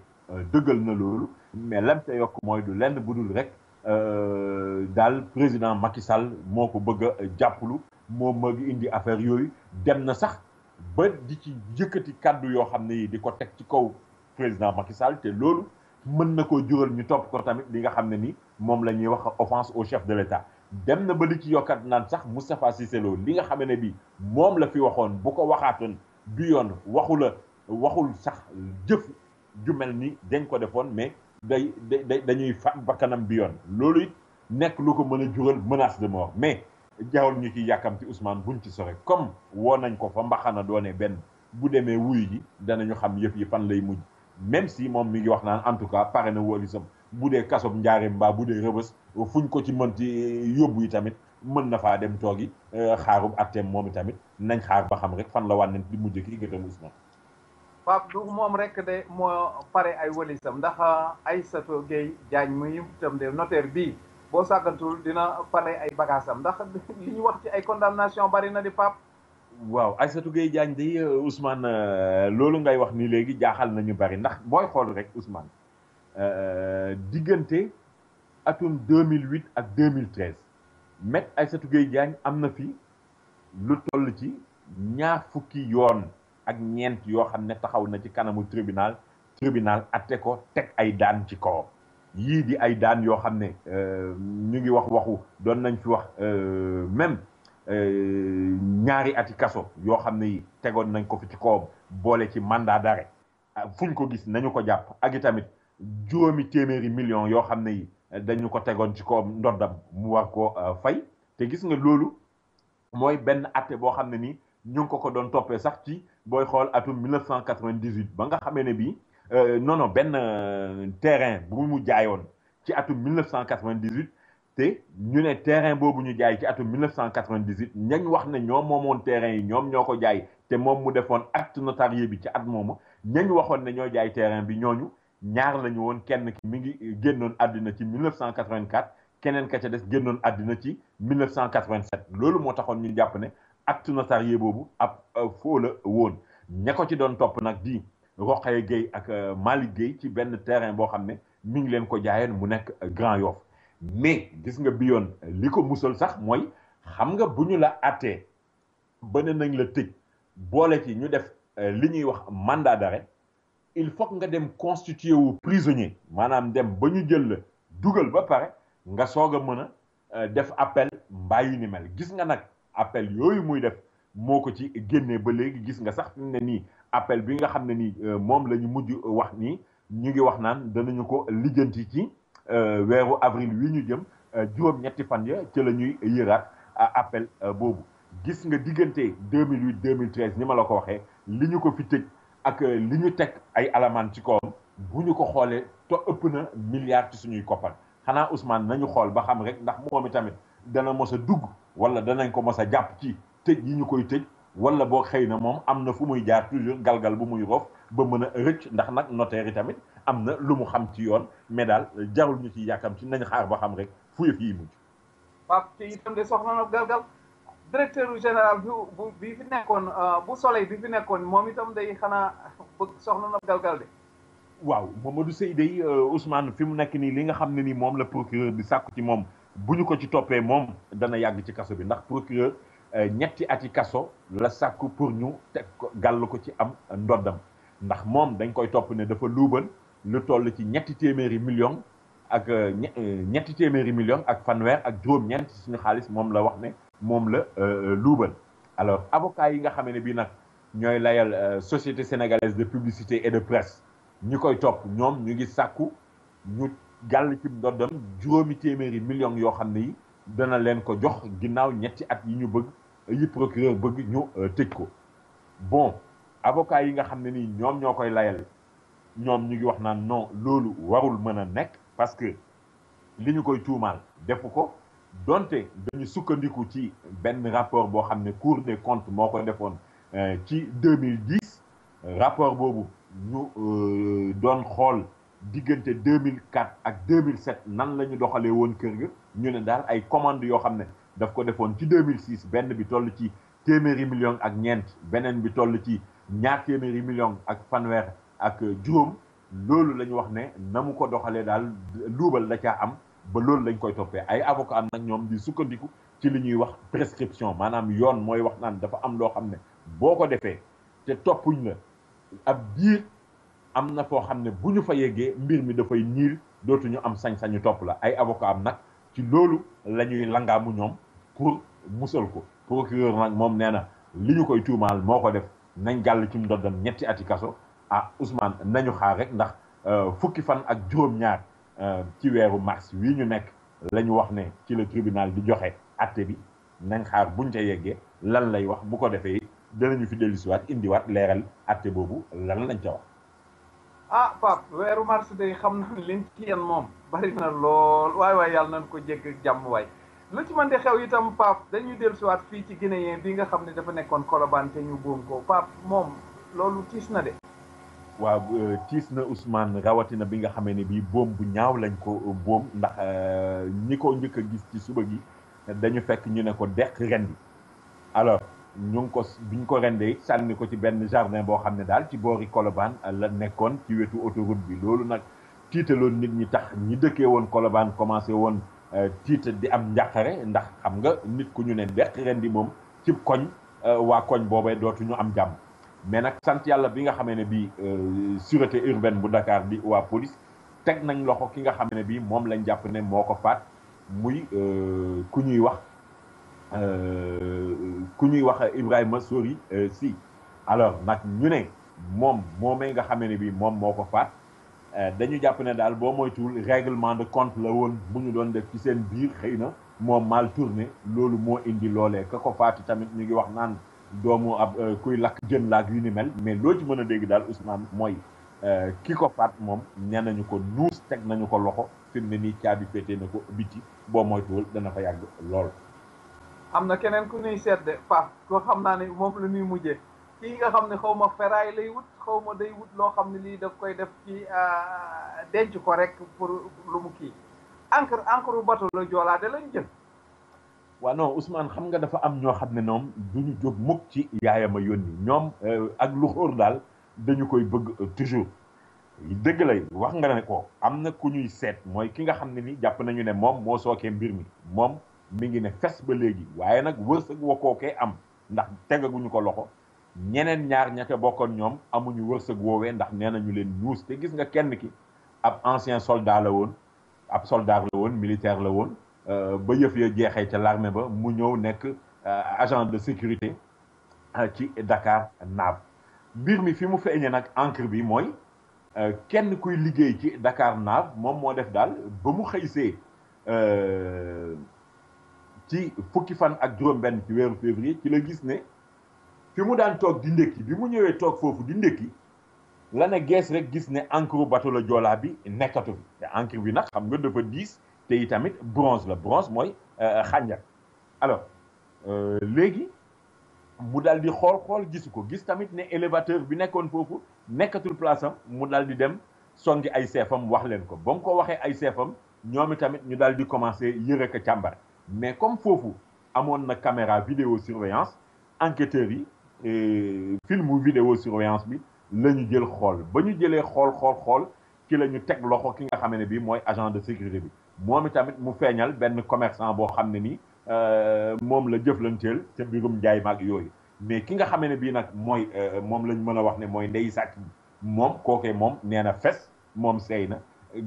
dëggal na loolu mais lam te yokk mooy du lenn budul rek daal président Macky Sall moo ko bëgg a jàppalu moom moo ngi indi affaire yooyu dem na sax ba di ci yëkkati kàddu yoo xam ne yi di ko teg ci kaw président Macky Sall te loolu mën na koo jural ñu topp ko tamit li nga xam ne ni moom la ñuy wax offense au chef de l'État dem na ba li ci yokkat naan sax Moustapha Cissé Lo li nga xam ne bi moom la fi waxoon bu ko waxaatoon du yoon waxul sax jëf ju mel ni dañ ko defoon mais dañuy faat bakkanam bi yoon loolu it nekk lu ko mën a jural menace de mort mais jaawal ñu ci yàkkam ci Ousmane buñ ci sore comme woo nañ ko fa mbaxana doone benn bu demee wuyu ji danañu xam yëf yi fan lay mujj même si moom mi ngi wax naan en tout cas pare na wóolisam bu dee kasob njaareem mbaa bu dee rëbës fuñ ko ci mënti yóbbu yi tamit mën na faa dem toogi xaarub atteem moom i tamit nañ xaar ba xam rek fan la wànnent di mujj ki gëtam Ousmane. Pape du moom rek de moo pare ay wëlisam ndax Aïssatou Gueye Diagne muy itam de notaire bii boo sàggantul dina pare ay bagaasam ndax li ñu wax ci ay condamnation bari na di Pape. waaw Aïssatou Gueye Diagne day Ousmane loolu ngay wax ni léegi jaaxal nañu bari ndax booy xool rek Ousmane diggante atum 2008 ak 2013 Maître Aïssatou Gueye Diagne am na fi lu toll ci ñaar fukki yoon ak ñeent yoo xam ne taxaw na ci kanamu tribunal atte ko teg ay daan ci kawam yii di ay daan yoo xam ne ñu ngi waxu doon nañ fi wax même ñaari ati kaso yoo xam ne yi tegoon nañ ko fi ci kawam boole ci mandat d'arrêt fuñ ko gis nañu ko jàpp ak i tamit juróomi téeméeri millions yoo xam ne yi dañu ko tegoon ci kawam ndoddam mu war ko fay te gis nga loolu mooy benn atte boo xam ne nii ñu ngi ko doon toppee sax ci booy xool atum 1998 ba nga xamee ne bii non benn terrain bu mu jaayoon ci atum 1998 te ñu ne terrain boobu ñu jaay ci atum 1998 ñañ wax ne ñoom moomoon terrain yi ñoom ñoo ko jaay te moom mu defoon acte notarié bi ci at moomu ñañ waxoon ne ñoo jaay terrain bi ñooñu ñaar lañu woon kenn ki mi ngi génnoon àddina ci 1984 keneen ka ca des génnoon àddina ci 1987 loolu moo taxoon ñu jàpp ne acte notarié boobu ab faux la woon ña ko ci doon topp nag di Rokhaya Gueye ak Malick Gueye ci benn terrain boo xam ne mi ngi leen ko jaayoon mu nekk Grand Yoff mais gis nga bi yoon li ko musal sax mooy xam nga bu ñu la attee ba ne nañ la tëj boole ci ñu def li ñuy wax mandat d'arrêt il faut nga dem constituer wu prisonnier maanaam dem ba ñu jël la dugal ba pare nga soog a mën a def appel mbaa yu ni mel gis nga nag appel yooyu muy def moo ko ci génnee ba léegi gis nga sax ne nii appel bi nga xam ne nii moom la ñu mujj wax nii ñu ngi wax naan danañu ko lijjanti ci weeru avril wi ñu jëm juróom-ñetti fan ya ci la ñuy yëraat appel boobu gis nga diggante 2008 2013 ni ma la ko waxee li ñu ko fi tëj ak li ñu teg ay alamaan ci kawam bu ñu ko xoolee to ëpp na milliard ci suñuy koppar xanaa Ousmane nañu xool ba xam rek ndax moom tamit dana mos a dugg wala danañ ko mos a jàpp ci tëj yi ñu koy tëj wala boo xëy na moom am na fu muy jaar toujours galgal bu muy roof ba mën a rëcc ndax nag notaire yi tamit am na lu mu xam ci yoon mais daal jarul ñu ci yàkkam ci nañ xaar ba xam rek fu yëf yi mujj. Pape te itam de soxna na galgal directeur général bi fi nekkoon bu Soleil bi fi nekkoon moom itam day xanaa bëgg soxna na galgal de. waaw Mamadou Seydi Ousmane fi mu nekk nii li nga xam ne ni moom la procureur di sàkku ci moom bu ñu ko ci toppee moom dana yàgg ci kaso bi ndax procureur ñetti ati kaso la sàkku pour ñu teg ko gàll ko ci am ndoddam ndax moom dañ koy topp ne dafa luubal lu toll ci ñetti téeméeri million ak fanweer ak juróom-ñeent suñu xaalis moom la wax ne moom la luubal alors avocat yi nga xam ne bii nag ñooy layal société sénégalaise de publicité et de presse ñi koy topp ñoom ñu ngi sàkku ñu gàll ci ndoddam juróomi téeméeri millions yoo xam ne yi dana leen ko jox ginnaaw ñetti at yi ñu bëgg yi procureur bëgg ñu tëj ko bon avocat yi nga xam ne nii ñoom ñoo koy layal ñoom ñu ngi wax naan non loolu warul mën a nekk parce que li ñu koy tuumaal defu ko donte dañu sukkandiku ci benn rapport boo xam ne Cour des comptes moo ko defoon ci 2010 rapport boobu ñu doon xool diggante 2004 ak 2007 nan la ñu doxalee woon kër ga ñu ne daal ay commandes yoo xam ne daf ko defoon ci 2006 benn bi toll ci téeméeri million ak ñeent beneen bi toll ci ñaar téeméeri million ak fanweer ak juróom loolu la ñu wax ne na mu ko doxalee daal luubal da caa am ba loolu lañ koy toppee ay avocat am nag ñoom di sukkandiku ci li ñuy wax prescription maanaam yoon mooy wax naan dafa am loo xam ne boo ko defee te toppuñ la ab diir am na foo xam ne bu ñu fa yeggee mbir mi dafay niil dootuñu am sañ-sañu topp la ay avocat am nag ci loolu la ñuy langaamu ñoom pour musal ko procureur nag moom nee na li ñu koy tuumaal moo ko def nañ gàll ci mu doddam ñetti ati kaso ah Ousmane nañu xaar rek ndax fukki fan ak juróom-ñaar ci weeru mars wii ñu nekk la ñu wax ne ci le tribunal di joxe atte bi nañ xaar buñ ca yeggee lan lay wax bu ko defee danañu fi dellusiwaat indiwaat leeral atte boobu lan lañ ca wax. ah Pape weeru mars day xam na liñ ci yéen moom bari na lool waay yàlla nañ ko jégg ak jàmm waay lu ci mën di xew itam Pape dañuy dellusiwaat fii ci Guinéen bi nga xam ne dafa nekkoon Colobane te ñu boom ko Pape moom loolu tiis na de. waaw tiis na Ousmane rawatina bi nga xamee ne bii boom bu ñaaw lañ ko boom ndax ñi ko njëkk a gis ci suba gi dañu fekk ñu ne ko deq rendi alors ñu ngi ko biñ ko rendee sànni ko ci benn jardin boo xam ne daal ci boori Colobane la nekkoon ci wetu autoroute bi loolu nag tiitaloon nit ñi tax ñi dëkkee woon Colobane commencé woon tiita di am njàqare ndax xam nga nit ku ñu ne deq rendi moom ci koñ waa koñ boobee dootuñu am jàmm mais nag sant yàlla bi nga xamee ne bii sûreté urbaine bu Dakar bi waa police teg nañ loxo ki nga xam ne bii moom lañ jàpp ne moo ko faat muy ku ñuy wax Ibrahima Sori Sy alors nag ñu ne moom moomee nga xamee ne bii moom moo ko faat dañu jàpp ne daal boo moytuwul règlement de compte la woon bu ñu doon def ci seen biir xëy na moo mal tourné loolu moo indi loolee ka ko faati tamit ñu ngi wax naan doomu ab kuy lakk jën laak yu ni mel mais loo ci mën a dégg daal Ousmane mooy ki ko faat moom nee nañu ko nuus teg nañu ko loxo fi mu ne nii caabi féetee na ko biti boo moytuwul dana fa yàgg lool. am na keneen ku ñuy seet de Pape ko xam naa ne moom la ñuy mujjee kii nga xam ne xaw ma ferraille lay wut xaw ma day wut loo xam ne lii daf koy def ci denc ko rek pour lu mu kii encre bateau la Joola de lañ jël. waaw non Ousmane xam nga dafa am ñoo xam ne ñoom duñu jóg mukk ci yaayama yónni ñoom ak lu xóor daal dañu koy bëgg toujours dëgg lay wax nga ne ko am na ku ñuy seet mooy ki nga xam ne ni jàpp nañu ne moom moo sookee mbir mi moom mi ngi ne fes ba léegi waaye nag wërsëg wa kookee am ndax tegaguñu ko loxo ñeneen ñaar ña ca bokkoon ñoom amuñu wërsëg woowee ndax nee nañu leen ñuus te gis nga kenn ki ab ancien soldat la woon ab soldat la woon militaire la woon ba yëf ya jeexee ca l'armée ba mu ñëw nekk agent de sécurité ci Dakar Nav mbir mi fi mu feeñee nag encre bi mooy kenn kuy liggéey ci Dakar Nav moom moo def daal ba mu xëysee ci fukki fan ak juróom-benn ci weeru février ci la gis ne fi mu daan toog di ndékki bi mu ñëwee toog foofu di ndékki la ne gees rek gis ne encre bateau la Joola bi nekkatu fi te encre bi nag xam nga dafa diis te itamit bronze la bronze mooy xànjar alors léegi mu daal di xool gisu ko gis tamit ne élévateur bi nekkoon foofu nekkatul place am mu daal di dem songi ay seefam wax leen ko ba mu ko waxee ay seefam ñoom tamit ñu daal di commencé yëre ko càmbar mais comme foofu amoon na caméra vidéo surveillance enquêteurs yi filmu vidéo surveillance bi la ñu jël xool ba ñu jëlee xool ki la ñu teg loxo ki nga xam ne bii mooy agent de sécurité bi moom tamit mu feeñal benn commerçant boo xam ne nii moom la jëflanteel ca mbirum njaay maag yooyu mais ki nga xam ne bii nag mooy moom lañ mën a wax ne mooy ndey sàcc moom kookee moom nee na fes moom seey na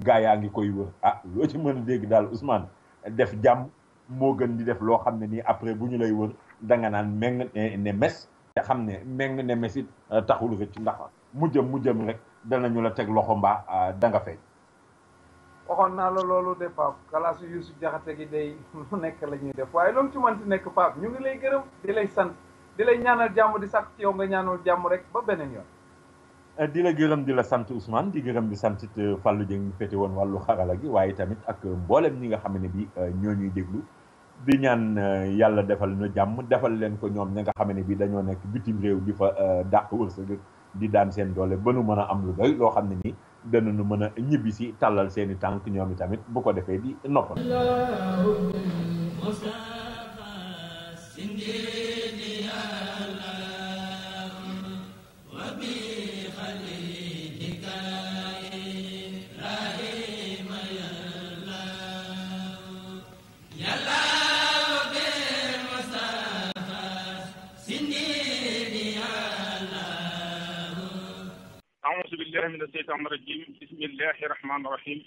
gaa yaa ngi koy wër ah loo ci mën a dégg daal Ousmane def jàmm moo gën di def loo xam ne nii après bu ñu lay wër danga naan meng ne mes te xam ne meng ne mesit taxul rëcc ndax mujjëm rek danañu la teg loxo mbaa da nga fay. waxoon naa la loolu de Pape kalaasu Youssou Diakhaté gi day lu nekk la ñuy def waaye loolu ci manti nekk Pape ñu ngi lay gërëm di lay sant di lay ñaanal jàmm di sàkk ci yow nga ñaanal jàmm rek ba beneen yoon. di la gërëm di la sant Ousmane di gërëm di sant it Fallou Dieng ñu féete woon wàllu xarala gi waaye tamit ak mboolem ñi nga xam ne bi ñoo ñuy déglu di ñaan yàlla defal ñu jàmm defal leen ko ñoom ñi nga xam ne bi dañoo nekk bitim réew di fa dàq wërsëg di daan seen doole ba nu mën a am lu doy loo xam ne nii danañu mën a ñibbi si tàllal seeni tànk ñoom itamit bu ko defee di noppal. أعوذ بالله من الشيطان الرجيم بسم الله الرحمن الرحيم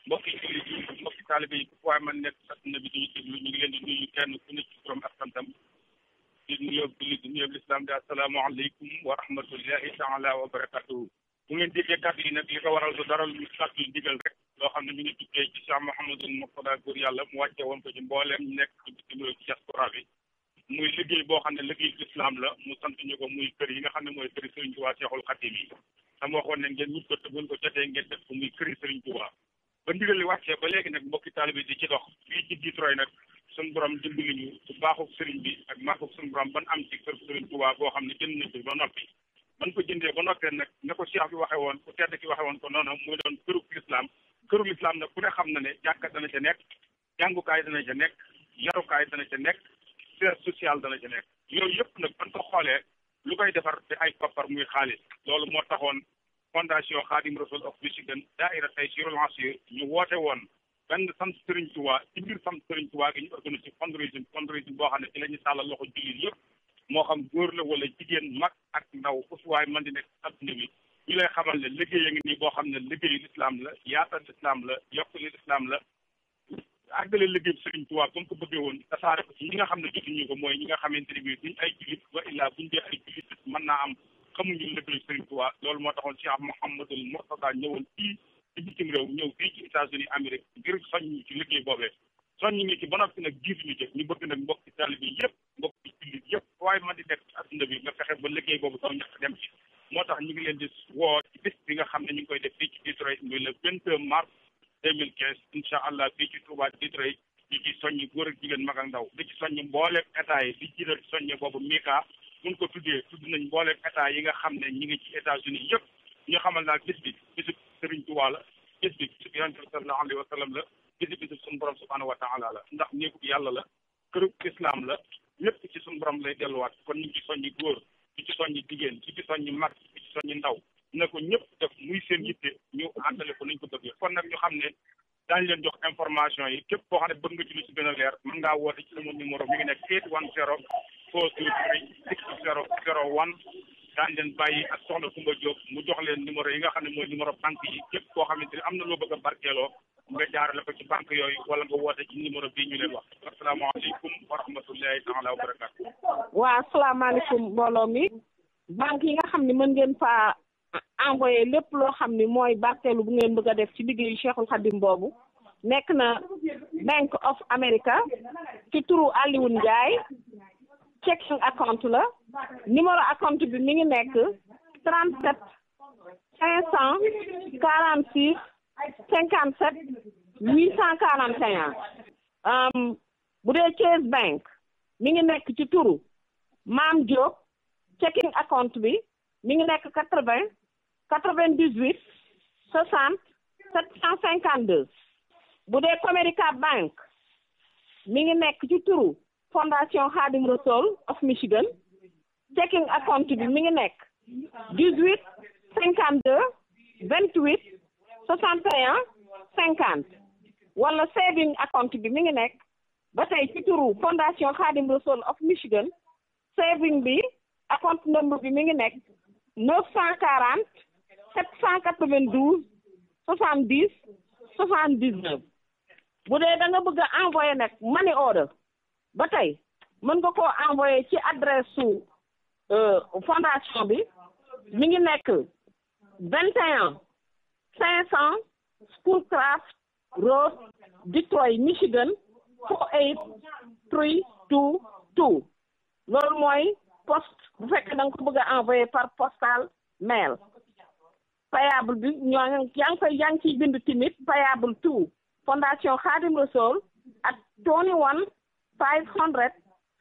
mbokki jullit yi mbokki taalibe yi waaye man nekk adduna bi duñu déglu ñu ngi leen di nuyu kenn ku ne ci turam ak santam di nuyoo jullit di nuyoo lislaam di asalaamaaleykum wa rahmatullahi taala wa barakatuhu bu ngeen déggee kàddu yi nag li ko waral du dara lu kàddu yi ndigal rek loo xam ne mi ngi tukkee ci Cheikh Mouhamadul Mourtada góor yàlla mu wàcce woon ko ci mbooleem nekk ci bitim réew ci diaspora bi muy liggéey boo xam ne liggéey lislaam la mu sant ñu ko muy kër yi nga xam ne mooy këri Sëriñ Tuubaa Seexul Xadiim yi dama waxoon ne ngeen wut ko te buñ ko jotee ngeen def ko muy këri Sëriñ Tuubaa ba ndigal li wàccee ba léegi nag mbokki taalibe di ci dox fii ci Detroit nag suñu borom dimbali ñu su baaxuk sëriñ bi ak baaxuk suñu borom ban am ci kër Sëriñ Tuubaa boo xam ne jënd nañ ko ba noppi ban ko jëndee ba noppee nag ne ko Cheikh bi waxee woon ku tedd ki waxee woon ko noonu muy doon këru lislaam nag ku ne xam na ne jàkka dana ca nekk jàngukaay dana ca nekk yarukaay dana ca nekk siège social dana ca nekk yooyu yëpp nag ban ko xoolee lu koy defar te ay koppar muy xaalis loolu moo taxoon fondation Khadim Rassoul of Michigan daaira Taysirul Asir ñu woote woon benn sant Serigne Touba ci biir sant Serigne Touba gi ñu organisé fundraising boo xam ne ci la ñu tàllal loxo jullit yëpp moo xam góor la wala jigéen mag ak ndaw usuwaay man di nekk adduna bi ñu lay xamal ne liggéey a ngi nii boo xam ne liggéeyu lislaam la yaatal lislaam la yokkuli lislaam la àggale liggéey Serigne Touba ba mu ko bëggee woon tasaare ko ci ñi nga xam ne jotuñu ko mooy ñi nga xamante ne bii duñ ay jullit wa illaa buñ dee ay jullit mën naa am xamuñu liggéey Serigne Touba loolu moo taxoon Cheikh Mouhamadul Mourtada ñëwoon fii ci bitim réew ñëw fii ci États-Unis Amérique ngir soññi ci liggéey boobee soññi ngi ci ba noppi nag jiituñu ci ñu bëgg nag mbokki taalibe bi yëpp mbokki jullit yëpp waaye man di nekk ci adduna bi nga fexe ba liggéey boobu doo ñàkk dem ci moo tax ñu ngi leen di woo ci bis bi nga xam ne ñu ngi koy def fii ci Detroit muy le 22 mars 2015 incha allah fii ci Touba Detroit di ci soññi góor ak jigéen mag ak ndaw di ci soññi mbooleem état yi di jiital soññe boobu Mika mun ko tuddee tudd nañ mbooleem état yi nga xam ne ñi ngi ci États-Unis yëpp ñu xamal naa bis bi bisub Serigne Touba la bis bi bisub Yonent bi sallallahu alayhi wa sallam la bis bi bisub suñu borom subhanahu wa taala la ndax néegub yàlla la kërub islam la lépp ci suñu borom lay delluwaat kon ñu ngi ci soññi góor di ci soññi jigéen di ci soññi mag di ci soññi ndaw ne ko ñëpp def muy seen yitte ñu àndale ko nañ ko bëggee kon nag ñu xam ne daañu leen jox information yi képp koo xam ne bëgg nga ci lu ci gën a leer mën ngaa woote ci sama numéro mi ngi nekk 810 423 6001 daañu leen bàyyi ak soxna Kumba Diop mu jox leen numéro yi nga xam ne mooy numéro banque yi képp koo xamante ne am na loo bëgg a barkeeloo nga jaarale ko ci banque yooyu wala nga woote ci numéro bii ñu leen wax asalaamaaleykum wa rahmatullahi taala wa barakatu waa asalaamaaleykum mbooloo mi banque yi nga xam ne mën ngeen faa envoyé lépp loo xam ni mooy barkeelu bu ngeen bëgg a def ci liggéeyu Cheikhul Khadim boobu nekk na Bank of America ci turu Alioune Ndiaye checking account la numéro account bi mi ngi nekk 37 546 57 841 bu dee Chase Bank mi ngi nekk ci turu Maam Diop checking account bi mi ngi nekk 80 98 60 752 bu dee Comerica Bank mi ngi nekk ci turu Fondation Khadim Rassoul of Michigan checking account bi mi ngi nekk 18 52 28 61 50 wala saving account bi mi ngi nekk ba tey ci turu Fondation Khadim Rassoul of Michigan saving bi account number bi mi ngi nekk 940 792 70 79 bu dee da nga bëgg a envoyé nag money order ba tey mën nga koo envoyé ci adresse su fondation bi mi ngi nekk 21 500 Schoolcraft Road Detroit Michigan 48322 loolu mooy poste bu fekkee da nga ko bëgg a envoyé par postal mail payable bi yaa ngi ciy bind timit payable to Fondation Khadim Rassoul at 21 500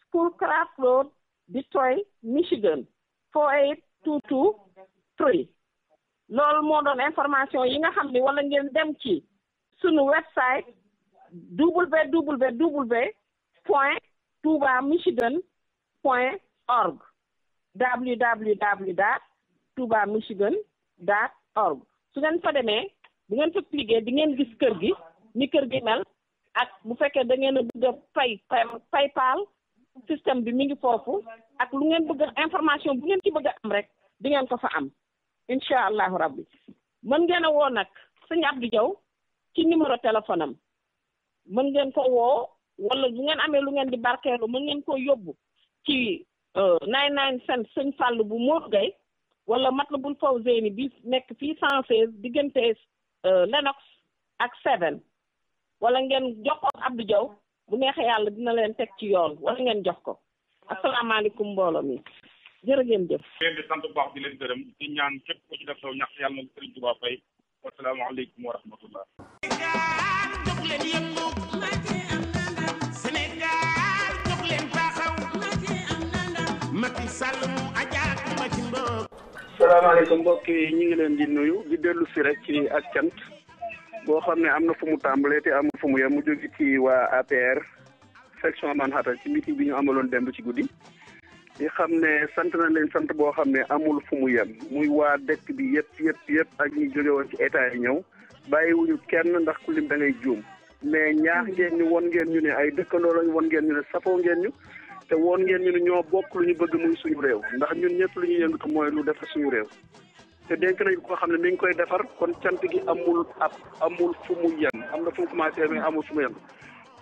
Schoolcraft Road Detroit Michigan 48223 loolu moo doon information yi nga xam ne wala ngeen dem ci sunu website www.toubamichigan.org www.toubamichigan.org su ngeen fa demee bu ngeen fa cliquer di ngeen gis kër gi ni kër gi mel ak bu fekkee da ngeen a bëgg a PayPal système bi mi ngi foofu ak lu ngeen bëgg information bu ngeen ci bëgg a am rek di ngeen ko fa am incha allahu rabbi mën ngeen a woo nag sëñ Abdou Diaw ci numéro téléphone am mën ngeen ko woo wala bu ngeen amee lu ngeen di barkeelu mën ngeen ko yóbbu ci 99 cent sëñ Fall bu Modou Gueye wala Matlabul Fawzeyni bi nekk fii 116 diggante Lenox ak 7 wala ngeen jox ko Abdou Diaw bu neexee yàlla dina leen teg ci yoon wala ngeen jox ko asalaamaaleykum mbooloo mi jërë ngeen jëf. leen di sant bu baax di leen gërëm di ñaan képp ko ci def saw ñax yàlla na Sëriñ Tuubaa fay wasalaamaaleykum wa rahmatullah. salaamaaleykum mbokk yi ñu ngi leen di nuyu di dellu si rek ci ak cant boo xam ne am na fu mu tàmbalee te am na fu mu yem mu jóge ci waa APR section Manhattan ci meeting bi ñu amaloon démb ci guddi di xam ne sant na leen sant boo xam ne amul fu mu yem muy waa dëkk bi yëpp ak ñi jóge woon ci état yi ñëw bàyyiwuñu kenn ndax ku lim da ngay juum mais ñaax ngeen ñu won ngeen ñu ne ay dëkkandoo lañu won ngeen ñu ne safoo ngeen ñu te woon ngeen ñu ne ñoo bokk lu ñu bëgg muy suñu réew ndax ñun ñëpp lu ñu yëngatu mooy lu defar suñu réew te dénk nañ koo xam ne mi ngi koy defar kon cant gi amul fu mu yem am na fu mu commencé mais amul fu mu yem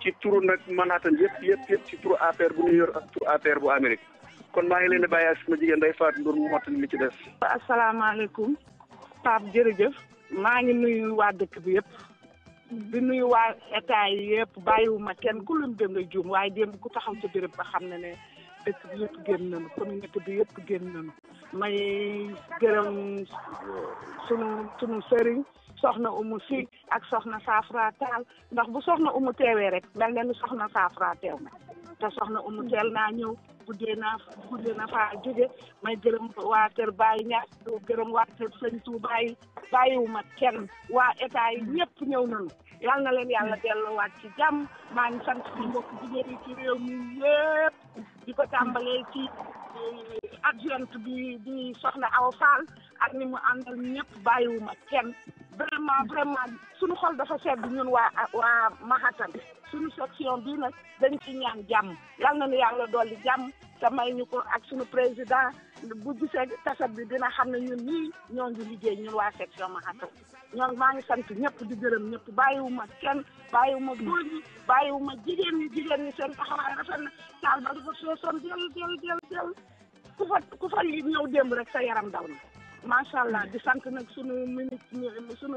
ci turu nag Manhattan yëpp ci turu APR bu New York ak turu APR bu Amérique kon maa ngi leen di bàyyi ak sama jigéen Ndeye Fatou Ndour mu mottali li ci des. asalaamaaleykum Pape jërëjëf maa ngi nuyu waa dëkk bi yëpp di nuyu waa état yi yëpp bàyyiwuma kenn ku lim dem nga juum waaye démb ku taxaw ci béréb ba xam ne dëkk bi yëpp génn nañu communauté bi yëpp génn nañu may gërëm sunu sëriñ soxna Umu Si ak soxna Saafara Taal ndax bu soxna Umu teewee rek mel na ni soxna Saafara teew na te soxna Umu teel naa ñëw guddee na faa jóge may gërëm waa kër Baye Ñaas gërëm waa kër Sëñ Tuubaa yi bàyyiwuma kenn waa état yi ñëpp ñëw nañu yal na leen yàlla delloowaat ci jàmm maa ngi sant ci mbokk jigéen yi ci réew mi yëpp di ko tàmbalee ci adjointe bi di soxna Awa Fall ak ni mu àndal ñëpp bàyyiwuma kenn vraiment suñu xol dafa sedd ñun waa Manhattan suñu section bii nag dañ ci ñaan jàmm yal na nu yàlla dolli jàmm te may ñu ko ak suñu président bu gisee tasat bi dina xam ne ñun nii ñoo ngi liggéey ñun waa section Manhattan ñoom maa ngi sant ñëpp di gërëm ñëpp bàyyiwuma kenn bàyyiwuma góor ñi bàyyiwuma jigéen ñi seen taxawaay rafet na taal ba dafa soosoon jël ku fa ñëw démb rek sa yaram daw na macha allah di sant nag sunu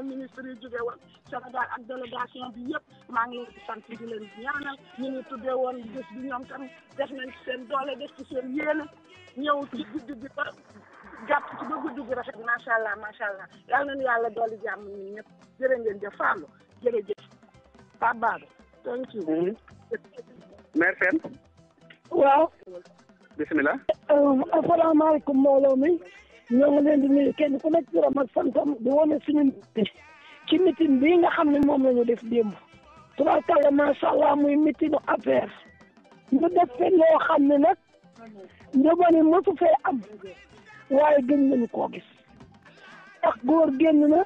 ministre yi jóge woon Sénégal ak délégation bi yëpp maa ngi leen di sant di leen ñaanal ñu ngi tuddee woon bés bi ñoom tam def nañ ci seen doole def ci seen yéene ñëw ci guddi gi ba jàpp ci ba guddi gi rafet macha allah yal nañu yàlla dolli jàmm ñun ñëpp jërë ngeen jëf Fallou jërëjëf Pape Baba thank you. Mère Sène. waaw. bisimilah. asalaamaaleykum mbooloo mi ñoo ngi leen di nuyu kenn ku nekk turam ak santam di wane suñu mbégte ci meeting bii nga xam ne moom la ñu def démb. tubaarkalla macha allah muy meeting APR. ñu def fi loo xam ne nag njëbani mosu fee am waaye gën nañu koo gis ndax góor génn na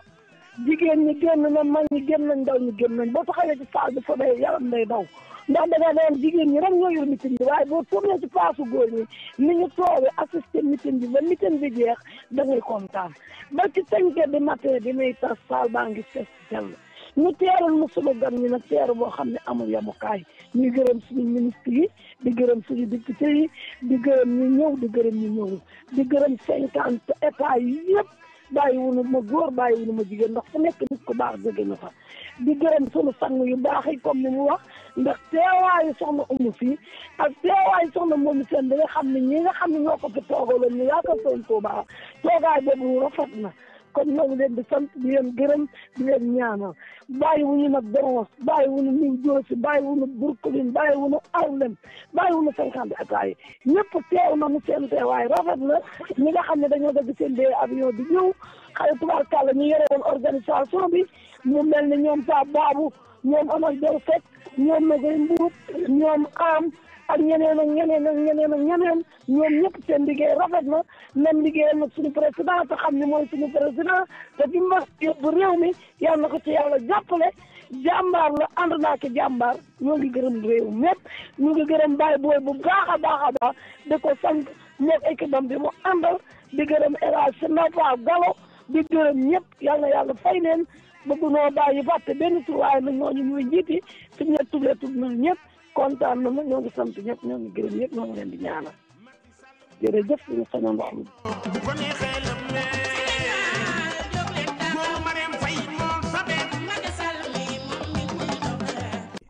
jigéen ñi génn na mag ñi génn nañ ndaw ñi génn nañ boo taxawee ci saal bi fa day yaram day daw. ndax da nga doon jigéen ñi rek ñoo yor meeting bi waaye boo tourné ci paasu góor ñi ni ñu toogee assisté meeting bi ba meeting bi jeex da ngay kontaan ba ci 5 heures du matin bi may tas saal baa ngi fees dell ñu teerul mu sunu gan ñi nag teeru boo xam ne amul yamukaay ñu gërëm suñu ministre yi di gërëm suñu député yi di gërëm ñu ñëw di gërëm ñu ñëwul di gërëm 50 états yi yëpp bàyyiwunu ma góor bàyyiwunu ma jigéen ndax fu nekk nit ku baax jóge na fa di gërëm sunu sang yu baax yi comme ni mu wax ndax teewaayu soxna Umu fii ak teewaayu soxna moomu seen da nga xam ne ñi nga xam ne ñoo ko fi toogaloon ñu yaakaar Sëñ Tuubaa toogaay boobu rafet na kon ñoo ngi leen di sant di leen gërëm di leen ñaanal bàyyiwuñu nag Bronx bàyyiwuñu New Jersey bàyyiwuñu Brooklyn bàyyiwuñu Harlem bàyyiwuñu 50 états yi ñëpp teew na mu seen teewaay rafet na ñi nga xam ne dañoo dagg seen billet avion di ñëw xale tubaarkàlla ñu yore woon organisation bi mu mel ni ñoom sa baabu ñoom Amar Diop Seck ñoom Nagay Mbuub ñoom am ak ñeneen ak ñeneen ak ñeneen ak ñeneen ñoom ñëpp seen liggéey rafet na même liggéeyal nag suñu président te xam ne mooy suñu président te fi ma yóbbu réew mi yal na ko ci yàlla jàppale jàmbaar la ànd naa ki jàmbaar ñoo ngi gërëm réew mépp ñu ngi gërëm Baye Boy bu baax a baax a baax di ko sant moog équipe am bi mu àndal di gërëm El Hadj Sénégal Gallo di gërëm ñëpp yal na yàlla fay leen bëgg noo bàyyi fàtte benn tur waaye nag ñooñu ñuy njiiti suñu la tuddee tudd na ñëpp kontaan na ñoo ngi sant ñëpp ñoo ngi gërëm ñëpp ñoo ngi leen di ñaanal jërëjëf suñu sañoon wax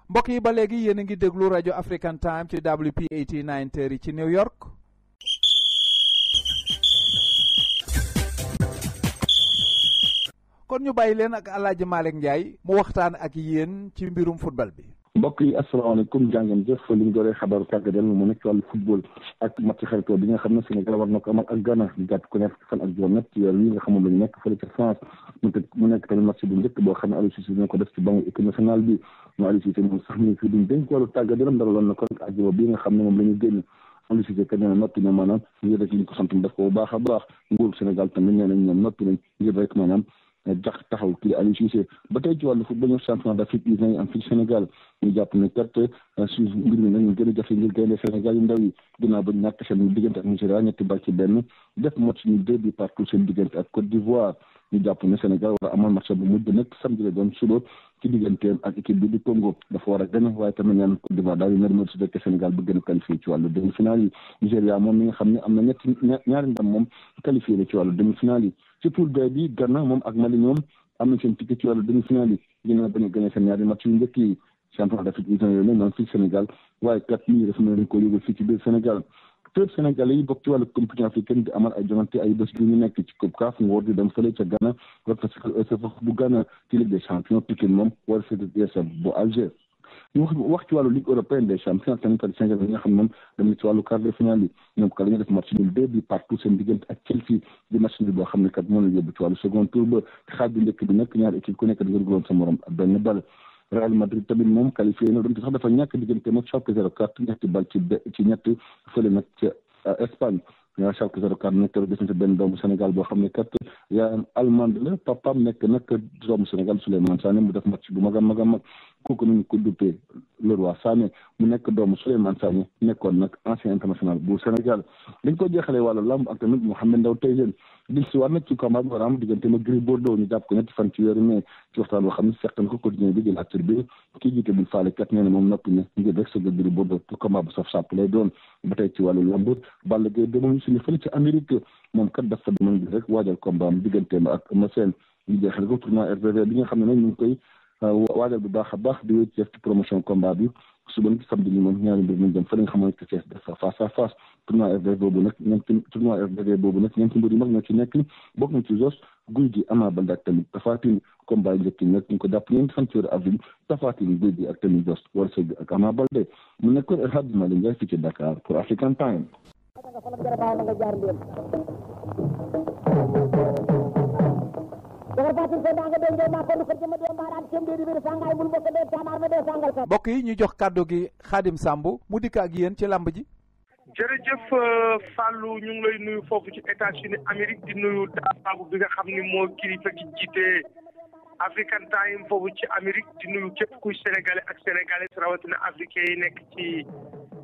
mbokk yi ba léegi yéen a ngi déglu rajo African Time ci WP80 9:30 ci New York. kon ñu bàyyi leen ak El Hadj Malick Ndiaye mu waxtaan ak yéen ci mbirum football bi. mbokk yi asalaamaaleykum jàngeen jëf li ñu dooree xabaaru tàggat yaram mu nekk ci wàllu football ak match xaritoo bi nga xam ne Sénégal war na ko amal ak Ghana di jàpp ko nekk fan ak juróom-ñett ci weer yi nga xam moom la ñu nekk fële ca France mu nekk tamit match bu njëkk boo xam ne Aliou Cissé dina ko def ci bangu équipe nationale bi mu Aliou Cissé moom sax ñu fi duñ dénk wàllu tàggat yaram dara loon na ko ak ajiba bi nga xam ne moom la ñu génn Aliou Cissé kat nee na noppi na maanaam ngir rek li ñu ko sant def ko bu baax a baax nguur Sénégal tamit nee nañ ñoom noppi nañ ngir rek maanaam jax taxaw kii Aliou Cissé ba tey ci wàllu football ñu championnat d'Afrique yi nañ am fii Sénégal ñu jàpp ne kat suñu mbir mi nag ñu gën a jafe ngir gaynde Sénégal yu ndaw yi ginnaaw ba ñu ñàkk seen diggante ak Nigéria 2-1 def match ñu 2 partout seen diggante ak Côte d'Ivoire ñu jàpp ne Sénégal war a amal match bu mujj nag samedi la doon suba ci digganteem ak équipe bi di Congo dafa war a gën waaye tamit ñaan Côte d'Ivoire daal di nar su fekkee Sénégal bu gën a qualifié ci wàllu demi-finale yi Nigéria moom mi nga xam ne am na ñaari ndam moom qualifié la ci wàllu demi-finale yi ci poule B bi Ghana moom ak Mali ñoom am nañ seen ticket ci wàllu demi-finale yi ginnaaw ba ñu gagné seen ñaari match yu njëkk yi championnat d'Afrique yi yooyu nag ñoom fii Sénégal waaye kat lii dafa mel ni ko yóbbu fii ci biir Sénégal club sénégalais yi bokk ci wàllu compétition africaine di amal ay jongante ay bés bi ñu nekk ci Coupe CAF mu war di dem fële ca Ghana war fa siqal bu Ghana ci Ligue des champions Pikine moom war a seeti bu Alger ñu wax ci wàllu Ligue européenne des champions tamit Sénégal yi nga xam ne moom dem na ci wàllu quart de finale yi ñoom kat la ñu def match nul 2 partout seen diggante ak Chelsea di match nul boo xam ne kat moo la yóbbu ci wàllu second tour ba xaaj bi njëkk bi nag ñaari équipe ku nekk di gërgëloon sa morom ak benn bal Real Madrid tamit moom qualifié na doon sax dafa ñàkk diggante mag Schalke 04 ñetti bal ci ñett fële nag ca Espagne yaa Schalke 04 nekk gis benn doomu Sénégal boo xam ne kat yaayam allemande la papaam nekk nag doomu Sénégal Souleymane Sané mu def match bu mag a mag a mag kooku nañu ko duppee Leroy Sané mu nekk doomu Souleymane Sané nekkoon nag ancien international bu Sénégal dañ ko jeexalee wàllu lamb ak tamit Mouhamed Ndao Tyson di si war nag ci combat bi war a am diggante ma Gris Bordeaux ñu jàpp ko ñetti fan ci weeru mai ci waxtaan boo xam ne seqan ko quotidien bi jël acteur bi kii jiite bi faale kat nee na moom noppi ne ngir rek sëgg Gris Bordeaux pour combat bu saf sàpp lay doon ba tey ci wàllu lamb Balla Gaye demoon suñu fële ci Amérique moom kat dafa demoon ngir rek waajal combat am digganteem ak Eumeu Sène ñu jeexal ko tournoi RVV bi nga xam ne nag ñu ngi koy waajal bu baax a baax di wéy ci def ci promotion combat bi suba nag samedi ni moom ñaari mbir ñu dem fa la nga xamante ne Thiès def face à face tournoi RVV boobu nag ñeenti mbir yu mag ñoo ci nekk bokk na ci Zos Gouye Gui Ama Baldé ak tamit Tapha Tine combat yi njëkk yi nag ñu ko jàpp ñeenti fan ci weeru avril Tapha Tine Gouye Gui ak tamit Zos war a sëgg ak Ama Baldé mu nekkoon El Hadji Malick Ndiaye fii ci Dakar pour African Time. mbokk yi ñu jox kàddu gi Khadim Samb mu dikk ak yéen ci lamb ji. jërëjëf Fallou ñu ngi lay nuyu foofu ci États-Unis Amérique di nuyu Daababu bi nga xam ni moo kilifa gi jiite African Time foofu ci Amérique di nuyu képp kuy sénégalais ak sénégalais rawatina africain yi nekk ci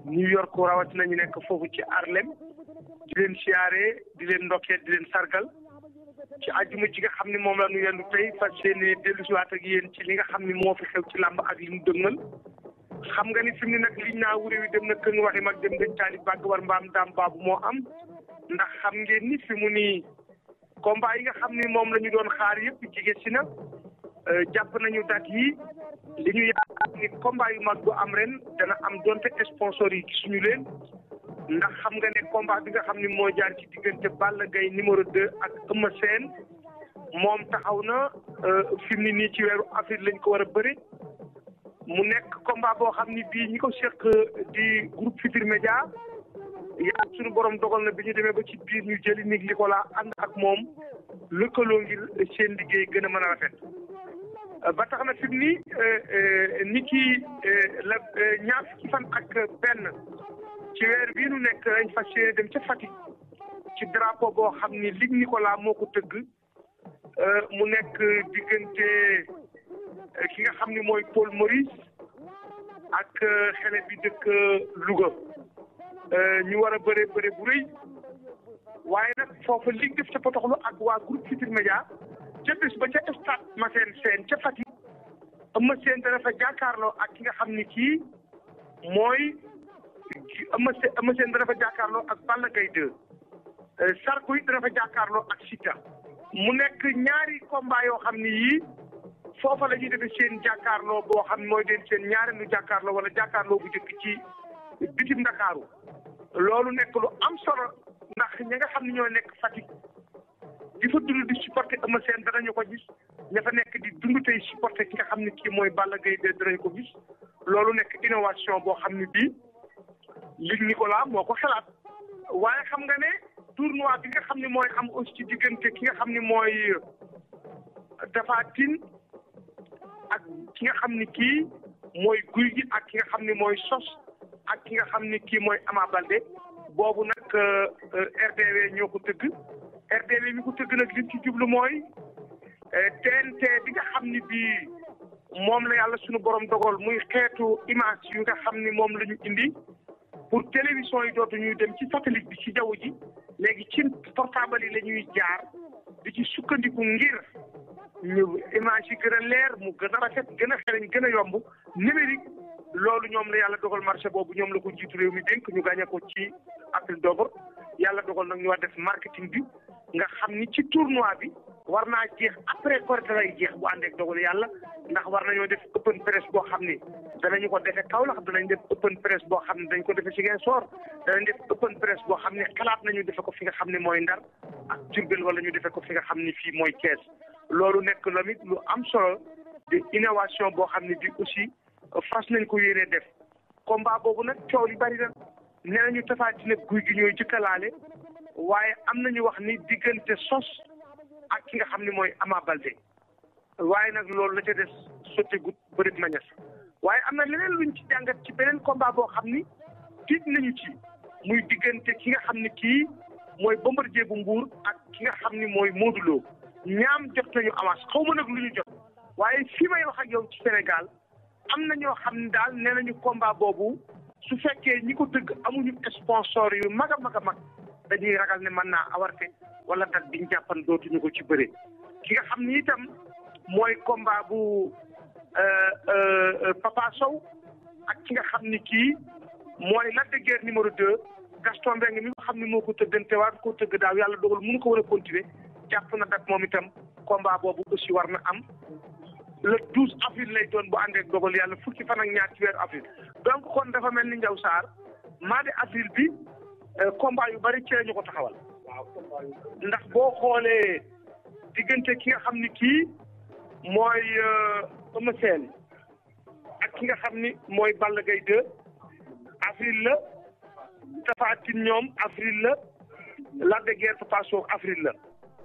New York rawatina ñu nekk foofu ci Harlem di leen siyaare di leen ndokkeel di leen sargal ci àjjuma ji nga xam ni moom la ñu yendu tey fas yéene dellu si waat ak yéen ci li nga xam ni moo fi xew ci làmb ak li mu dëgmal xam nga ni fi mu ne nag liñ naa wuré wi dem na këng waxi mag dem dañ taali bàgg war mbaam daam baabu moo am ndax xam ngeen ni fi mu nii combat yi nga xam ni moom la ñu doon xaar yëpp jige si na jàpp nañu date yi li ñu yaakaar ni combat yu mag bu am ren dana am donte sponsor yi gisuñu leen ndax xam nga ne combat bi nga xam ni moo jaar ci diggante Balla Gaye numéro 2 ak Eumeu Sène moom taxaw na fi mu ne nii ci weeru avril lañ ko war a bëri mu nekk combat boo xam ni bii ñi ko seq di groupe Futurs Médias yaa suñu borom dogal na bi ñu demee ba ci biir ñu jëli nig li ko laa ànd ak moom lëkkaloo ngir seen liggéey gën a mën a rafet ba tax na fi mu ni ni ki la ñaar fukki fan ak benn ci weer bii nu nekk lañ fas yéene dem ca Fatick ci drapeau boo xam ni Luc Nicolas moo ko tëgg mu nekk diggante ki nga xam ni mooy Paul Maurice ak xale bi dëkk Louga ñu war a bëre bu rëy waaye nag foofa Luc def ca potoxlu ak waa groupe Futurs Médias ca bés ba ca stade Massène Sène ca Fatick Eumeu Sène dana fa jàkkaarloo ak ki nga xam ni kii mooy Eumeu Sène dana fa jàkkaarloo ak Balla Gaye 2 Sarko it dana fa jàkkaarloo ak Siteu mu nekk ñaari combat yoo xam ni yii foofa la ñuy defee seen jàkkaarloo boo xam mooy den seen ñaareelu jàkkaarloo wala jàkkaarloo bu njëkk ci bitim Ndakaaru loolu nekk lu am solo ndax ñi nga xam ne ñoo nekk Fatick di fa dund di supporter Eumeu Sène danañu ko gis ña fa nekk di dund tey supporter ki nga xam ne kii mooy Balla Gaye 2 danañu ko gis loolu nekk innovation boo xam ne bii Luc Nicolas moo ko xalaat waaye xam nga ne tournoi bi nga xam ne mooy am aussi ci diggante ki nga xam ne mooy Tapha Tine ak ki nga xam ni kii mooy Gouye Gui ak ki nga xam ni mooy Sos ak ki nga xam ni kii mooy Ama Baldé boobu nag RDV ñoo ko tëgg RDV mi ko tëgg nag li ci jublu mooy TNT bi nga xam ni bii moom la yàlla suñu borom dogal muy xeetu image yu nga xam ni moom la ñu indi pour télévision yi dootu ñuy dem ci satellite bi ci jaww ji léegi ci portable yi la ñuy jaar di ci sukkandiku ngir ñu image yi gën a leer mu gën a rafet gën a xereñ gën a yomb numérique loolu ñoom la yàlla dogal marché boobu ñoom la ko jiitu réew mi dénk ñu gagné ko ci appel d'offre yàlla dogal nag ñu war def marketing bi nga xam ni ci tournoi bi war naa jeex après Korité lay jeex bu àndeek dogal yàlla ndax war nañoo def open press boo xam ni danañu ko defee Kaolack danañ def open press boo xam ne dañ ko defee Ziguinchor danañ def open press boo xam ne xalaat nañu defe ko fi nga xam ne mooy Ndar ak Diourbel wala ñu defe ko fi nga xam ni fii mooy Thiès loolu nekk lamit lu am solo de innovation boo xam ne bi aussi fas nañ ko yéenee def combat boobu nag coow li bari na nee nañu Tapha Tine ak Gouye Gui ñooy jëkkalaale waaye am nañu wax ni diggante Sos ak ki nga xam ne mooy Ama Baldé waaye nag loolu la ca des sottegut bërit mañas waaye am na leneen luñ ci jàngat ci beneen combat boo xam ni tiit nañu ci muy diggante ki nga xam ne kii mooy Bombardier bu Mbuur ak ki nga xam ni mooy Modou Lo ñaam jot nañu avance xaw ma nag lu ñu jot waaye fii may wax ak yow ci Sénégal am na ñoo xam ne daal nee nañu combat boobu su fekkee ñi ko tëgg amuñu sponsor yu mag a mag a mag dañuy ragal ne mën naa awarte wala dat biñ jàppan dootuñu ko ci bëre ki nga xam ni itam mooy combat bu Papa Sow ak ki nga xam ni kii mooy Lac de Guiers numéro 2 Gaston Mbengue mi nga xam ne moo ko tëggante war ko tëgg daaw yàlla dogal mënu ko war a continuer jàpp na dat moom itam combat boobu aussi war na am le 12 avril lay doon bu àndeek dogal yàlla fukki fan ak ñaar ci weeru avril donc kon dafa mel ni Ndiaw Sarr mois de avril bi combat yu bari ci la ñu ko taxawal ndax boo xoolee diggante ki nga xam ni kii mooy Eumeu Sène ak ki nga xam ni mooy Balla Gaye 2 avril la Tapha Tine ñoom avril la Lac de Guiers Papa Sow avril la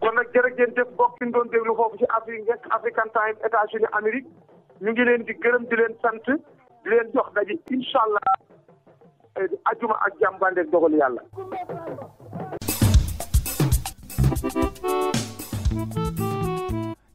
kon nag jërëjëf mbokk yi ñu doon déglu foofu ci Afrique ngek African Time États-Unis Amérique ñu ngi leen di gërëm di leen sant di leen jox daje incha allah ajuma ak jàmm bandeeg dogal yàlla.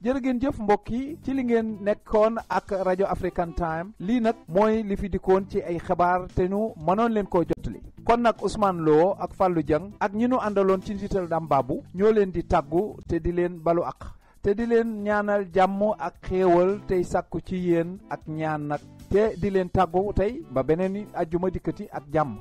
jërë ngeen jëf mbokk yi ci li ngeen nekkoon ak rajo African Time lii nag mooy li fi dikkoon ci ay xibaar te nu mënoon leen koo jottali kon nag Ousmane Lo ak Fallou Dieng ak ñi nu àndaloon ci njiital Dame Babou ñoo leen di tàggu te di leen balu ak te di leen ñaanal jàmm ak xéewal tey sàkku ci yéen ak ñaan nag te di leen tàggu tey ba beneen ajjuma dikkati ak jàmm